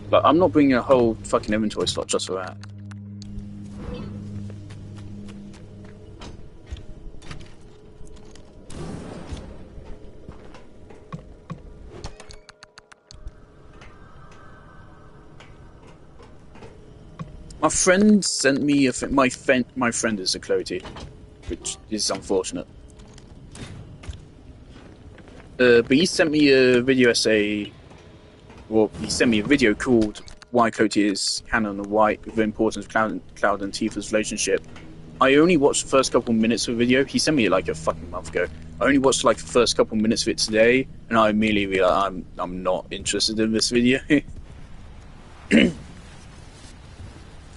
But I'm not bringing a whole fucking inventory slot just for that. My friend sent me my friend is a Clotey, which is unfortunate. But he sent me a video essay. Well, he sent me a video called "Why Clotey is Canon and Why the Importance of Cloud and Tifa's Relationship." I only watched the first couple minutes of the video. He sent me it like a fucking month ago. I only watched like the first couple minutes of it today, and I immediately realized I'm not interested in this video.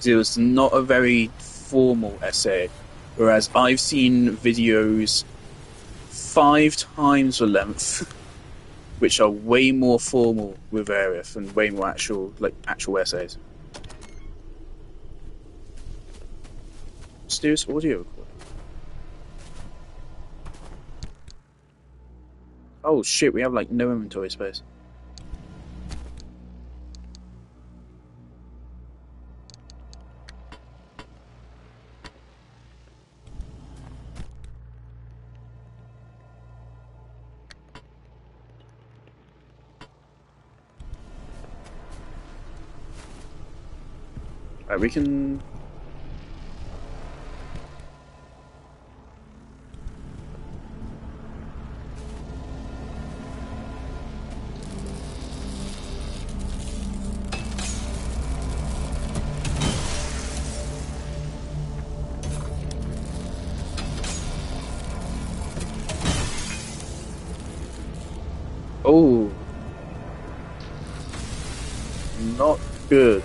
It was not a very formal essay, whereas I've seen videos 5 times the length which are way more formal with Aerith and way more actual essays. Mysterious audio recording. Oh shit, we have like no inventory space. Alright, we can... Oh, not good.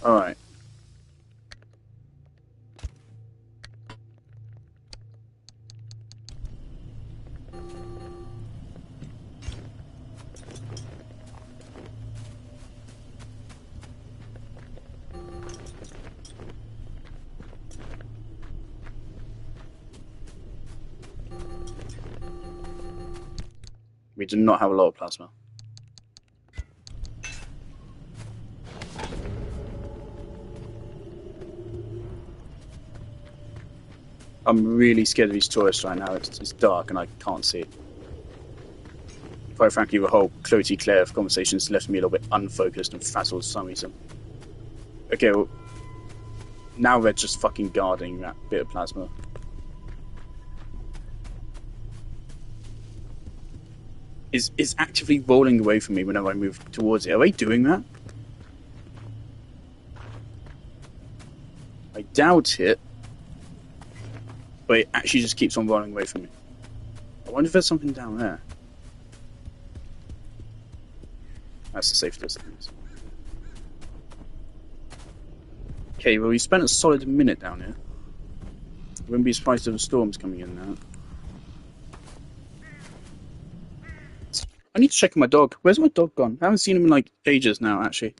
All right. We do not have a lot of plasma. I'm really scared of these tourists right now. It's dark and I can't see. Quite frankly, the whole Cloty Claire conversation has left me a little bit unfocused and frazzled for some reason. Okay, well, now they're just fucking guarding that bit of plasma. Is actively rolling away from me whenever I move towards it. Are they doing that? I doubt it. But it actually just keeps on rolling away from me. I wonder if there's something down there. That's a safe distance. Okay, well we spent a solid minute down here. Wouldn't be surprised if the storm's coming in now. I need to check on my dog. Where's my dog gone? I haven't seen him in like ages now, actually.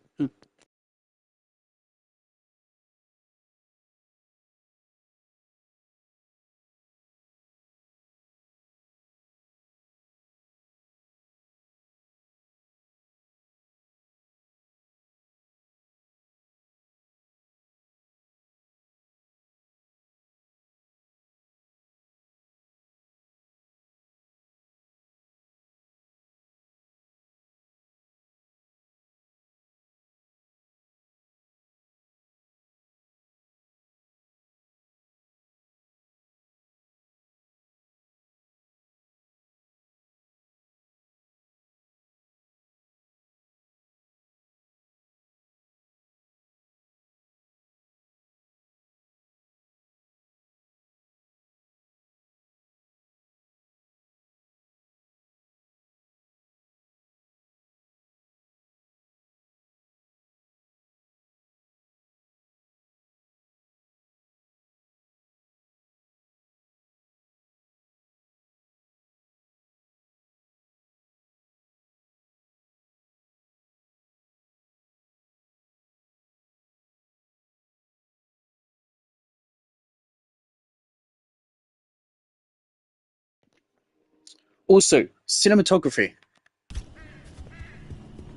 Also, cinematography.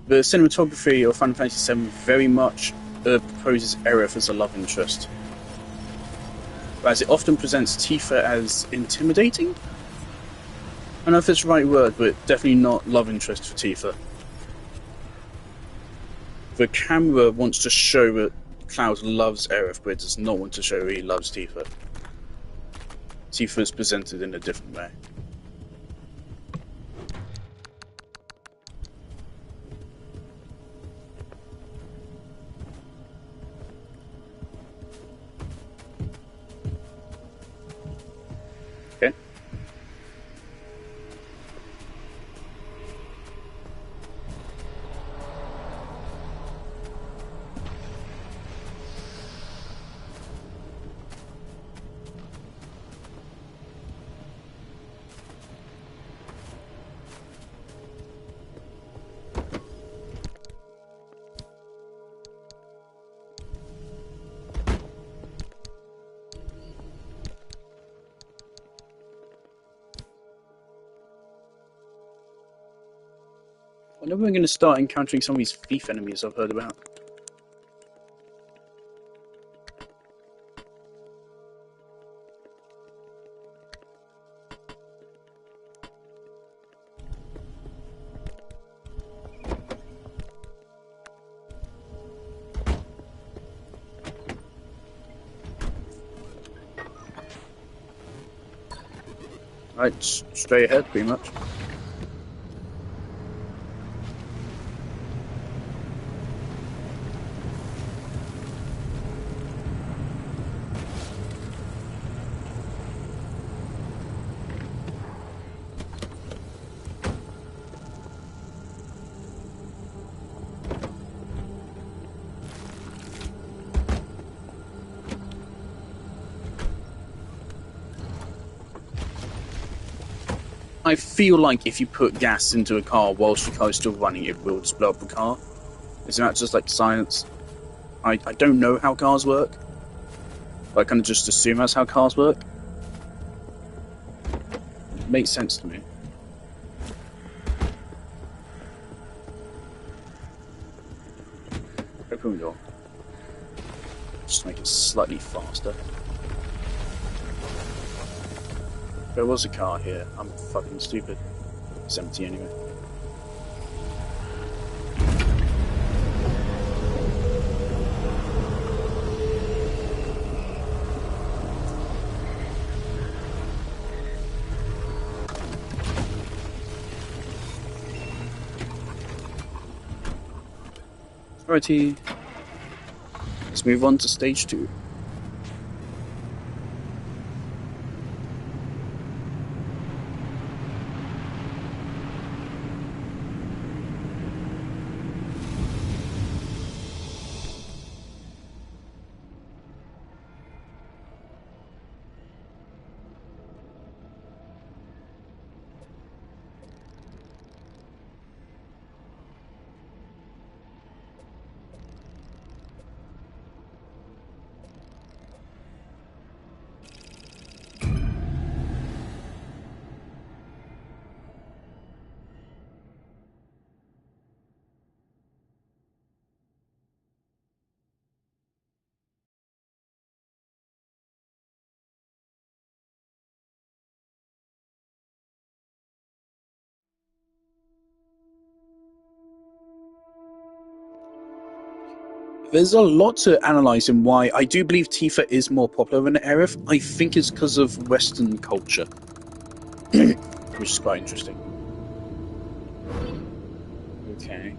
The cinematography of Final Fantasy VII very much proposes Aerith as a love interest. Whereas it often presents Tifa as intimidating? I don't know if it's the right word, but definitely not love interest for Tifa. The camera wants to show that Cloud loves Aerith, but it does not want to show he loves Tifa. Tifa is presented in a different way. Okay. wonder when we're going to start encountering some of these thief enemies I've heard about. Right, straight ahead, pretty much. I feel like if you put gas into a car whilst the car is still running, it will just blow up the car. Isn't that just like science? I don't know how cars work, but I kind of just assume that's how cars work. It makes sense to me. Open the door. Just make it slightly faster. There was a car here. I'm fucking stupid. It's empty anyway. Alrighty. Let's move on to stage 2. There's a lot to analyse in why I do believe Tifa is more popular than Aerith. I think it's because of Western culture, which is quite interesting. Okay.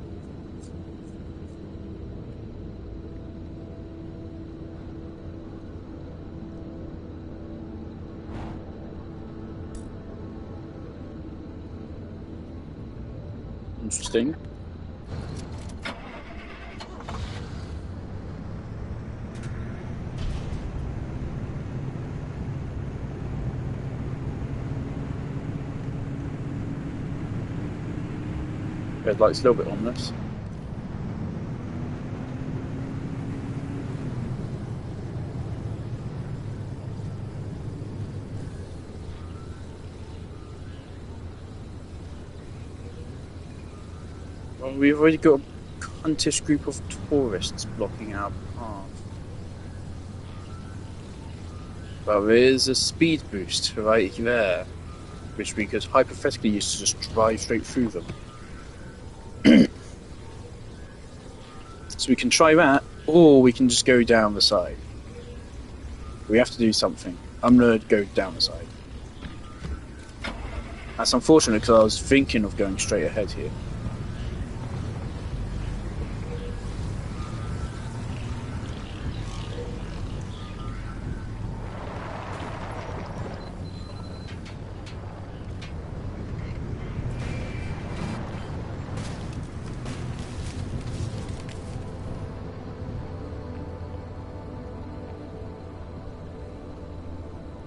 Interesting. Red light's a little bit ominous. Well, we've already got a cuntish group of tourists blocking our path. But there is a speed boost right there, which we could hypothetically use to just drive straight through them. So we can try that, or we can just go down the side. We have to do something. I'm gonna go down the side. That's unfortunate because I was thinking of going straight ahead here.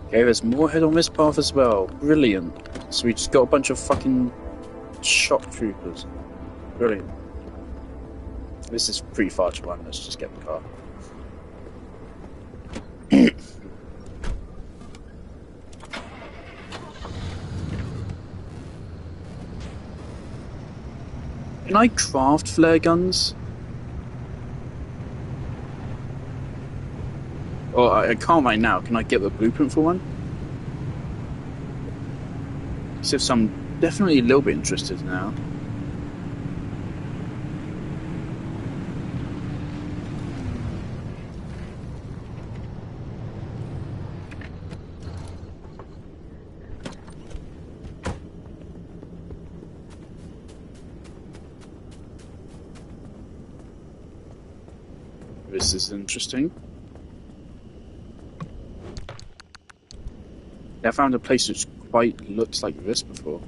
Okay, there's more ahead on this path as well. Brilliant. So we just got a bunch of fucking shock troopers. Brilliant. This is pretty far to run. Let's just get the car. Can I craft flare guns? Or I can't right now. Can I get the blueprint for one? So I'm definitely a little bit interested now. This is interesting. I found a place which quite looks like this before.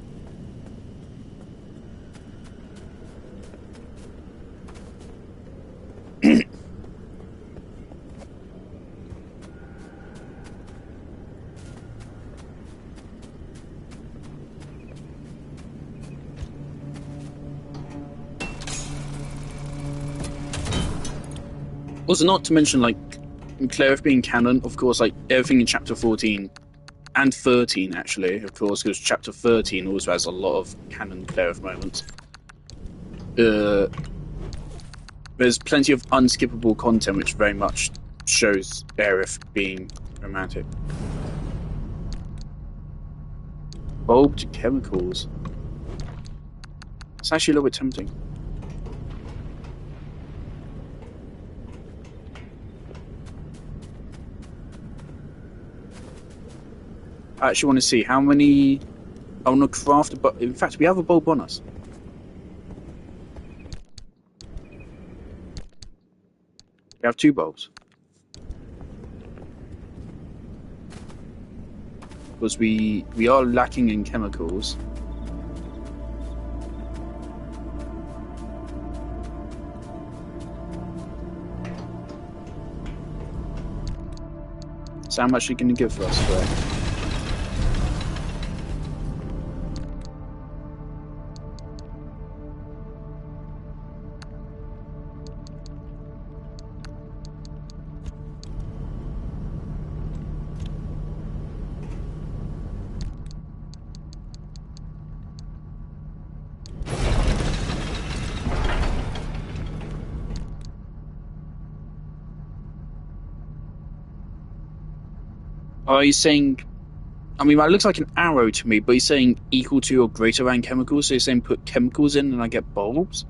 Also, not to mention, like, Cleric being canon, of course, like, everything in Chapter 14 and 13, actually, of course, because Chapter 13 also has a lot of canon Cleric moments. There's plenty of unskippable content which very much shows Aerith being romantic. Bulb to chemicals. It's actually a little bit tempting. I actually want to see how many. I want to craft a bulb. In fact, we have a bulb on us. We have 2 bulbs. Because we are lacking in chemicals. So how much are you going to give for us for it? Are you saying? I mean, that looks like an arrow to me, but he's saying equal to or greater than chemicals. So you're saying put chemicals in and I get bulbs?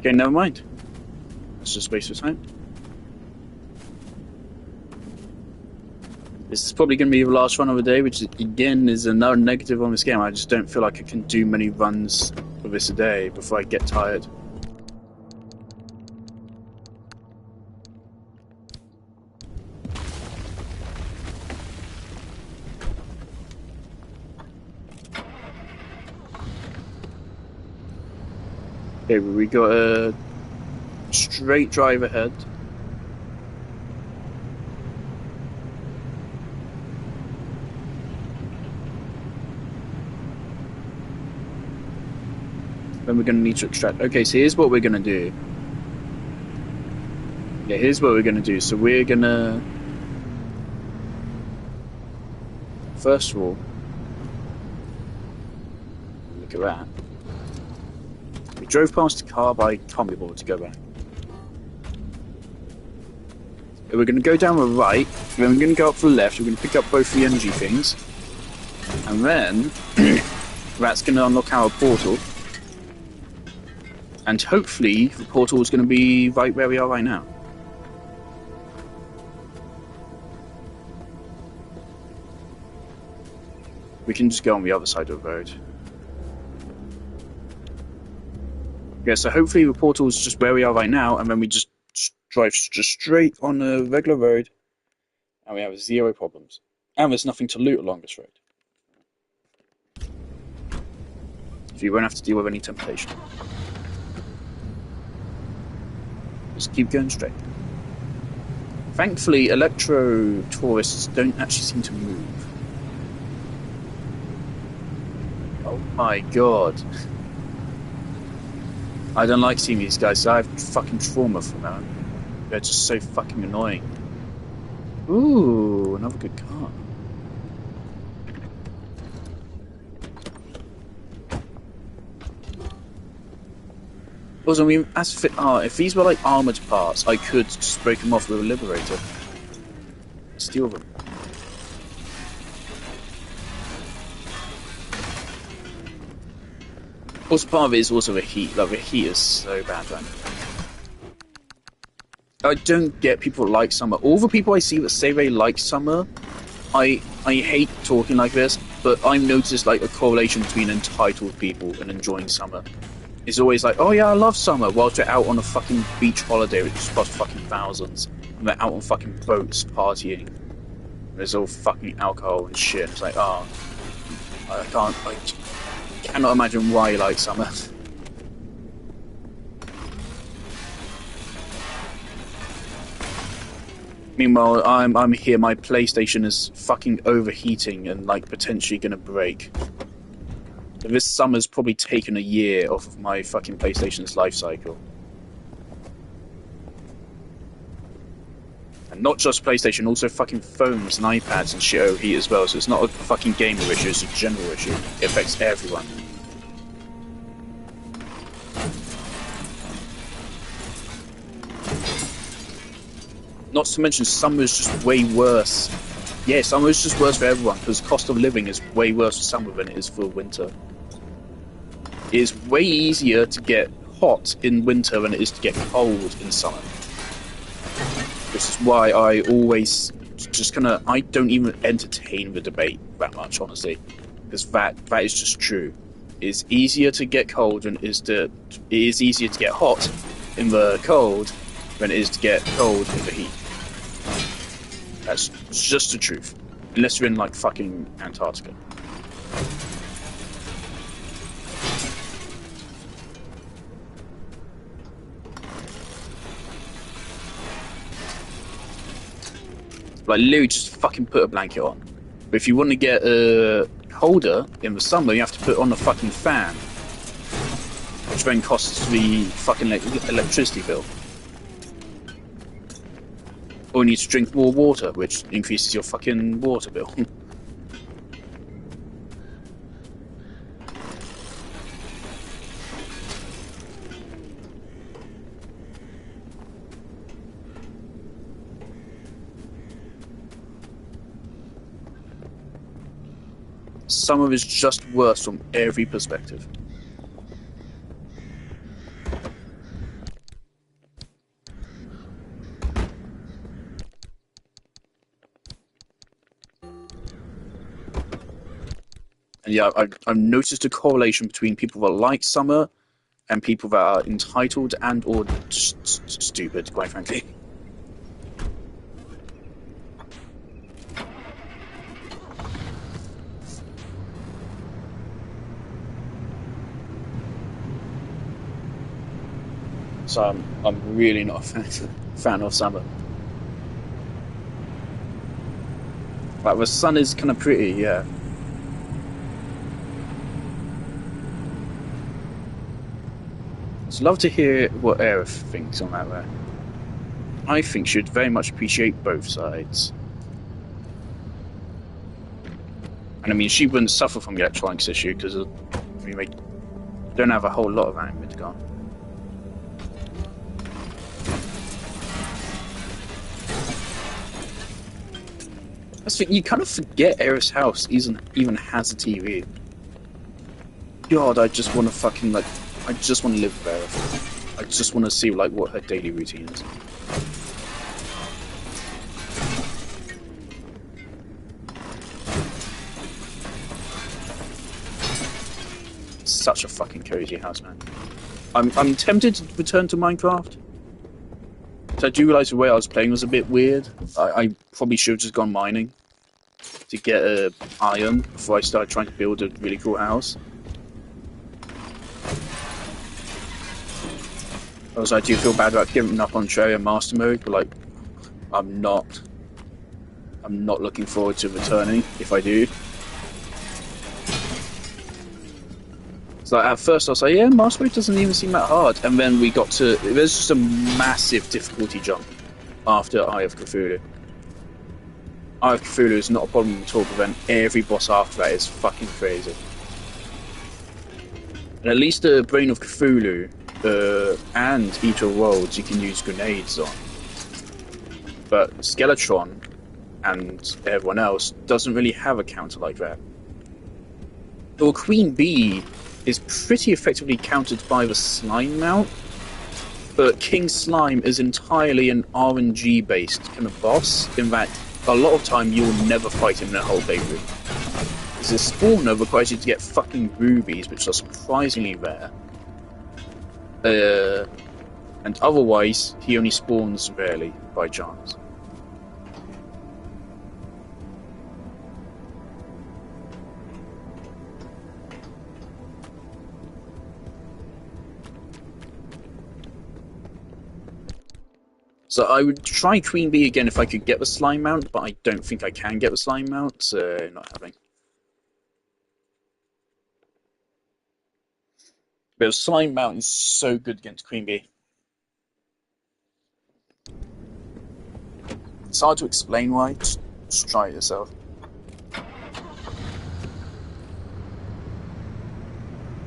Okay, never mind. Let's just waste of time. This is probably going to be the last run of the day, which again is another negative on this game. I just don't feel like I can do many runs of this a day before I get tired. Okay, we got a straight drive ahead. Then we're going to need to extract. Okay, so here's what we're going to do. Yeah, here's what we're going to do. So we're going to... First of all... Look at that. We drove past the car, but I can't be bothered to go back. We're going to go down the right, then we're going to go up the left, we're going to pick up both the energy things, and then that's going to unlock our portal, and hopefully the portal is going to be right where we are right now. We can just go on the other side of the road. Yeah, so hopefully the portal is just where we are right now, and then we just drive just straight on a regular road, and we have 0 problems. And there's nothing to loot along this road. So you won't have to deal with any temptation. Just keep going straight. Thankfully, electro tourists don't actually seem to move. Oh my god. I don't like seeing these guys, so I have fucking trauma from them. They're just so fucking annoying. Ooh, another good car. Also, I mean, if these were like armored parts, I could just break them off with a liberator, steal them. Also, part of it is also the heat. Like, the heat is so bad, man. I don't get people that like summer. All the people I see that say they like summer, I hate talking like this, but I've noticed like a correlation between entitled people and enjoying summer. It's always like, oh yeah, I love summer, whilst they're out on a fucking beach holiday which costs fucking thousands, and they're out on fucking boats partying. There's all fucking alcohol and shit. It's like, oh, I cannot imagine why you like summer. Meanwhile, I'm here. My PlayStation is fucking overheating and like potentially gonna break. This summer's probably taken a year off of my fucking PlayStation's life cycle. And not just PlayStation, also fucking phones and iPads and shit overheat as well. So it's not a fucking gamer issue; it's a general issue. It affects everyone. Not to mention, summer is just way worse. Yeah, summer is just worse for everyone, because cost of living is way worse for summer than it is for winter. It is way easier to get hot in winter than it is to get cold in summer. This is why I always just I don't even entertain the debate that much, honestly. Because that is just true. It's easier to get cold than it is easier to get hot in the cold than it is to get cold in the heat. That's just the truth. Unless you're in, like, fucking Antarctica. Like, literally just fucking put a blanket on. But if you want to get colder in the summer, you have to put on a fucking fan. Which then costs the fucking electricity bill. Or you need to drink more water, which increases your fucking water bill. Summer is just worse from every perspective. And yeah, I've noticed a correlation between people that like summer and people that are entitled and or just stupid, quite frankly. So I'm really not a fan of summer. Like, the sun is kind of pretty, yeah. I'd love to hear what Aerith thinks on that there. I think she'd very much appreciate both sides. And I mean, she wouldn't suffer from the electronics issue because we don't have a whole lot of that in Midgar. That's the thing, you kind of forget Aerith's house even has a TV. God, I just want to fucking I just want to live with Aerith. I just want to see what her daily routine is. Such a fucking cozy house, man. I'm tempted to return to Minecraft. So I do realise the way I was playing was a bit weird. I probably should have just gone mining to get iron before I started trying to build a really cool house. Also, I do feel bad about giving up on Terraria Master Mode, but I'm not looking forward to returning if I do. So at first I was like, yeah, Master Mode doesn't even seem that hard, and then there's just a massive difficulty jump after Eye of Cthulhu. Eye of Cthulhu is not a problem at all, but then every boss after that is fucking crazy. And at least the Brain of Cthulhu and Eater Worlds you can use grenades on. But Skeletron and everyone else doesn't really have a counter like that. Well, Queen Bee is pretty effectively countered by the Slime mount, but King Slime is entirely an RNG based kind of boss, in that a lot of time you'll never fight him in a whole playthrough. Because his spawner requires you to get fucking rubies, which are surprisingly rare. And otherwise, he only spawns rarely, by chance. So I would try Queen Bee again if I could get the Slime mount, but I don't think I can get the Slime mount, so not happening. But the Slime mount is so good against Queen Bee. It's hard to explain why, just try it yourself.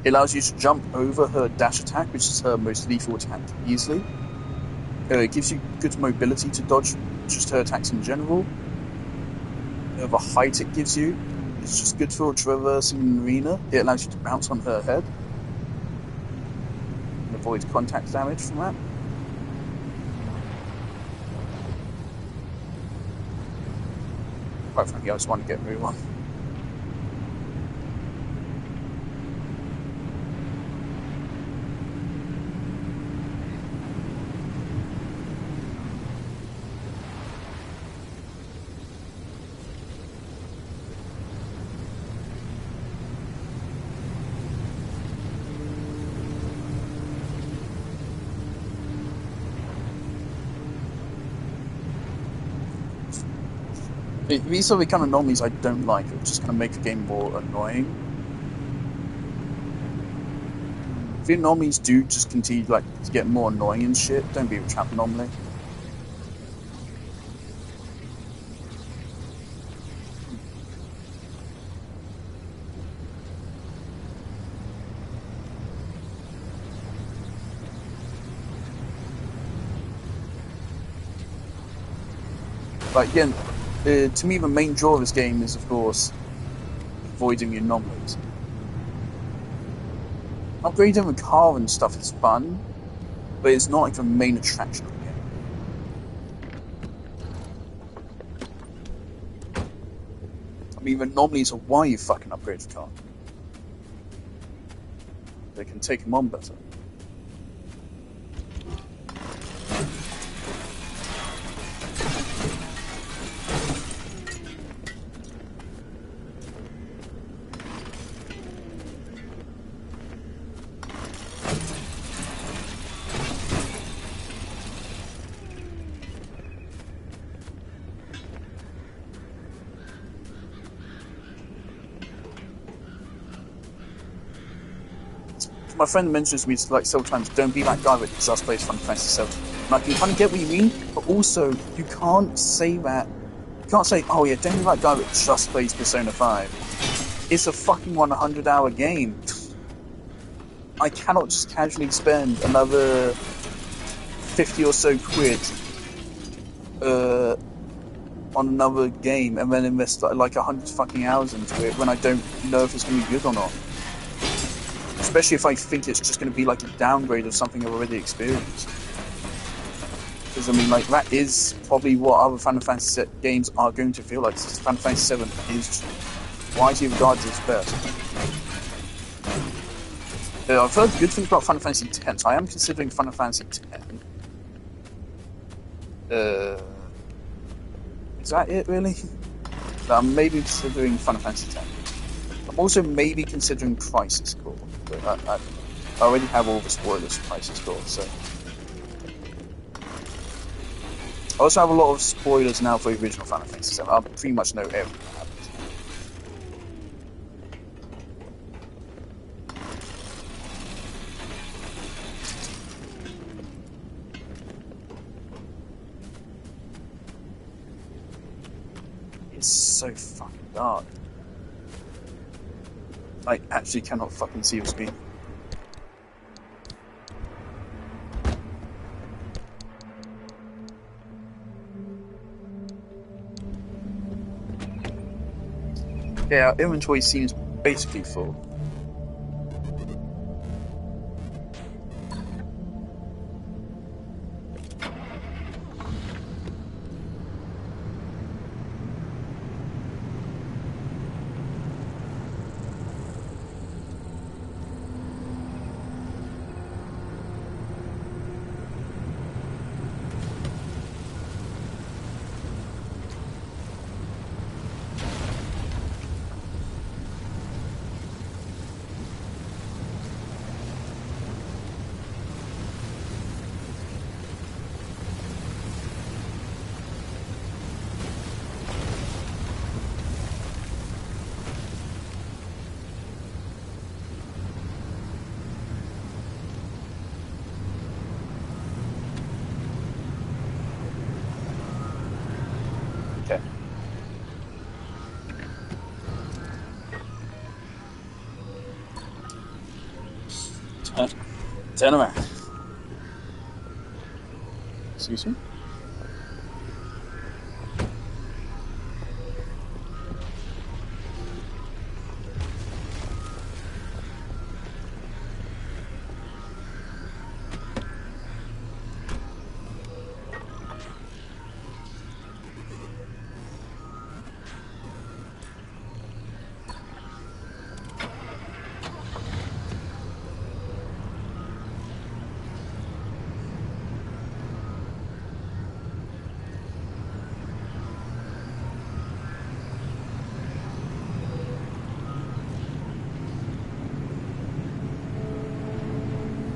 It allows you to jump over her dash attack, which is her most lethal attack, easily. It gives you good mobility to dodge just her attacks in general. The height it gives you is just good for traversing an arena. It allows you to bounce on her head and avoid contact damage from that. Quite frankly, I just want to get rid of one. These are the kind of anomalies I don't like. It just kind of make the game more annoying. If the anomalies do just continue to get more annoying and shit, don't be a trap anomaly. Like again, to me, the main draw of this game is, of course, avoiding the anomalies. Upgrading the car and stuff is fun, but it's not like the main attraction of the game. I mean, the anomalies are why you fucking upgrade the car. They can take them on better. My friend mentions to me like several times, don't be that guy that just plays Final Fantasy VII. And I can kind of get what you mean, but also you can't say that. You can't say, oh yeah, don't be that guy that just plays Persona 5. It's a fucking 100-hour game. I cannot just casually spend another 50 or so quid on another game and then invest like 100 fucking hours into it when I don't know if it's going to be good or not. Especially if I think it's just going to be like a downgrade of something I've already experienced. Because I mean, like, that is probably what other Final Fantasy games are going to feel like. Final Fantasy VII is widely regarded as best. I've heard good things about Final Fantasy X, so I am considering Final Fantasy X. Is that it, really? I'm maybe considering Final Fantasy X. I'm also maybe considering Crisis Core. But I already have all the spoilers for Crisis Core, so... I also have a lot of spoilers now for the original Final Fantasy VII. I pretty much know everything that happens. It's so fucking dark. I actually cannot fucking see the screen. Yeah, our inventory seems basically full. Okay. Turn around. Excuse me?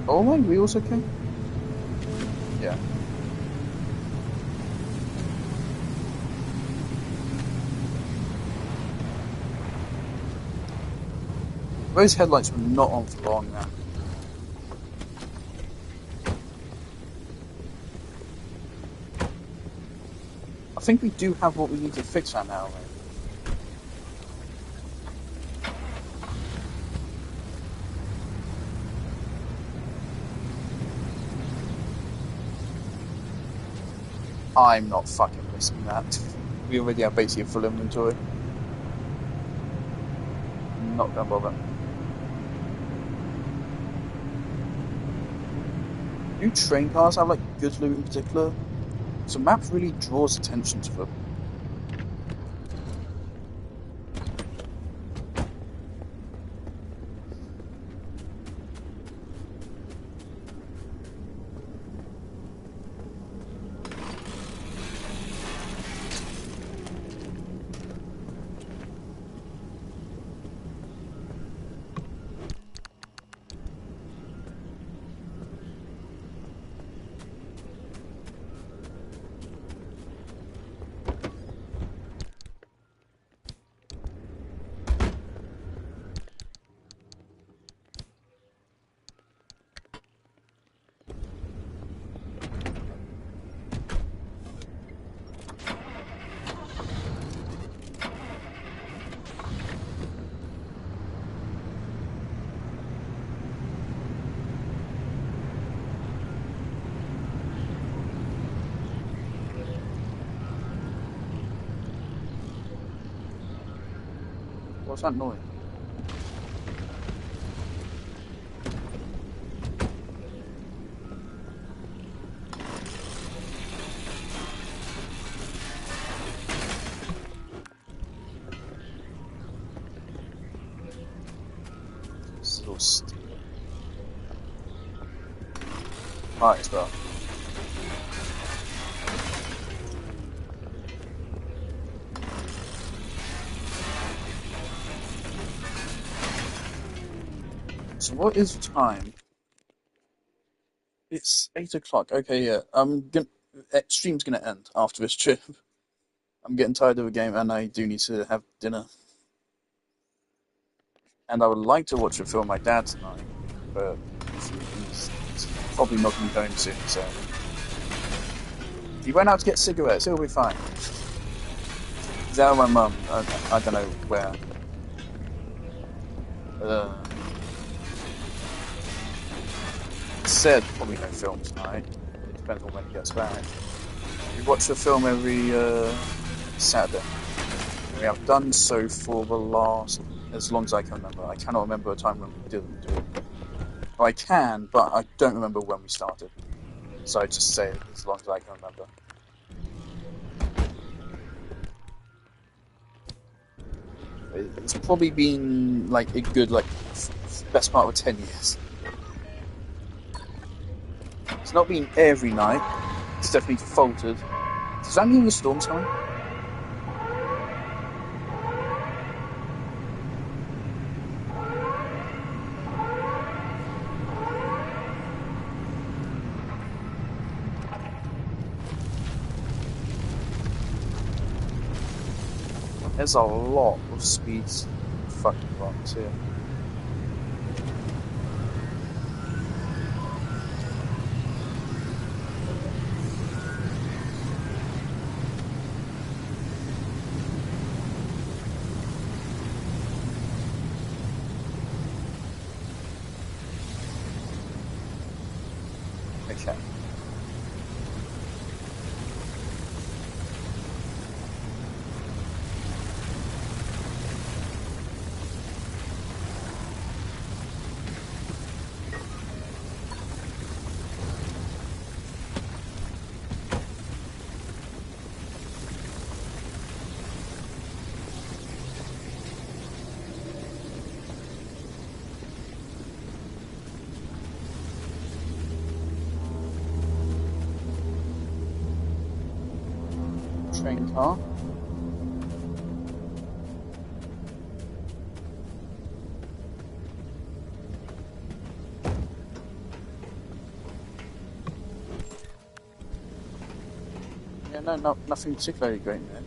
All my wheels okay? Yeah. Those headlights were not on for long now. I think we do have what we need to fix that now, right? I'm not fucking risking that. We already have basically a full inventory. Not gonna bother. Do train cars have like good loot in particular? So map really draws attention to them. What's that noise? This is all steel. Might as well. So what is the time? It's 8 o'clock. Okay, yeah. Stream's gonna end after this trip. I'm getting tired of the game, and I do need to have dinner. And I would like to watch a film with my dad tonight, but he's probably not going to be home soon. So he went out to get cigarettes. He'll be fine. He's out with my mum. I don't know where. Said probably no film tonight. It depends on when he gets back. We watch a film every Saturday. I mean, I've done so for the last, as long as I can remember. I cannot remember a time when we didn't do it. Well, I can, but I don't remember when we started. So I just say it as long as I can remember. It's probably been like a good, like, best part of 10 years. It's not been every night. It's definitely faltered. Does that mean the storm's coming? There's a lot of speeds fucking rocks here. Okay. Train car. Yeah, no, nothing particularly great there.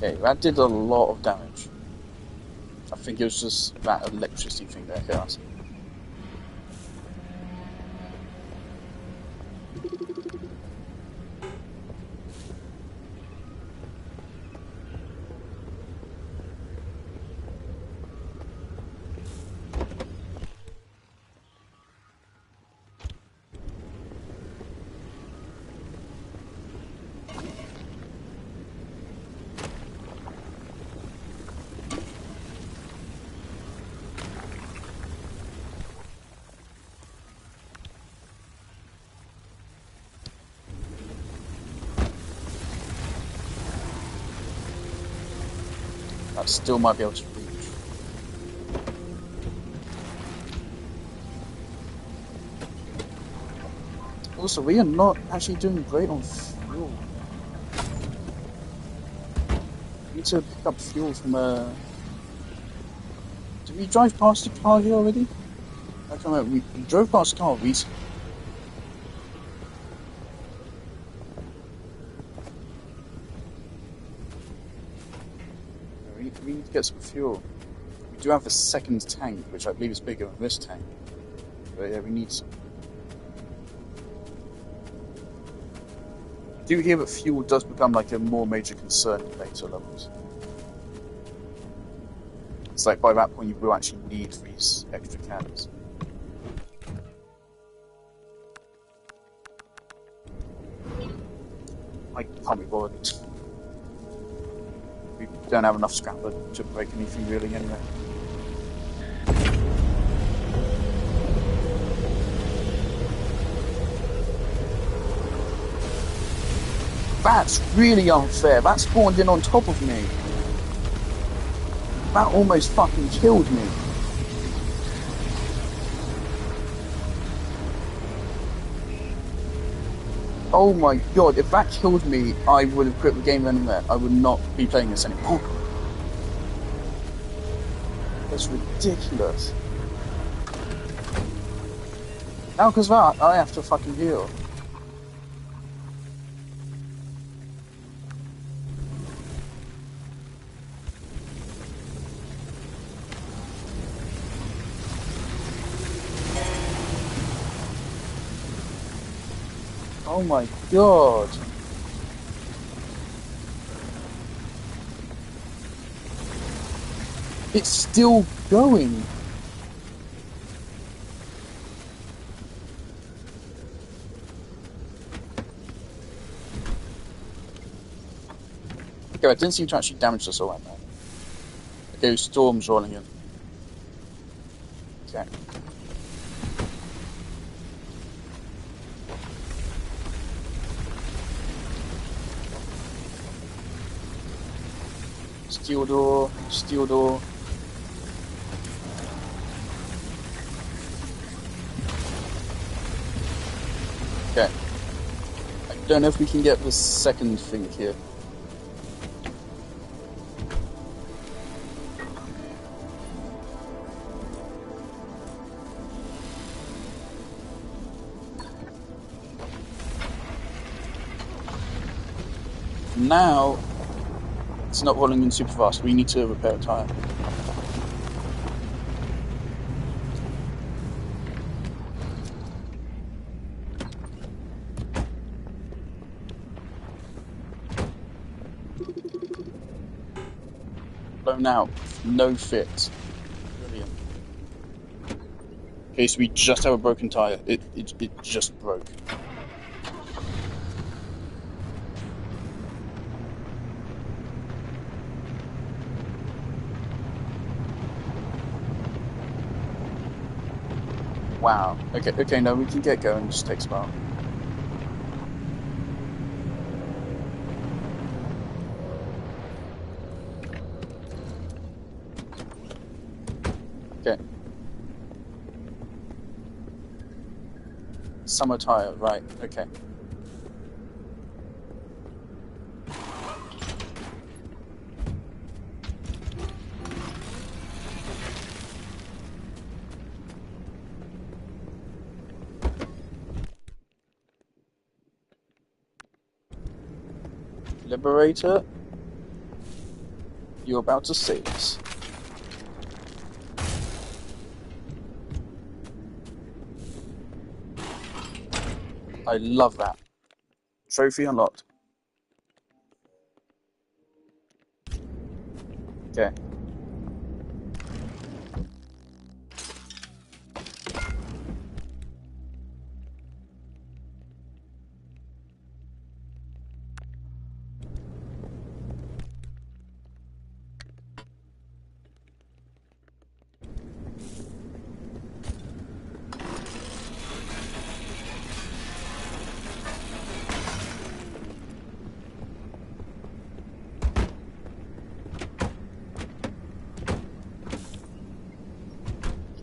Okay, that did a lot of damage. I think it was just that electricity thing that hit us. I still might be able to reach. Also, we are not actually doing great on fuel. We need to pick up fuel from a... Did we drive past the car here already? I can't remember. We drove past the car recently. We need to get some fuel. We do have a second tank, which I believe is bigger than this tank. But yeah, we need some. I do hear that fuel does become like a more major concern in later levels. It's like by that point you will actually need these extra cans. I can't be bothered. We don't have enough scrapper to break anything really anyway. That's really unfair. That spawned in on top of me. That almost fucking killed me. Oh my god, if that killed me, I would have quit the game then and there. I would not be playing this anymore. That's ridiculous. Now, because that, I have to fucking heal. Oh my god. It's still going. Okay, I didn't seem to actually damage this all right now. Okay, storm's rolling in. Okay. Steel door, steel door. Okay. I don't know if we can get the second thing here. Now, it's not rolling in super fast. We need to repair a tire. Blown out. No fit. Brilliant. Okay, so we just have a broken tire. It just broke. Wow. Okay, no, we can get going. It just takes a while. Okay. Summer tire, right, okay. Liberator, you're about to save us. I love that. Trophy unlocked. Okay.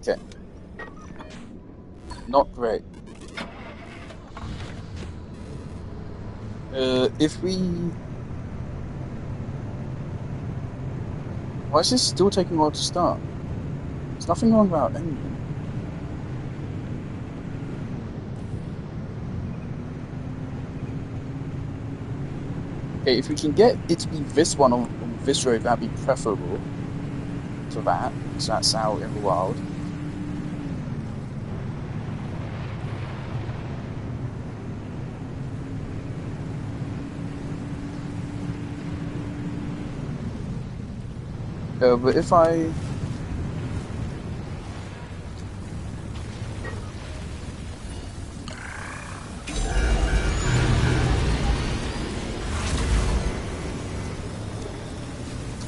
Okay. Not great. If we... Why is this still taking a while to start? There's nothing wrong about anything. Okay, if we can get it to be this one on this road, that'd be preferable to that, so that's out in the wild. But if I...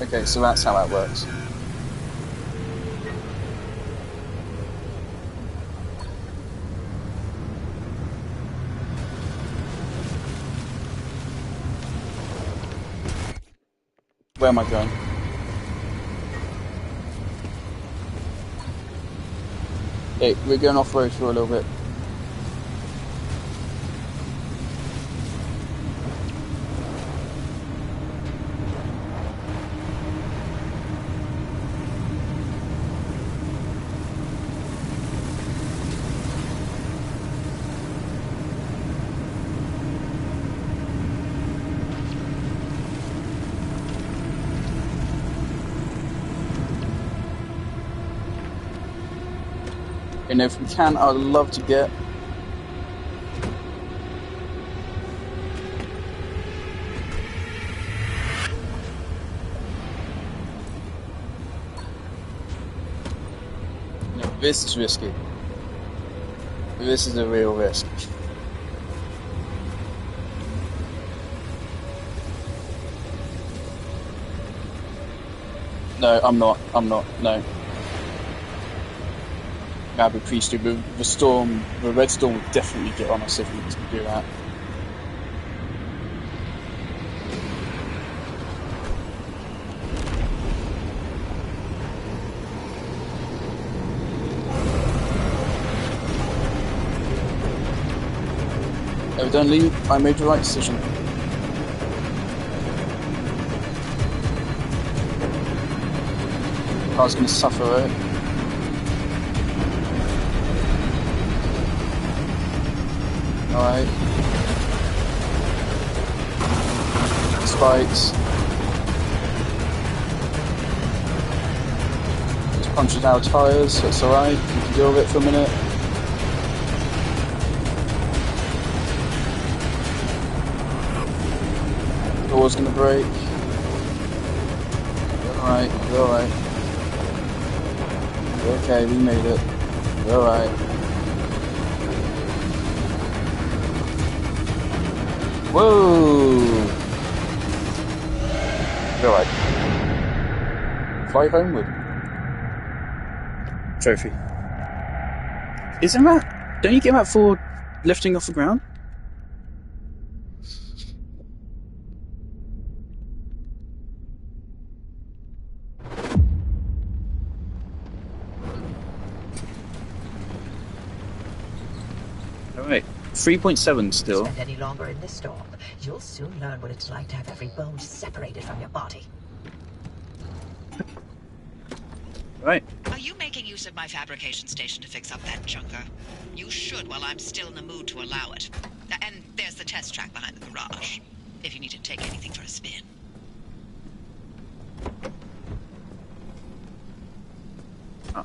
Okay, so that's how that works. Where am I going? Hey, we're going off-road for a little bit. And if we can, I'd love to get... No, this is risky. This is a real risk. No, I'm not, no. That'd be pretty stupid. The storm, the red storm would definitely get on us if we do that. Evidently, I made the right decision. I was going to suffer it. Alright. Spikes. Just punches our tyres, that's alright. We can deal with it for a minute. The door's gonna break. Alright, we're alright. Okay, we made it. We're alright. Whoa! We're alright. Fly homeward. Trophy. Isn't that... Don't you get that for lifting off the ground? Alright. 3.7 still. Spend any longer in this storm, you'll soon learn what it's like to have every bone separated from your body. Right. Are you making use of my fabrication station to fix up that junker? You should while I'm still in the mood to allow it. And there's the test track behind the garage, if you need to take anything for a spin. Oh.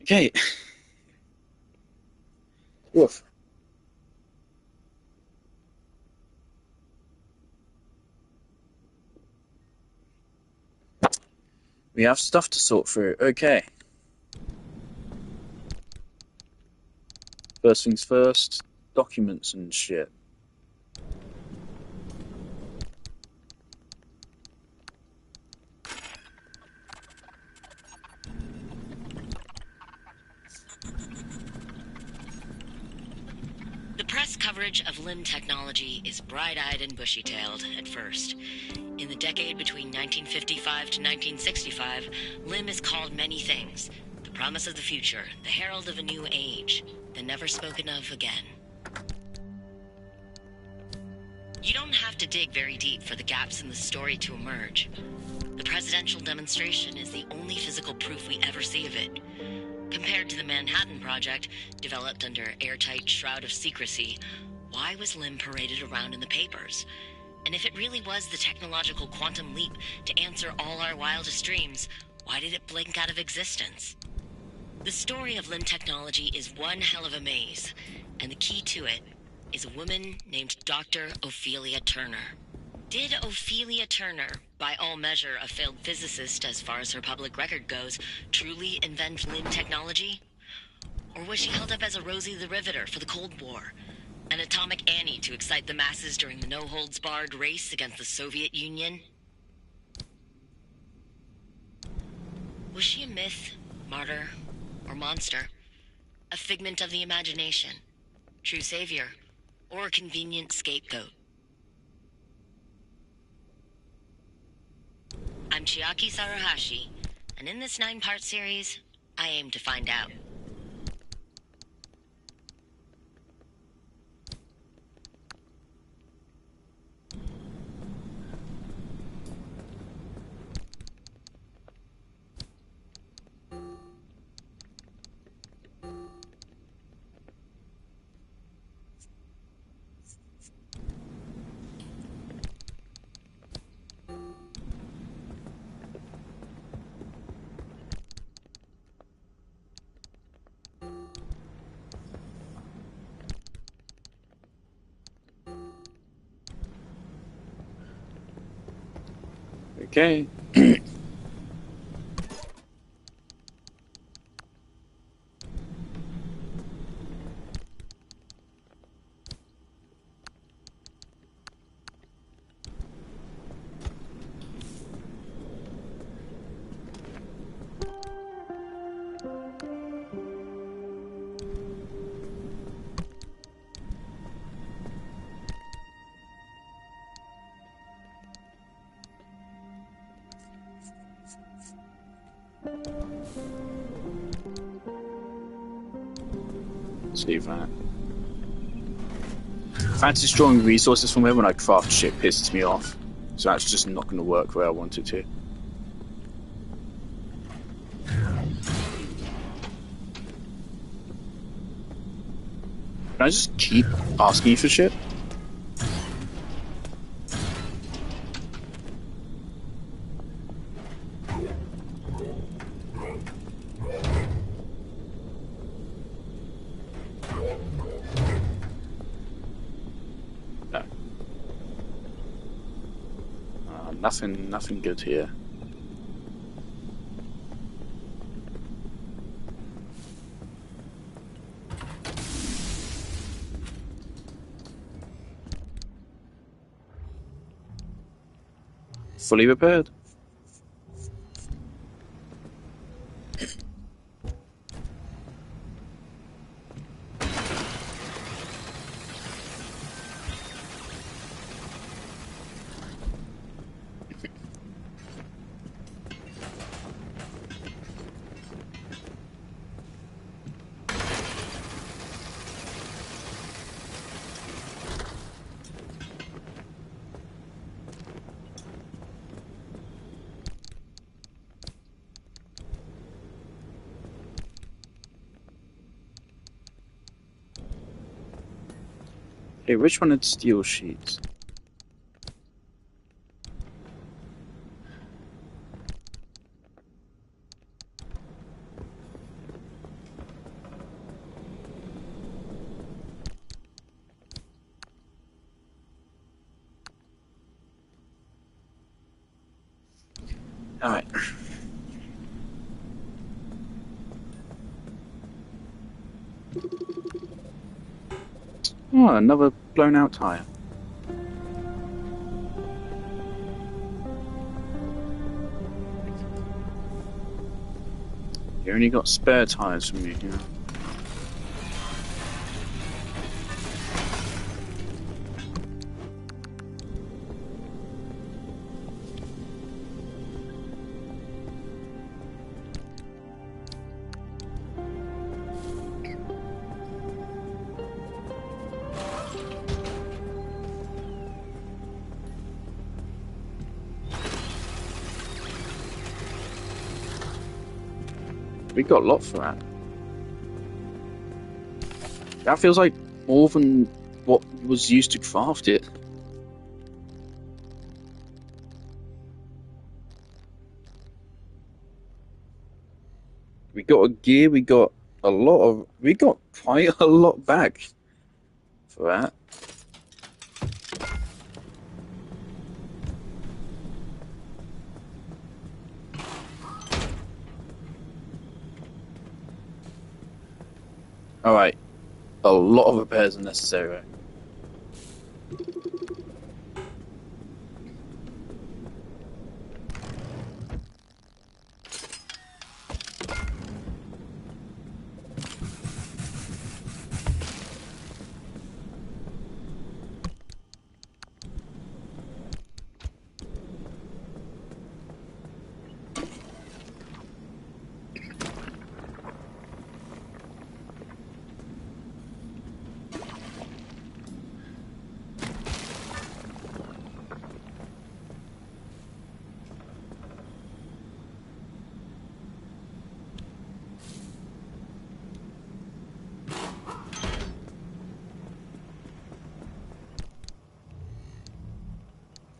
Okay. Woof. We have stuff to sort through. Okay. First things first, documents and shit. The press coverage of LIM technology is bright-eyed and bushy-tailed at first. In the decade between 1955 to 1965, LIM is called many things. The promise of the future, the herald of a new age, then never spoken of again. You don't have to dig very deep for the gaps in the story to emerge. The presidential demonstration is the only physical proof we ever see of it. Compared to the Manhattan Project, developed under airtight shroud of secrecy, why was LIM paraded around in the papers? And if it really was the technological quantum leap to answer all our wildest dreams, why did it blink out of existence? The story of LIM technology is one hell of a maze, and the key to it is a woman named Dr. Ophelia Turner. Did Ophelia Turner, by all measure a failed physicist as far as her public record goes, truly invent LIM technology? Or was she held up as a Rosie the Riveter for the Cold War? An Atomic Annie to excite the masses during the no-holds-barred race against the Soviet Union? Was she a myth, martyr, or monster? A figment of the imagination? True savior? Or a convenient scapegoat? I'm Chiaki Sarahashi, and in this 9-part series, I aim to find out. Okay. Save that. Fancy drawing resources from where when I craft shit pisses me off. So that's just not going to work where I want it to. Can I just keep asking you for shit? No. Nothing good here. Fully repaired. Hey, which one had steel sheets? Alright. Oh, another blown out tire. You only got spare tires from me here. We got a lot for that. That feels like more than what was used to craft it. We got a gear, we got quite a lot back for that. Alright, a lot of repairs are necessary.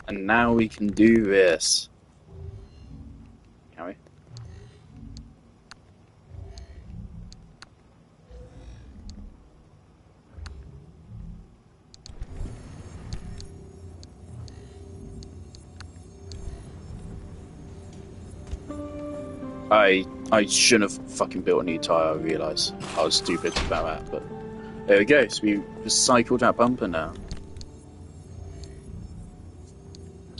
And now we can do this. Can we? I shouldn't have fucking built a new tyre, I realise. I was stupid about that, but there we go, so we recycled that bumper now.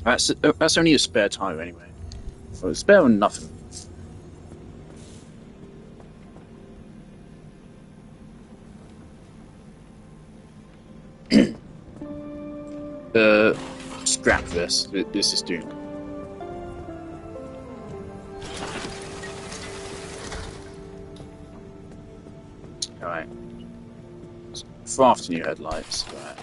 That's only a spare tyre anyway. So it's better than nothing. Scrap this. This is doomed. Alright. Craft new headlights. Right.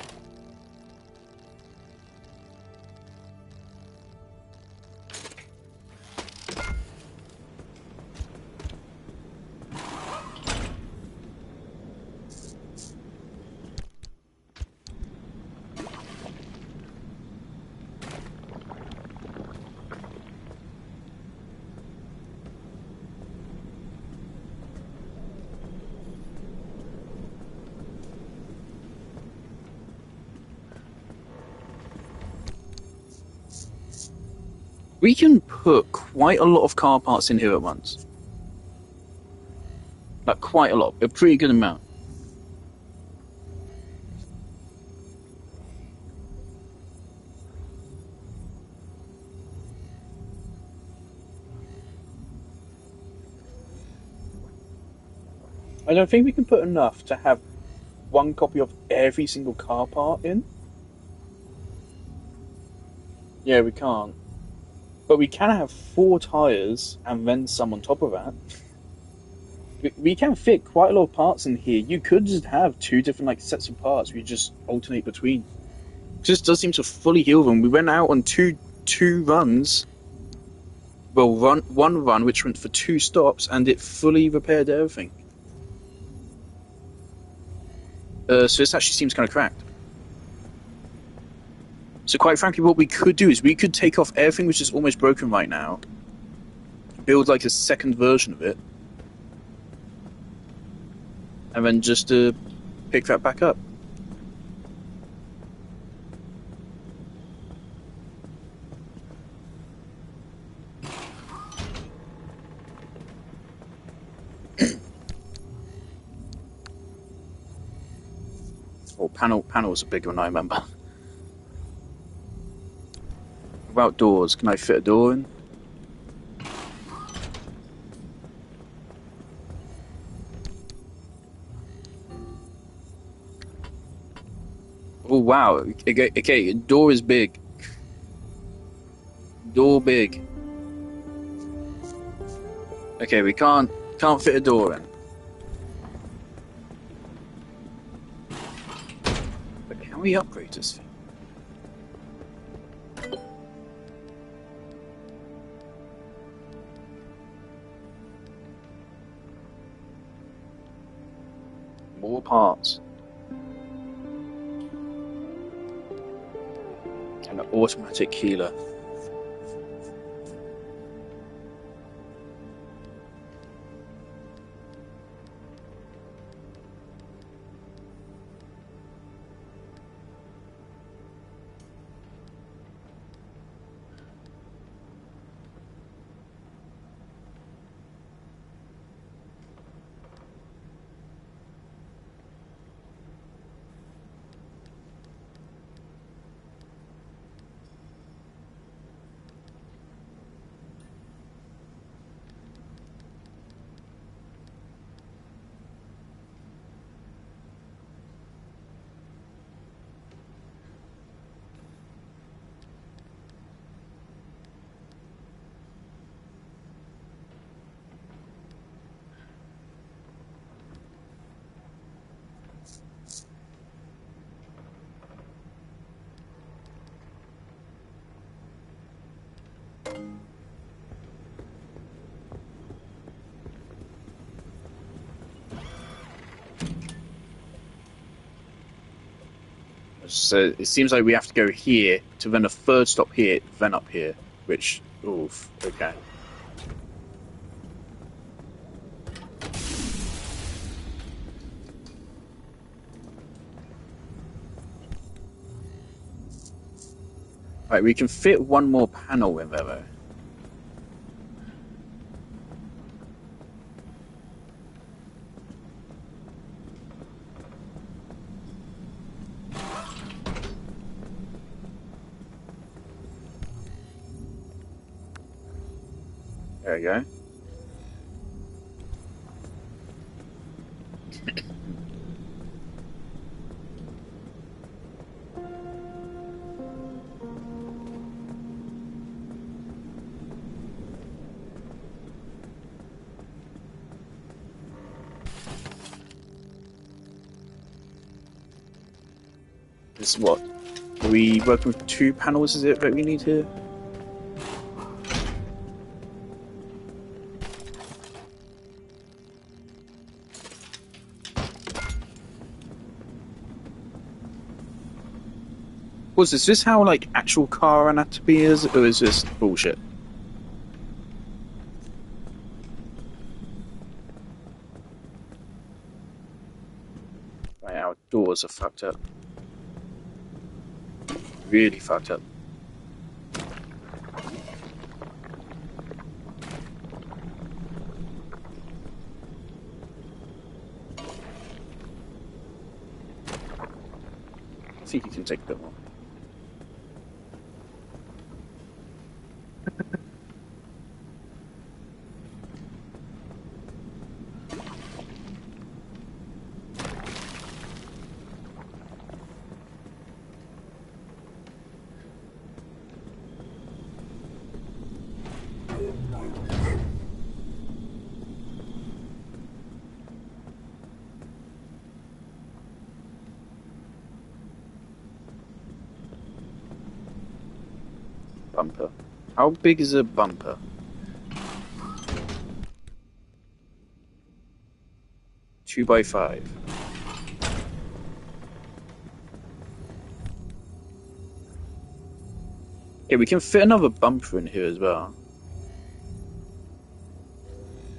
We can put quite a lot of car parts in here at once. Like, quite a lot. A pretty good amount. I don't think we can put enough to have one copy of every single car part in. Yeah, we can't. But we can have 4 tyres and then some on top of that. We can fit quite a lot of parts in here. You could just have 2 different like sets of parts we just alternate between. Just does seem to fully heal them. We went out on two runs. Well, one run which went for 2 stops, and it fully repaired everything. So this actually seems kind of cracked. So quite frankly, what we could do is we could take off everything which is almost broken right now, build like a second version of it, and then just pick that back up. Oh, panel was a big one, I remember. About doors, can I fit a door in? Oh wow, okay, door is big. Door big. Okay, we can't fit a door in. But can we upgrade this thing? More parts. And an automatic healer. So it seems like we have to go here to then a third stop here, then up here, which, oof, okay. Right, we can fit one more panel in there though. There you go. This is what? Are we working with 2 panels, is it, that we need here? Is this how, like, actual car anatomy is, or is this bullshit? Right, our doors are fucked up. Really fucked up. I think you can take a bit more. Bumper. How big is a bumper? Two by 5. Yeah, we can fit another bumper in here as well.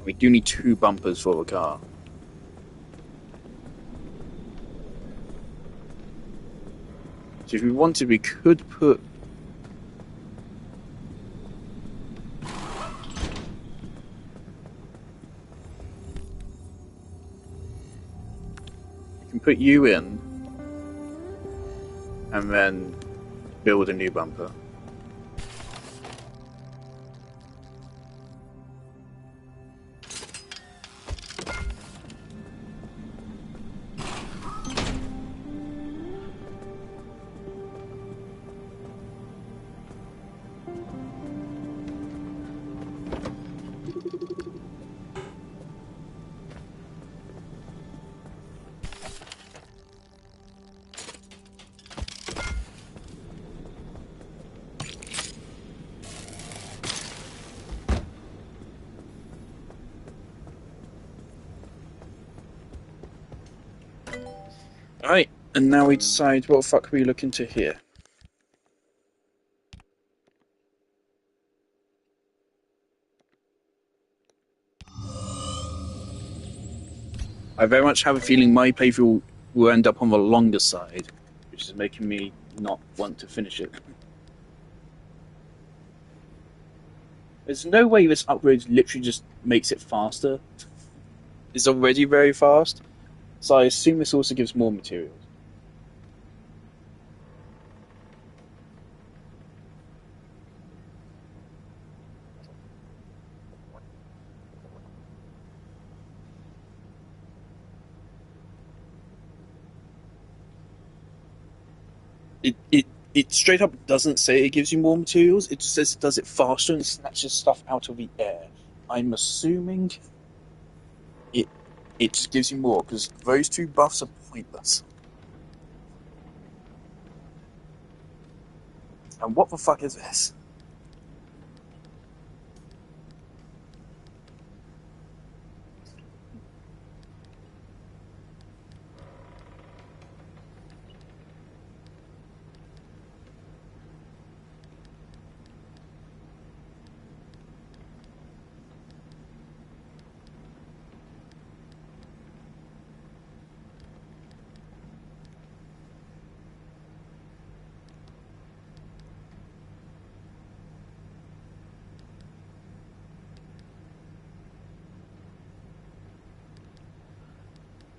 We do need 2 bumpers for the car. So if we wanted, we could put... We can put you in, and then build a new bumper. Alright, and now we decide what the fuck we look into here. I very much have a feeling my playthrough will end up on the longer side, which is making me not want to finish it. There's no way this upgrade literally just makes it faster. It's already very fast, so I assume this also gives more materials. It straight up doesn't say it gives you more materials, it just says it does it faster and snatches stuff out of the air. I'm assuming it just gives you more, because those 2 buffs are pointless. And what the fuck is this?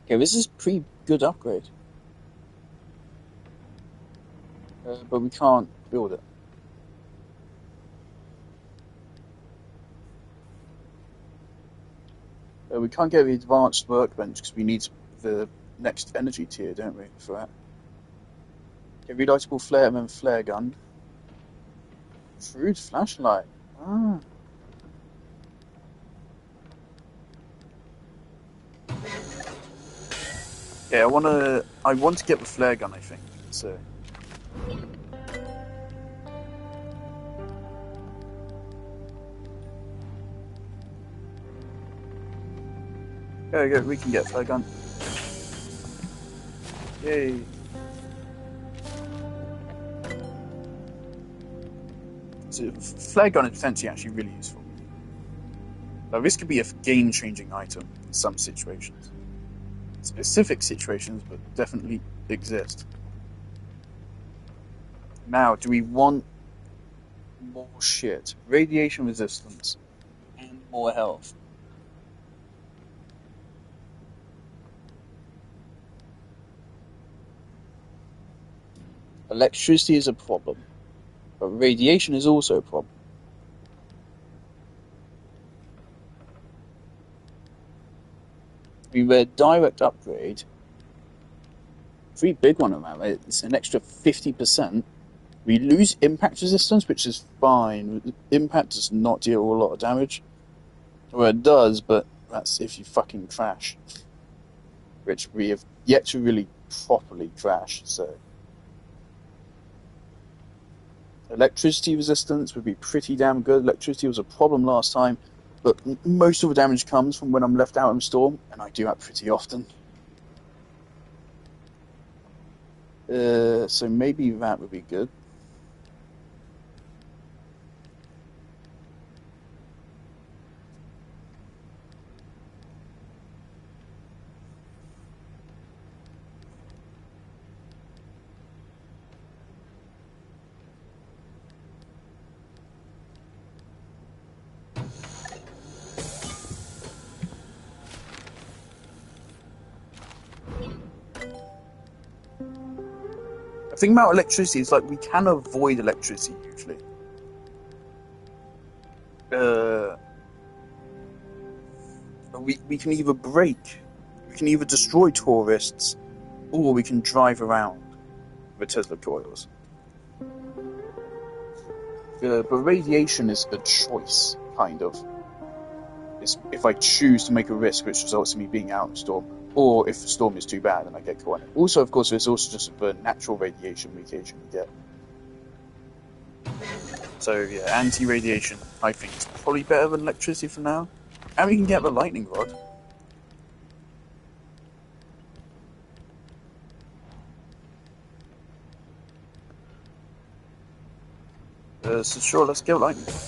Okay, this is a pretty good upgrade. But we can't build it. We can't get the advanced workbench because we need the next energy tier, don't we, for that? Okay, relightable flare and then flare gun. Shrewd flashlight. Ah. Yeah, I want to get the flare gun, I think. So. Go, we can get flare gun. Yay. So, flare gun is potentially actually really useful. Now, this could be a game-changing item in some situations. Specific situations, but definitely exist. Now, do we want more shit? Radiation resistance and more health. Electricity is a problem, but radiation is also a problem. I mean, the direct upgrade, pretty big one amount. It's an extra 50%. We lose impact resistance, which is fine. Impact does not deal a lot of damage. Well, it does, but that's if you fucking crash. Which we have yet to really properly crash, so. Electricity resistance would be pretty damn good. Electricity was a problem last time, but most of the damage comes from when I'm left out in storm, and I do that pretty often. So maybe that would be good. The thing about electricity is, like, we can avoid electricity usually. We can either brake, we can either destroy tourists, or we can drive around with Tesla coils. But radiation is a choice, kind of. It's if I choose to make a risk which results in me being out in a storm, or if the storm is too bad and I get caught in it. Also, of course, there's also just the natural radiation we occasionally get. So yeah, anti-radiation, I think, is probably better than electricity for now. And we can get the lightning rod. So sure, let's get lightning rod.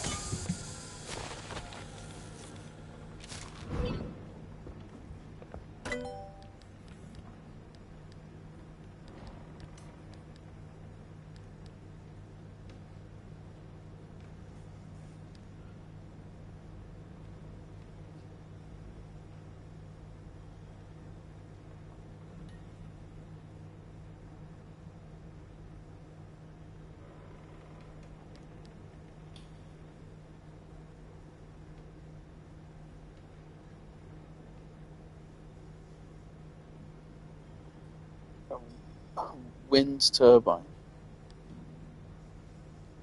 Wind turbine.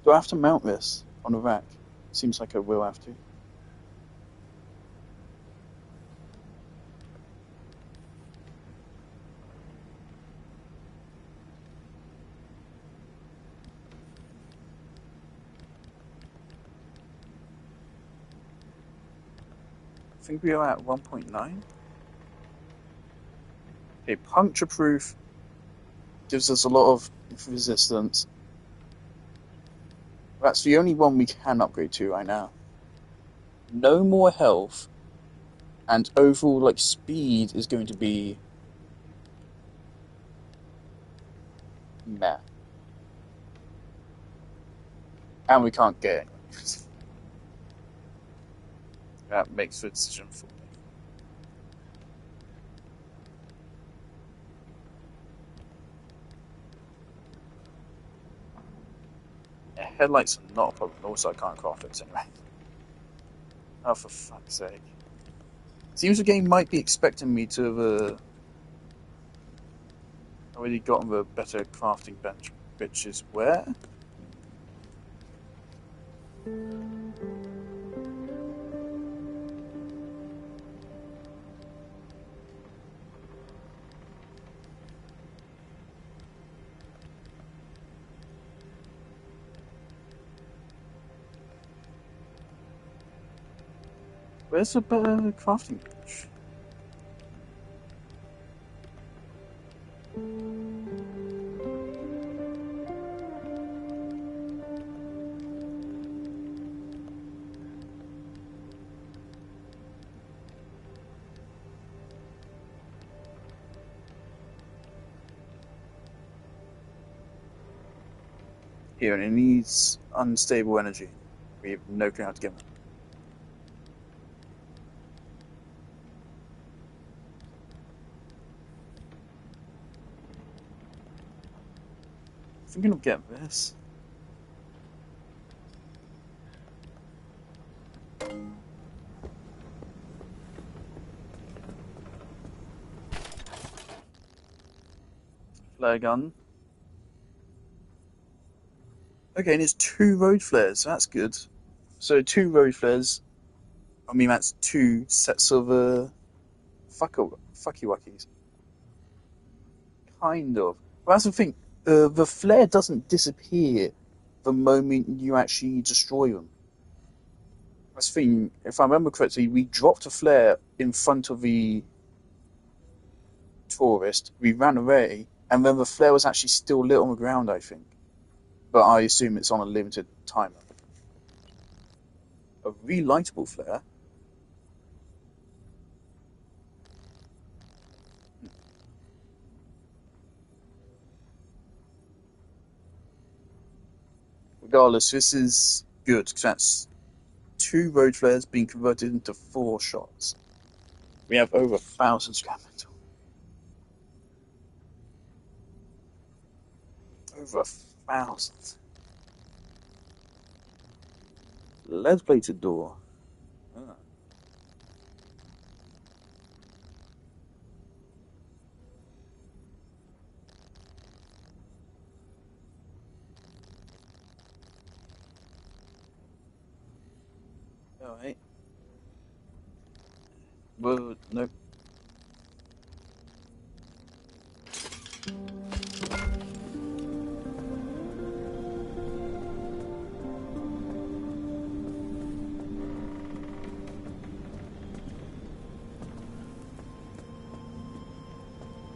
Do I have to mount this on a rack? Seems like I will have to. I think we are at 1.9. Okay, puncture proof gives us a lot of resistance. That's the only one we can upgrade to right now. No more health, and overall, like, speed is going to be meh. And we can't get it. That makes the decision for me. Yeah, headlights are not a problem. Also, I can't craft it anyway. Oh, for fuck's sake. Seems the game might be expecting me to have already gotten the better crafting bench, which is where? Where's the better crafting bench? Here, and it needs unstable energy. We have no clue how to get it. I'm gonna get this. Flare gun. Okay, and it's 2 road flares, so that's good. So 2 road flares, I mean that's 2 sets of fucky wuckies. Kind of. But that's the thing, the flare doesn't disappear the moment you actually destroy them. That's the thing, if I remember correctly, we dropped a flare in front of the tourist, we ran away, and then the flare was actually still lit on the ground, I think. But I assume it's on a limited timer. A relightable flare? Regardless, this is good, because that's 2 road flares being converted into 4 shots. We have over 1,000 scrap metal. Over 1,000. Lead-plated door. Ah. Alright. Well, nope.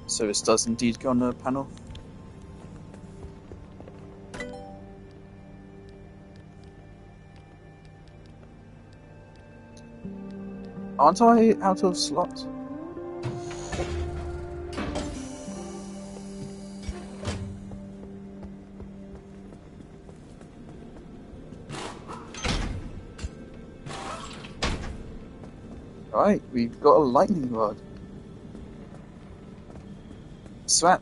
So this does indeed go on the panel. Aren't I out of slot? Right, we've got a lightning rod. So that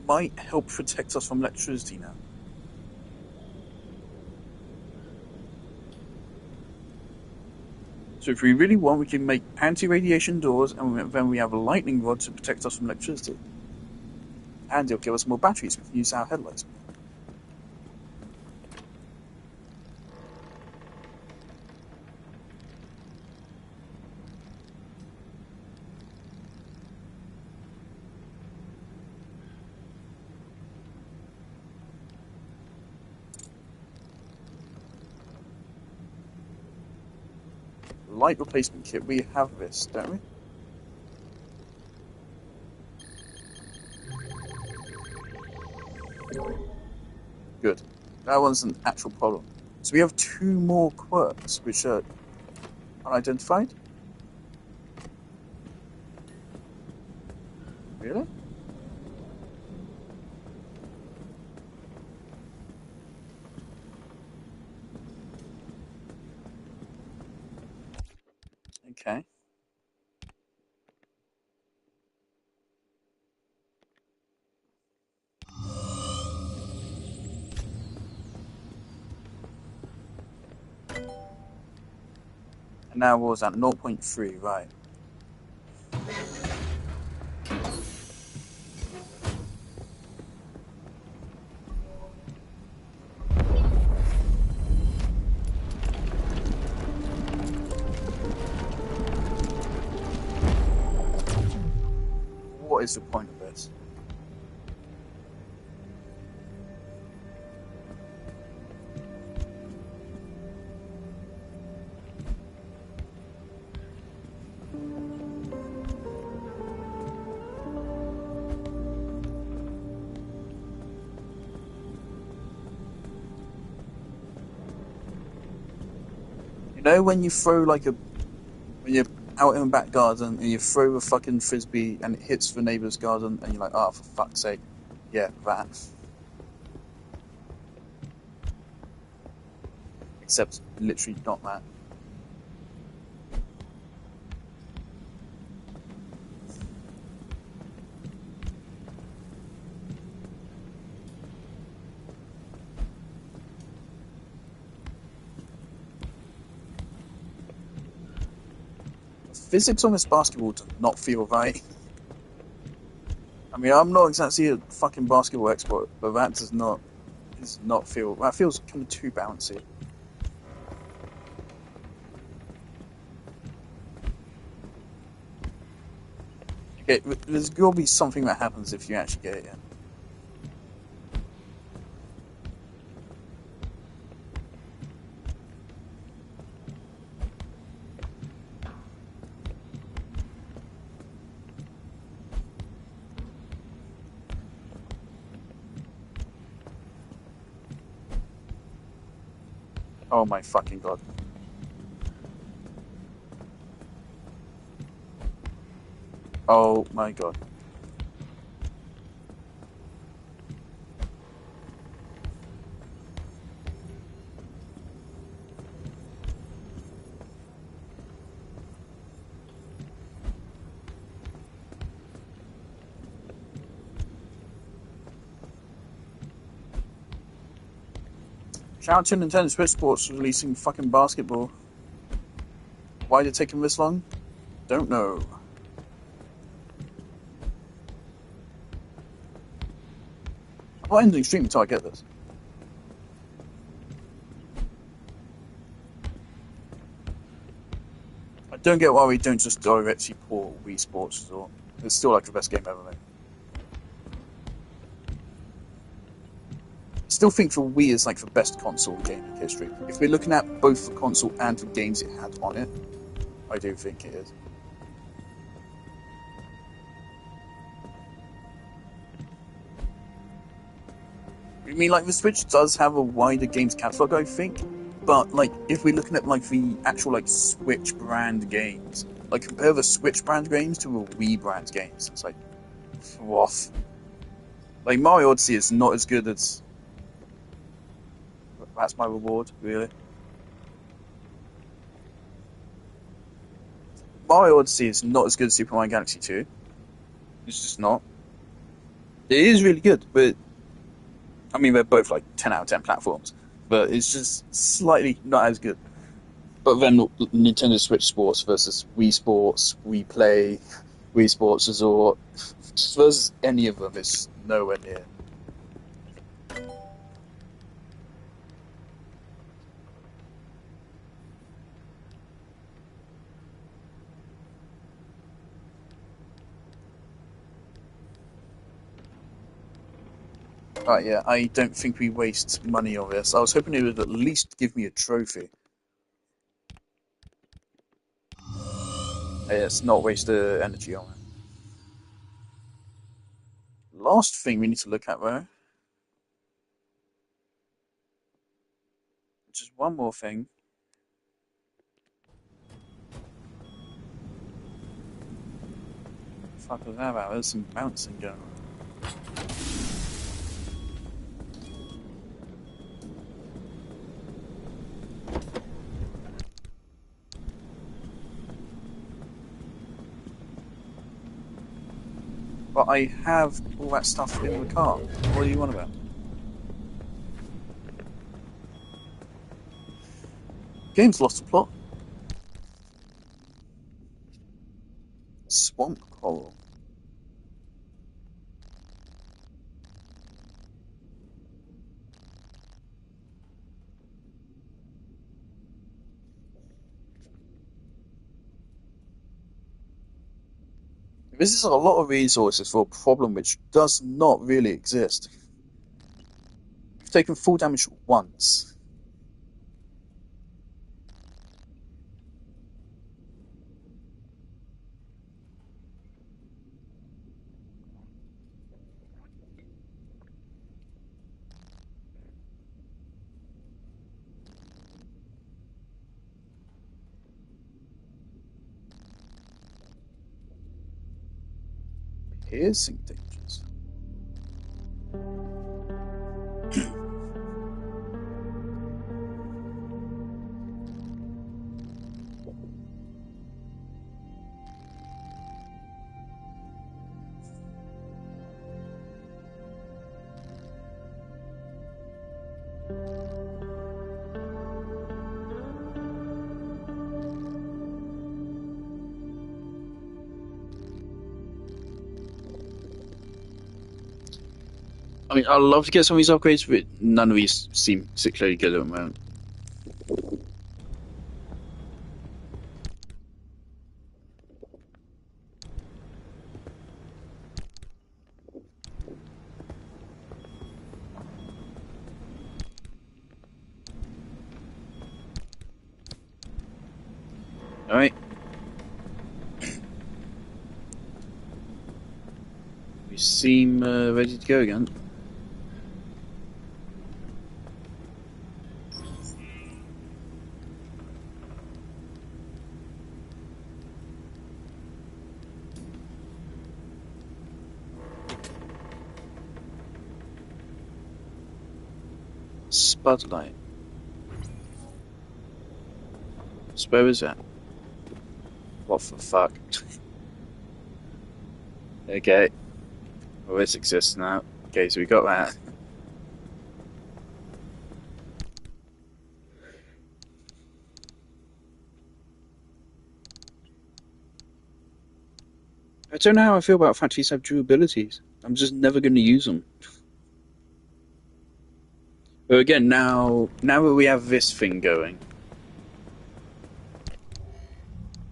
might help protect us from electricity now. So if we really want, we can make anti-radiation doors, and then we have a lightning rod to protect us from electricity. And it'll give us more batteries, we can use our headlights. Light replacement kit, we have this, don't we? Good. That one's an actual problem. So we have 2 more quirks, which are unidentified? Really? Okay. And now what was that? 0.3, right. what is the point of this? You know when you throw like when you're out in the back garden and you throw a fucking frisbee and it hits the neighbour's garden and you're like, oh, for fuck's sake. Yeah, that. Except literally not that. Physics on this basketball does not feel right. I mean, I'm not exactly a fucking basketball expert, but that does not feel. That feels kind of too bouncy. Okay, there's got to be something that happens if you actually get it in. Oh my fucking god. Oh my god. Shout out to Nintendo Switch Sports for releasing fucking basketball. Why did it take them this long? Don't know. I'm not ending stream until I get this. I don't get why we don't just directly port Wii Sports Resort. It's still like the best game ever made. I still think for Wii is like the best console in gaming history. If we're looking at both the console and the games it had on it, I do think it is. I mean, like, the Switch does have a wider games catalog, I think, but, like, if we're looking at, like, the actual, like, Switch brand games, like, compare the Switch brand games to the Wii brand games, it's like, what? Like, Mario Odyssey is not as good as... That's my reward, really. Mario Odyssey is not as good as Super Mario Galaxy 2. It's just not. It is really good, but... I mean, they're both like 10 out of 10 platforms, but it's just slightly not as good. But then Nintendo Switch Sports versus Wii Sports, Wii Play, Wii Sports Resort, versus any of them is nowhere near. Yeah, I don't think we waste money on this. I was hoping it would at least give me a trophy. Let's not waste the energy on it. Last thing we need to look at, though, just one more thing. Fuck was that about? There's some bouncing going on. But I have all that stuff in the car. What do you want about? Game's lost the plot. Swamp coral. This is a lot of resources for a problem which does not really exist. We've taken full damage once. Piercing dangers. I mean, I'd love to get some of these upgrades, but none of these seem particularly good at the moment. Alright. We seem ready to go again. Spotlight. Where is that? What the fuck? Okay. Well, this exists now. Okay, so we got that. I don't know how I feel about factories have dual abilities. I'm just never going to use them. But again, now that we have this thing going,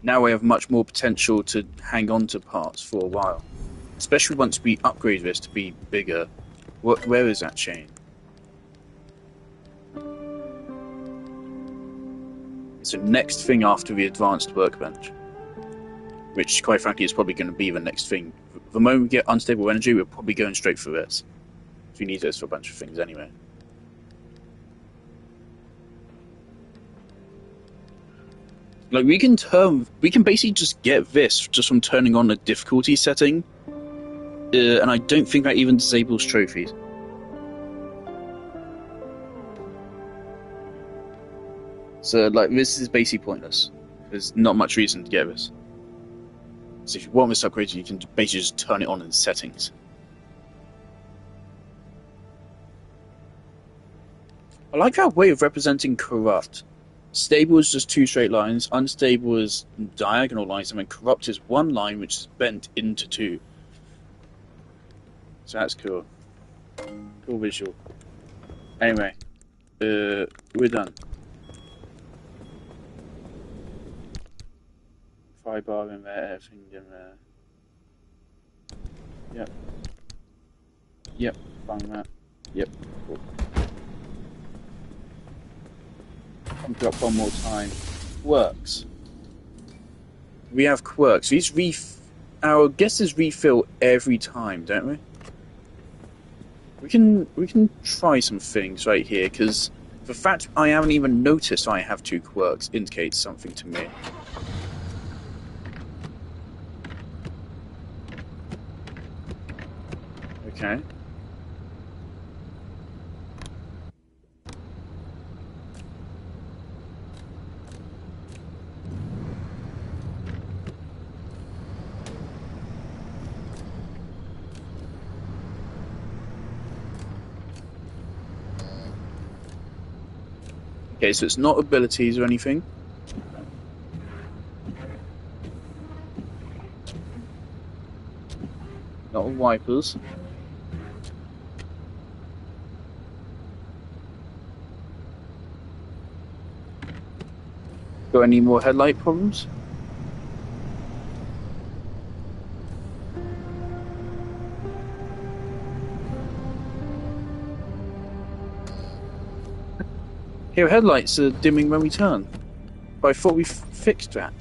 now we have much more potential to hang on to parts for a while. Especially once we upgrade this to be bigger. Where is that chain? It's the next thing after the advanced workbench. Which, quite frankly, is probably going to be the next thing. The moment we get unstable energy, we're probably going straight for this. We need this for a bunch of things anyway. Like, we can basically just get this just from turning on the difficulty setting. And I don't think that even disables trophies. So, like, this is basically pointless. There's not much reason to get this. So if you want this upgrade, you can basically just turn it on in settings. I like that way of representing corrupt. Stable is just two straight lines, unstable is diagonal lines, and then corrupt is one line which is bent into two. So that's cool. Cool visual. Anyway, we're done. 5 bar in there, everything in there. Yep. Yep, find that. Yep, cool. Pump it up one more time. Quirks. We have quirks. These our guesses refill every time, don't we? We can try some things right here, because the fact I haven't even noticed I have 2 quirks indicates something to me. Okay. Okay, so it's not abilities or anything. Not wipers. Got any more headlight problems? Here, headlights are dimming when we turn. But I thought we fixed that.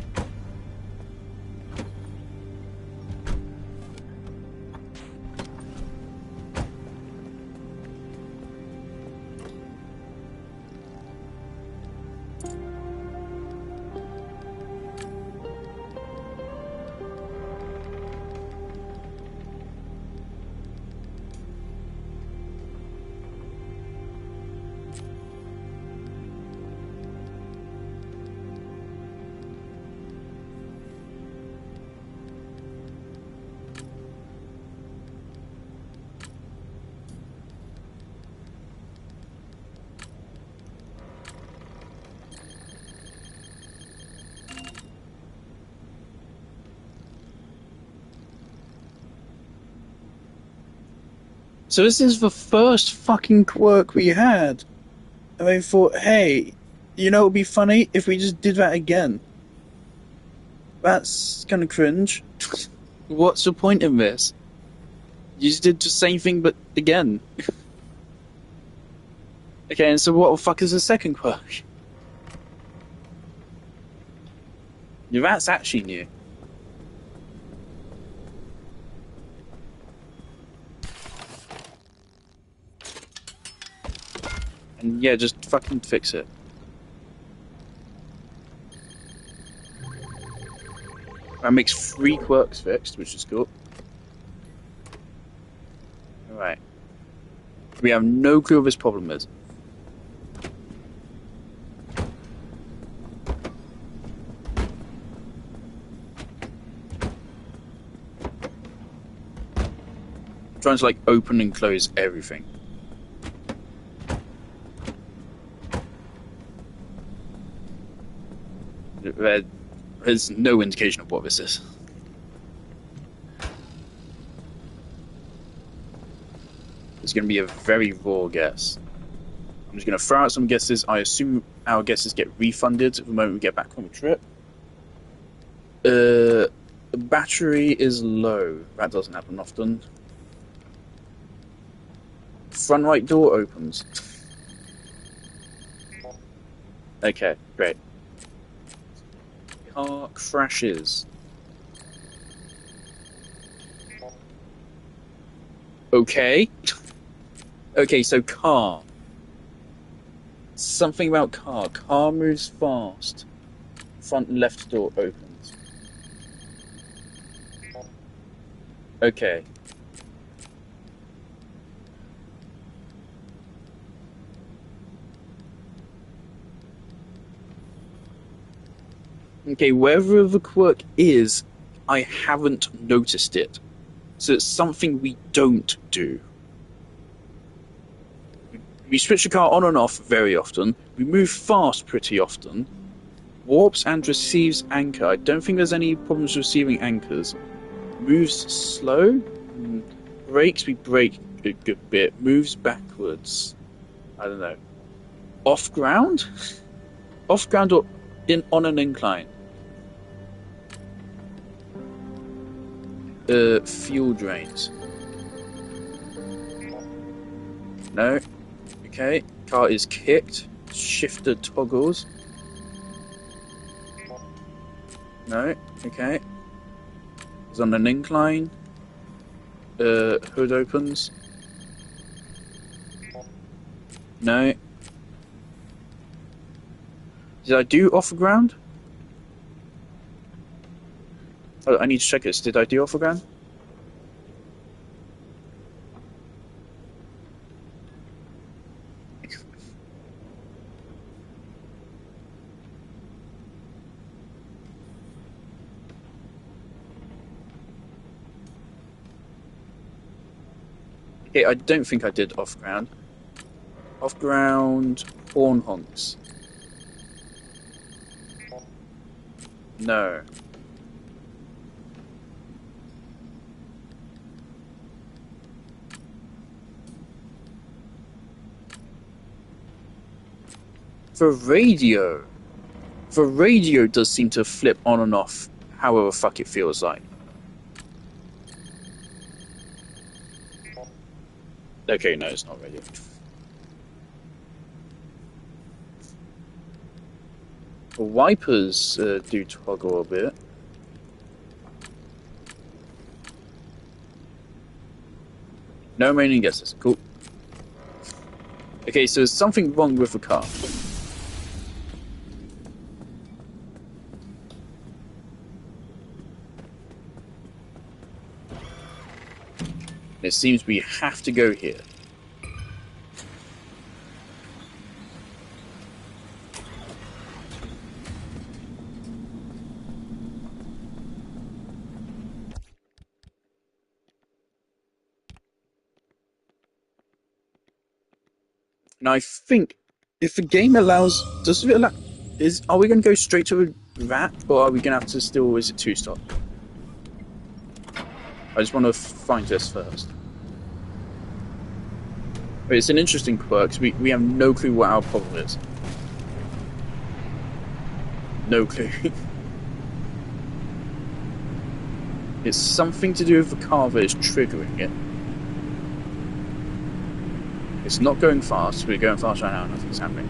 So this is the first fucking quirk we had. And I thought, hey, you know it would be funny if we just did that again. That's kind of cringe. What's the point in this? You just did the same thing but again. Okay, and so what the fuck is the second quirk? Yeah, that's actually new. And yeah, just fucking fix it. That makes 3 quirks fixed, which is cool. Alright. We have no clue what this problem is. I'm trying to like open and close everything. There's no indication of what this is. It's going to be a very raw guess. I'm just going to throw out some guesses. I assume our guesses get refunded the moment we get back on the trip. The battery is low. That doesn't happen often. Front right door opens. Okay, great. Car crashes. Okay. Okay, so car. Something about car. Car moves fast. Front left door opens. Okay. Okay, wherever the quirk is, I haven't noticed it. So it's something we don't do. We switch the car on and off very often. We move fast pretty often. Warps and receives anchor. I don't think there's any problems receiving anchors. Moves slow. Brakes, we brake a good bit. Moves backwards. I don't know. Off ground? Off ground or on an incline? Fuel drains. No. Okay. Car is kicked. Shifter toggles. No. Okay. It's on an incline. Hood opens. No. Did I do off the ground? Oh, I need to check this. Did I do off the ground? Okay, I don't think I did off ground. Off ground horn honks. No. The radio does seem to flip on and off however fuck it feels like. Okay, no, it's not radio. The wipers do toggle a bit. No remaining guesses. Cool. Okay, so there's something wrong with the car. It seems we have to go here. Now I think if the game allows, does it allow? Are we going to go straight to that, or are we going to have to still? Is it 2-stop? I just want to find this first. But it's an interesting quirk. We have no clue what our problem is. No clue. It's something to do with the car that is triggering it. It's not going fast. We're going fast right now. Nothing's happening.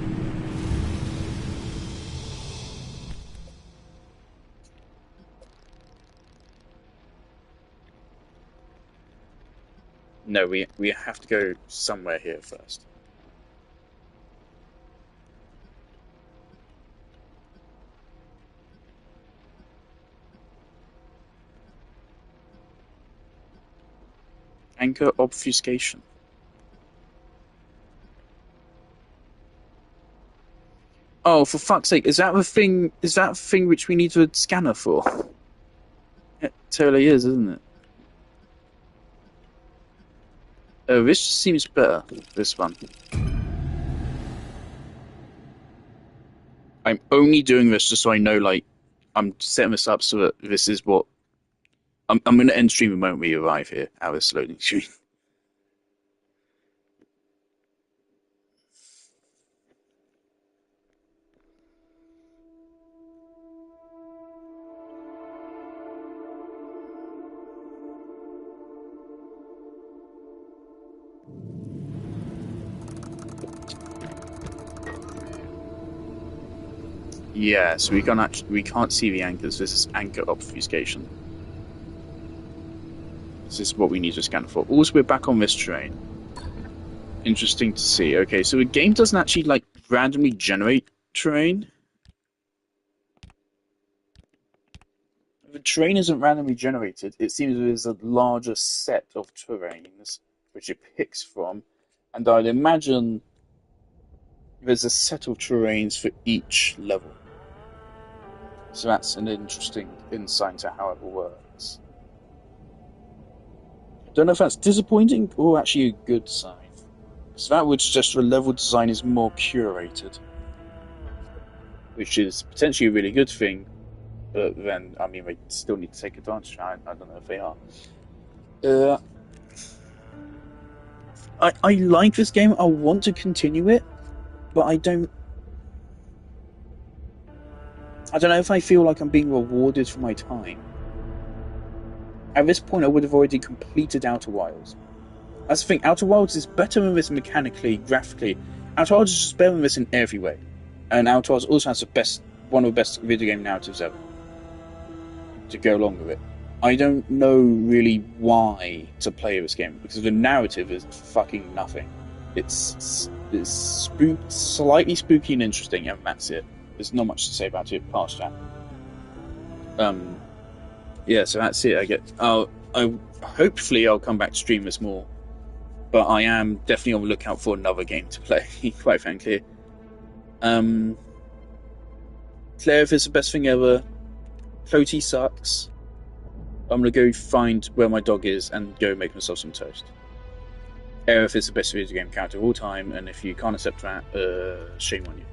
No, we have to go somewhere here first. Anchor obfuscation. Oh, for fuck's sake! Is that the thing? Is that the thing which we need a scanner for? It totally is, isn't it? Oh, this seems better. This one. I'm only doing this just so I know, like, I'm setting this up so that this is what I'm going to end stream the moment we arrive here. Out of this loading screen. Yeah, so we can't see the anchors. This is anchor obfuscation. This is what we need to scan for. Also, we're back on this terrain. Interesting to see. Okay, so the game doesn't actually like randomly generate terrain. The terrain isn't randomly generated. It seems there's a larger set of terrains which it picks from, and I'd imagine there's a set of terrains for each level. So that's an interesting insight into how it works. Don't know if that's disappointing or actually a good sign. So that would suggest the level design is more curated, which is potentially a really good thing. But then, I mean, they still need to take advantage of it. I don't know if they are. I like this game. I want to continue it, but I don't know if I feel like I'm being rewarded for my time. At this point, I would have already completed Outer Wilds. That's the thing. Outer Wilds is better than this mechanically, graphically. Outer Wilds is just better than this in every way. And Outer Wilds also has one of the best video game narratives ever to go along with it. I don't know really why to play this game, because the narrative is fucking nothing. It's slightly spooky and interesting, and that's it. There's not much to say about it past that. Yeah, so that's it. Hopefully I'll come back to stream this more, but I am definitely on the lookout for another game to play. Quite frankly, Claire, if it's the best thing ever, Floaty sucks. I'm gonna go find where my dog is and go make myself some toast. Aerith is the best video game character of all time, and if you can't accept that, shame on you.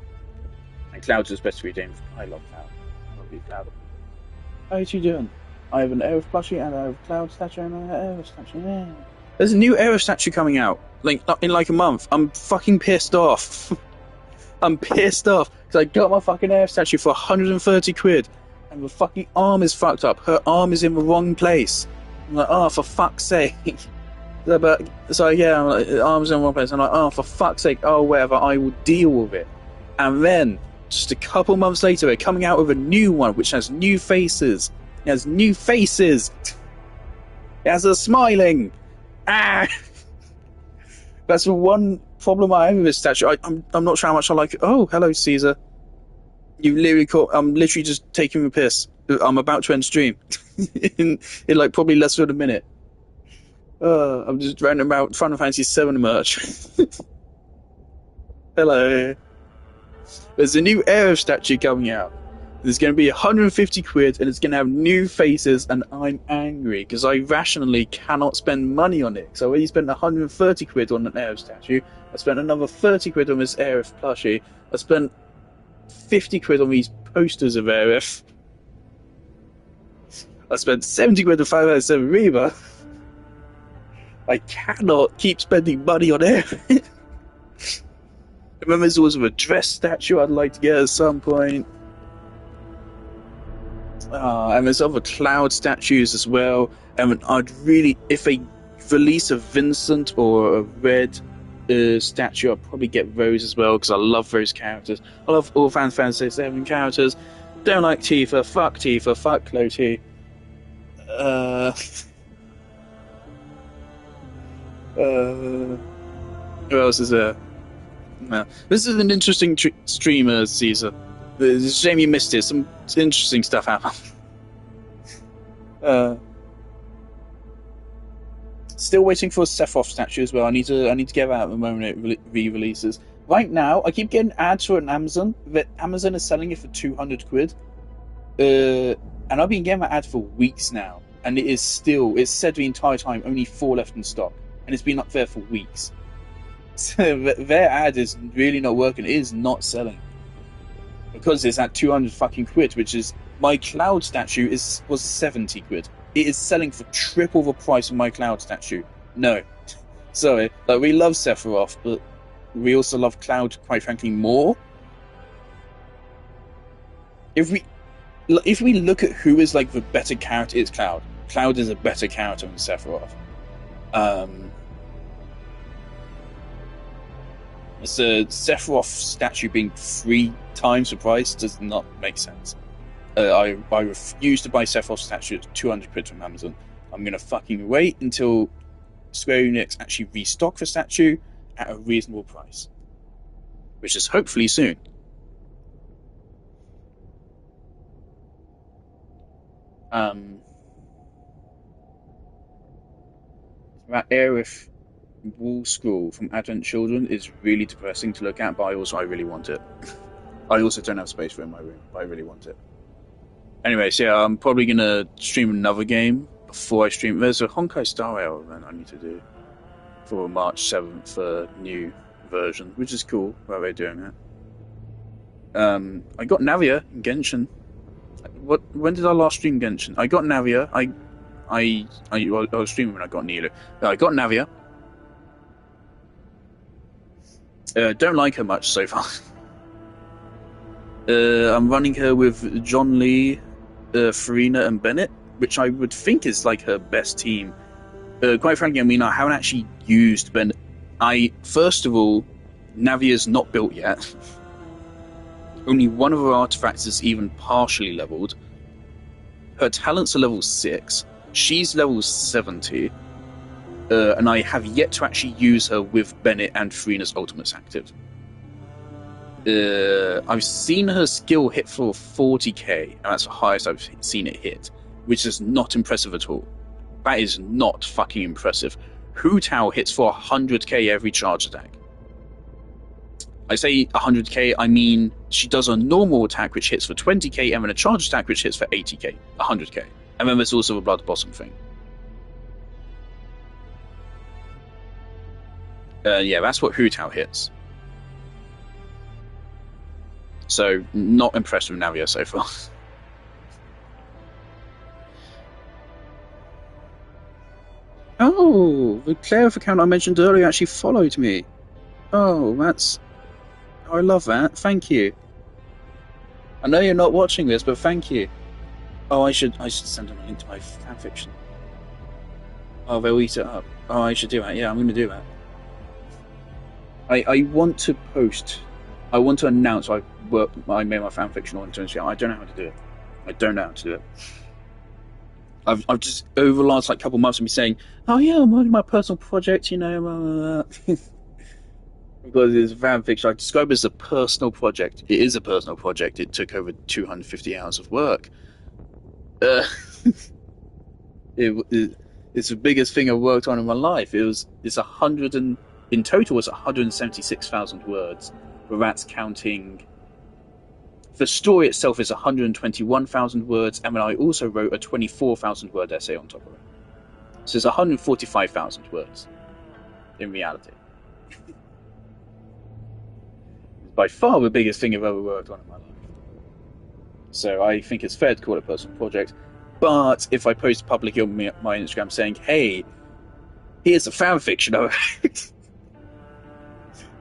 And Cloud's the best video game. I love Cloud. I love you, Cloud. How are you doing? I have an Aerith plushie and I have a Cloud statue and an Aerith statue. Yeah. There's a new Aerith statue coming out, in like a month. I'm fucking pissed off. I'm pissed off because I got my fucking Aerith statue for 130 quid, and the fucking arm is fucked up. Her arm is in the wrong place. I'm like, oh, for fuck's sake. So yeah, I'm like, arm's in one place. I'm like, oh, for fuck's sake. Oh, whatever. I will deal with it. And then just a couple months later, we're coming out with a new one, which has new faces. It has new faces. It has us smiling. Ah! That's the one problem I have with this statue. I'm not sure how much I like it. Oh, hello, Caesar. You literally caught... I'm literally just taking a piss. I'm about to end stream. in like probably less than a minute. I'm just ranting about Final Fantasy VII merch. Hello. There's a new Aerith statue coming out. There's going to be 150 quid and it's going to have new faces, and I'm angry because I rationally cannot spend money on it. So I already spent 130 quid on an Aerith statue. I spent another 30 quid on this Aerith plushie. I spent 50 quid on these posters of Aerith. I spent 70 quid on 507 Reba. I cannot keep spending money on Aerith. And then there's also a dress statue I'd like to get at some point. And there's other Cloud statues as well. And I'd really, if they release a Vincent or a Red statue, I'd probably get those as well, because I love those characters. I love all Final Fantasy VII characters. Don't like Tifa, fuck Clotey. Who else is there? No. This is an interesting stream, Caesar. It's a shame you missed it. Some interesting stuff happened. Still waiting for a Sephiroth statue as well. I need to get that at the moment it re-releases. Right now, I keep getting ads for it on Amazon. That Amazon is selling it for 200 quid. And I've been getting that ad for weeks now. And it's said the entire time, only 4 left in stock. And it's been up there for weeks. So their ad is really not working. It is not selling. Because it's at 200 fucking quid, which is... My Cloud statue was 70 quid. It is selling for triple the price of my Cloud statue. No. Sorry. Like, we love Sephiroth, but we also love Cloud, quite frankly, more. If we look at who is, like, the better character, it's Cloud. Cloud is a better character than Sephiroth. So Sephiroth statue being 3 times the price does not make sense. I refuse to buy Sephiroth statue at 200 quid from Amazon. I'm gonna fucking wait until Square Enix actually restock the statue at a reasonable price, which is hopefully soon. That Aerith wall scroll from Advent Children is really depressing to look at, but I really want it. I also don't have space for it in my room, but I really want it. Anyway, so yeah, I'm probably gonna stream another game before I stream. There's a Honkai Star Rail event I need to do for March 7th, new version, which is cool that they're doing that. I got Navia in Genshin. When did I last stream Genshin? I got Navia. I was streaming when I got Nilo. I got Navia. Don't like her much so far. I'm running her with John Lee, Farina, and Bennett, which I would think is like her best team. Quite frankly, I mean, I haven't actually used Bennett. First of all, Navia's not built yet. Only one of her artifacts is even partially leveled. Her talents are level 6. She's level 70. And I have yet to actually use her with Bennett and Farina's ultimates active. I've seen her skill hit for 40k, and that's the highest I've seen it hit, which is not impressive at all. That is not fucking impressive. Hu Tao hits for 100k every charge attack. I say 100k, I mean she does a normal attack which hits for 20k, and then a charge attack which hits for 80k, 100k. And then there's also a Blood Blossom thing. Yeah, that's what Hu Tao hits. So, not impressed with Navia so far. Oh, the Claire account I mentioned earlier actually followed me. Oh, I love that. Thank you. I know you're not watching this, but thank you. Oh, I should send them a link to my fanfiction. Oh, they'll eat it up. Oh, I should do that. Yeah, I'm going to do that. I want to post. I want to announce. I I made my fan fiction on Instagram. I don't know how to do it. I don't know how to do it. I've just over the last like couple months, I've been saying, "Oh yeah, I'm working on my personal project," you know, because it's fan fiction. I describe it as a personal project. It is a personal project. It took over 250 hours of work. It's the biggest thing I've worked on in my life. It's 100 and in total it's 176,000 words, but that's counting. The story itself is 121,000 words, and then I also wrote a 24,000 word essay on top of it. So it's 145,000 words in reality. It's by far the biggest thing I've ever worked on in my life. So I think it's fair to call it a personal project. But if I post publicly on my Instagram saying, "Hey, here's a fan fiction of it,"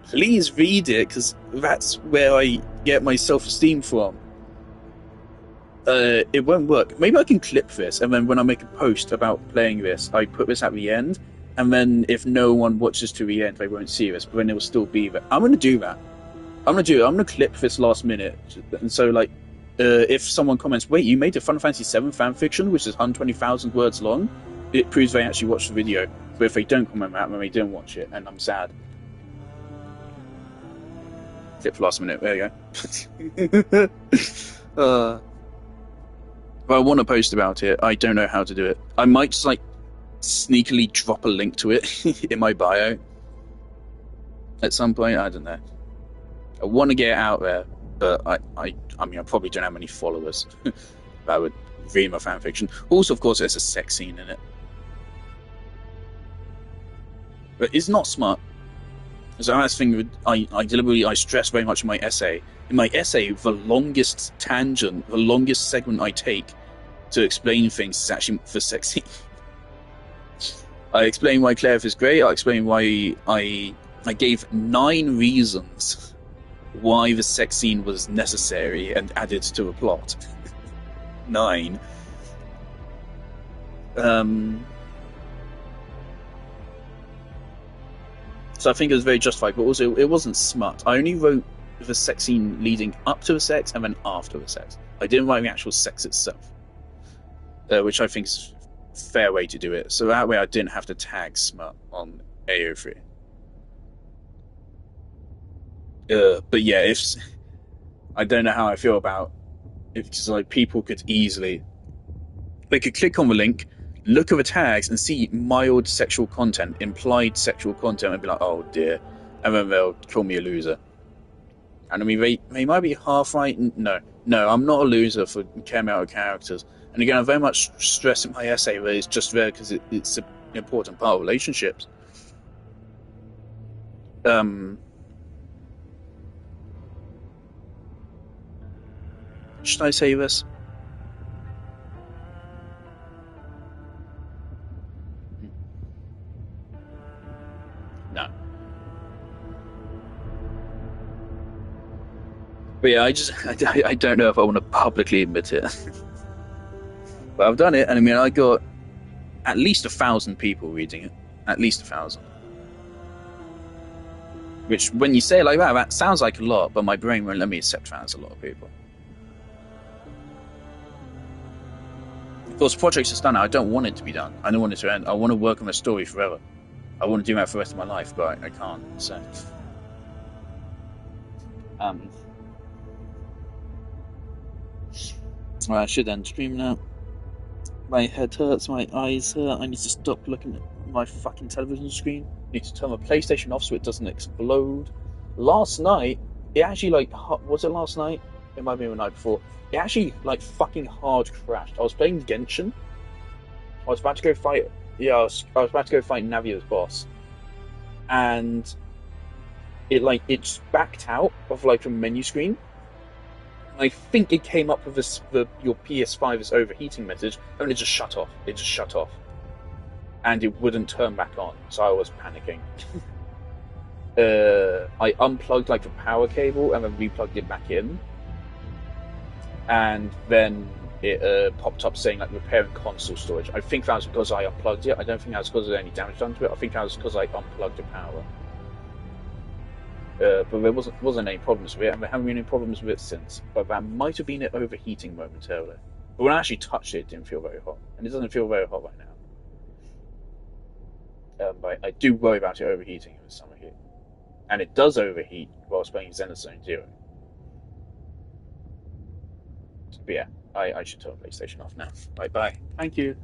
please read it, because that's where I get my self-esteem from. It won't work. Maybe I can clip this, and then when I make a post about playing this, I put this at the end, and then if no one watches to the end, they won't see this, but then it will still be there. I'm going to do that. I'm going to clip this last minute, and so like, if someone comments, "Wait, you made a Final Fantasy VII fanfiction, which is 120,000 words long," it proves they actually watched the video. But if they don't comment that, then they didn't watch it, and I'm sad. Clip last minute. There you go. But I want to post about it. I don't know how to do it. I might just like sneakily drop a link to it in my bio at some point. I don't know. I want to get it out there, but I mean, I probably don't have many followers that would read my fanfiction. Also, of course, there's a sex scene in it, but it's not smart. So that's the thing. I deliberately stress very much in my essay. In my essay, the longest tangent, the longest segment I take to explain things is actually for sex scene. I explain why Claire is great. I explain why I gave 9 reasons why the sex scene was necessary and added to the plot. 9. So I think it was very justified, but also it wasn't smart. I only wrote the sex scene leading up to the sex and then after the sex. I didn't write the actual sex itself, which I think is a fair way to do it. So that way I didn't have to tag smut on AO3. But yeah, I don't know how I feel about it, because like people could easily, they could click on the link, look at the tags and see mild sexual content, implied sexual content, and be like, "Oh dear," and then they'll call me a loser. And I mean, they might be half right. No, I'm not a loser for caring about characters. And again, I very much stress in my essay that it's just there because it's an important part of relationships. Should I say this? No. But yeah, I don't know if I want to publicly admit it. But I've done it, and I mean, I got at least 1,000 people reading it. At least 1,000. Which, when you say it like that sounds like a lot, but my brain won't let me accept that as a lot of people. Of course, the project's just done. I don't want it to be done. I don't want it to end. I want to work on the story forever. I want to do that for the rest of my life, but I can't. So, well, I should end stream now. My head hurts, my eyes hurt. I need to stop looking at my fucking television screen. I need to turn my PlayStation off so it doesn't explode. Last night, it actually was it last night? It might have been the night before. It actually fucking hard crashed. I was playing Genshin. I was about to go fight. Yeah, I was about to go fight Navia's boss, and it just backed out of a menu screen. I think it came up with your PS5 is overheating message, and it just shut off. It just shut off, and it wouldn't turn back on. So I was panicking. I unplugged the power cable and then replugged it back in. And then it popped up saying repairing console storage. I think that was because I unplugged it. I don't think that was because there was any damage done to it. I think that was because I unplugged the power. But there wasn't any problems with it, and there haven't been any problems with it since. But that might have been it overheating momentarily. But when I actually touched it, it didn't feel very hot, and it doesn't feel very hot right now. But I do worry about it overheating in the summer heat, and it does overheat whilst playing Zenith Zone Zero. But yeah, I should turn PlayStation off now. Bye bye. Thank you.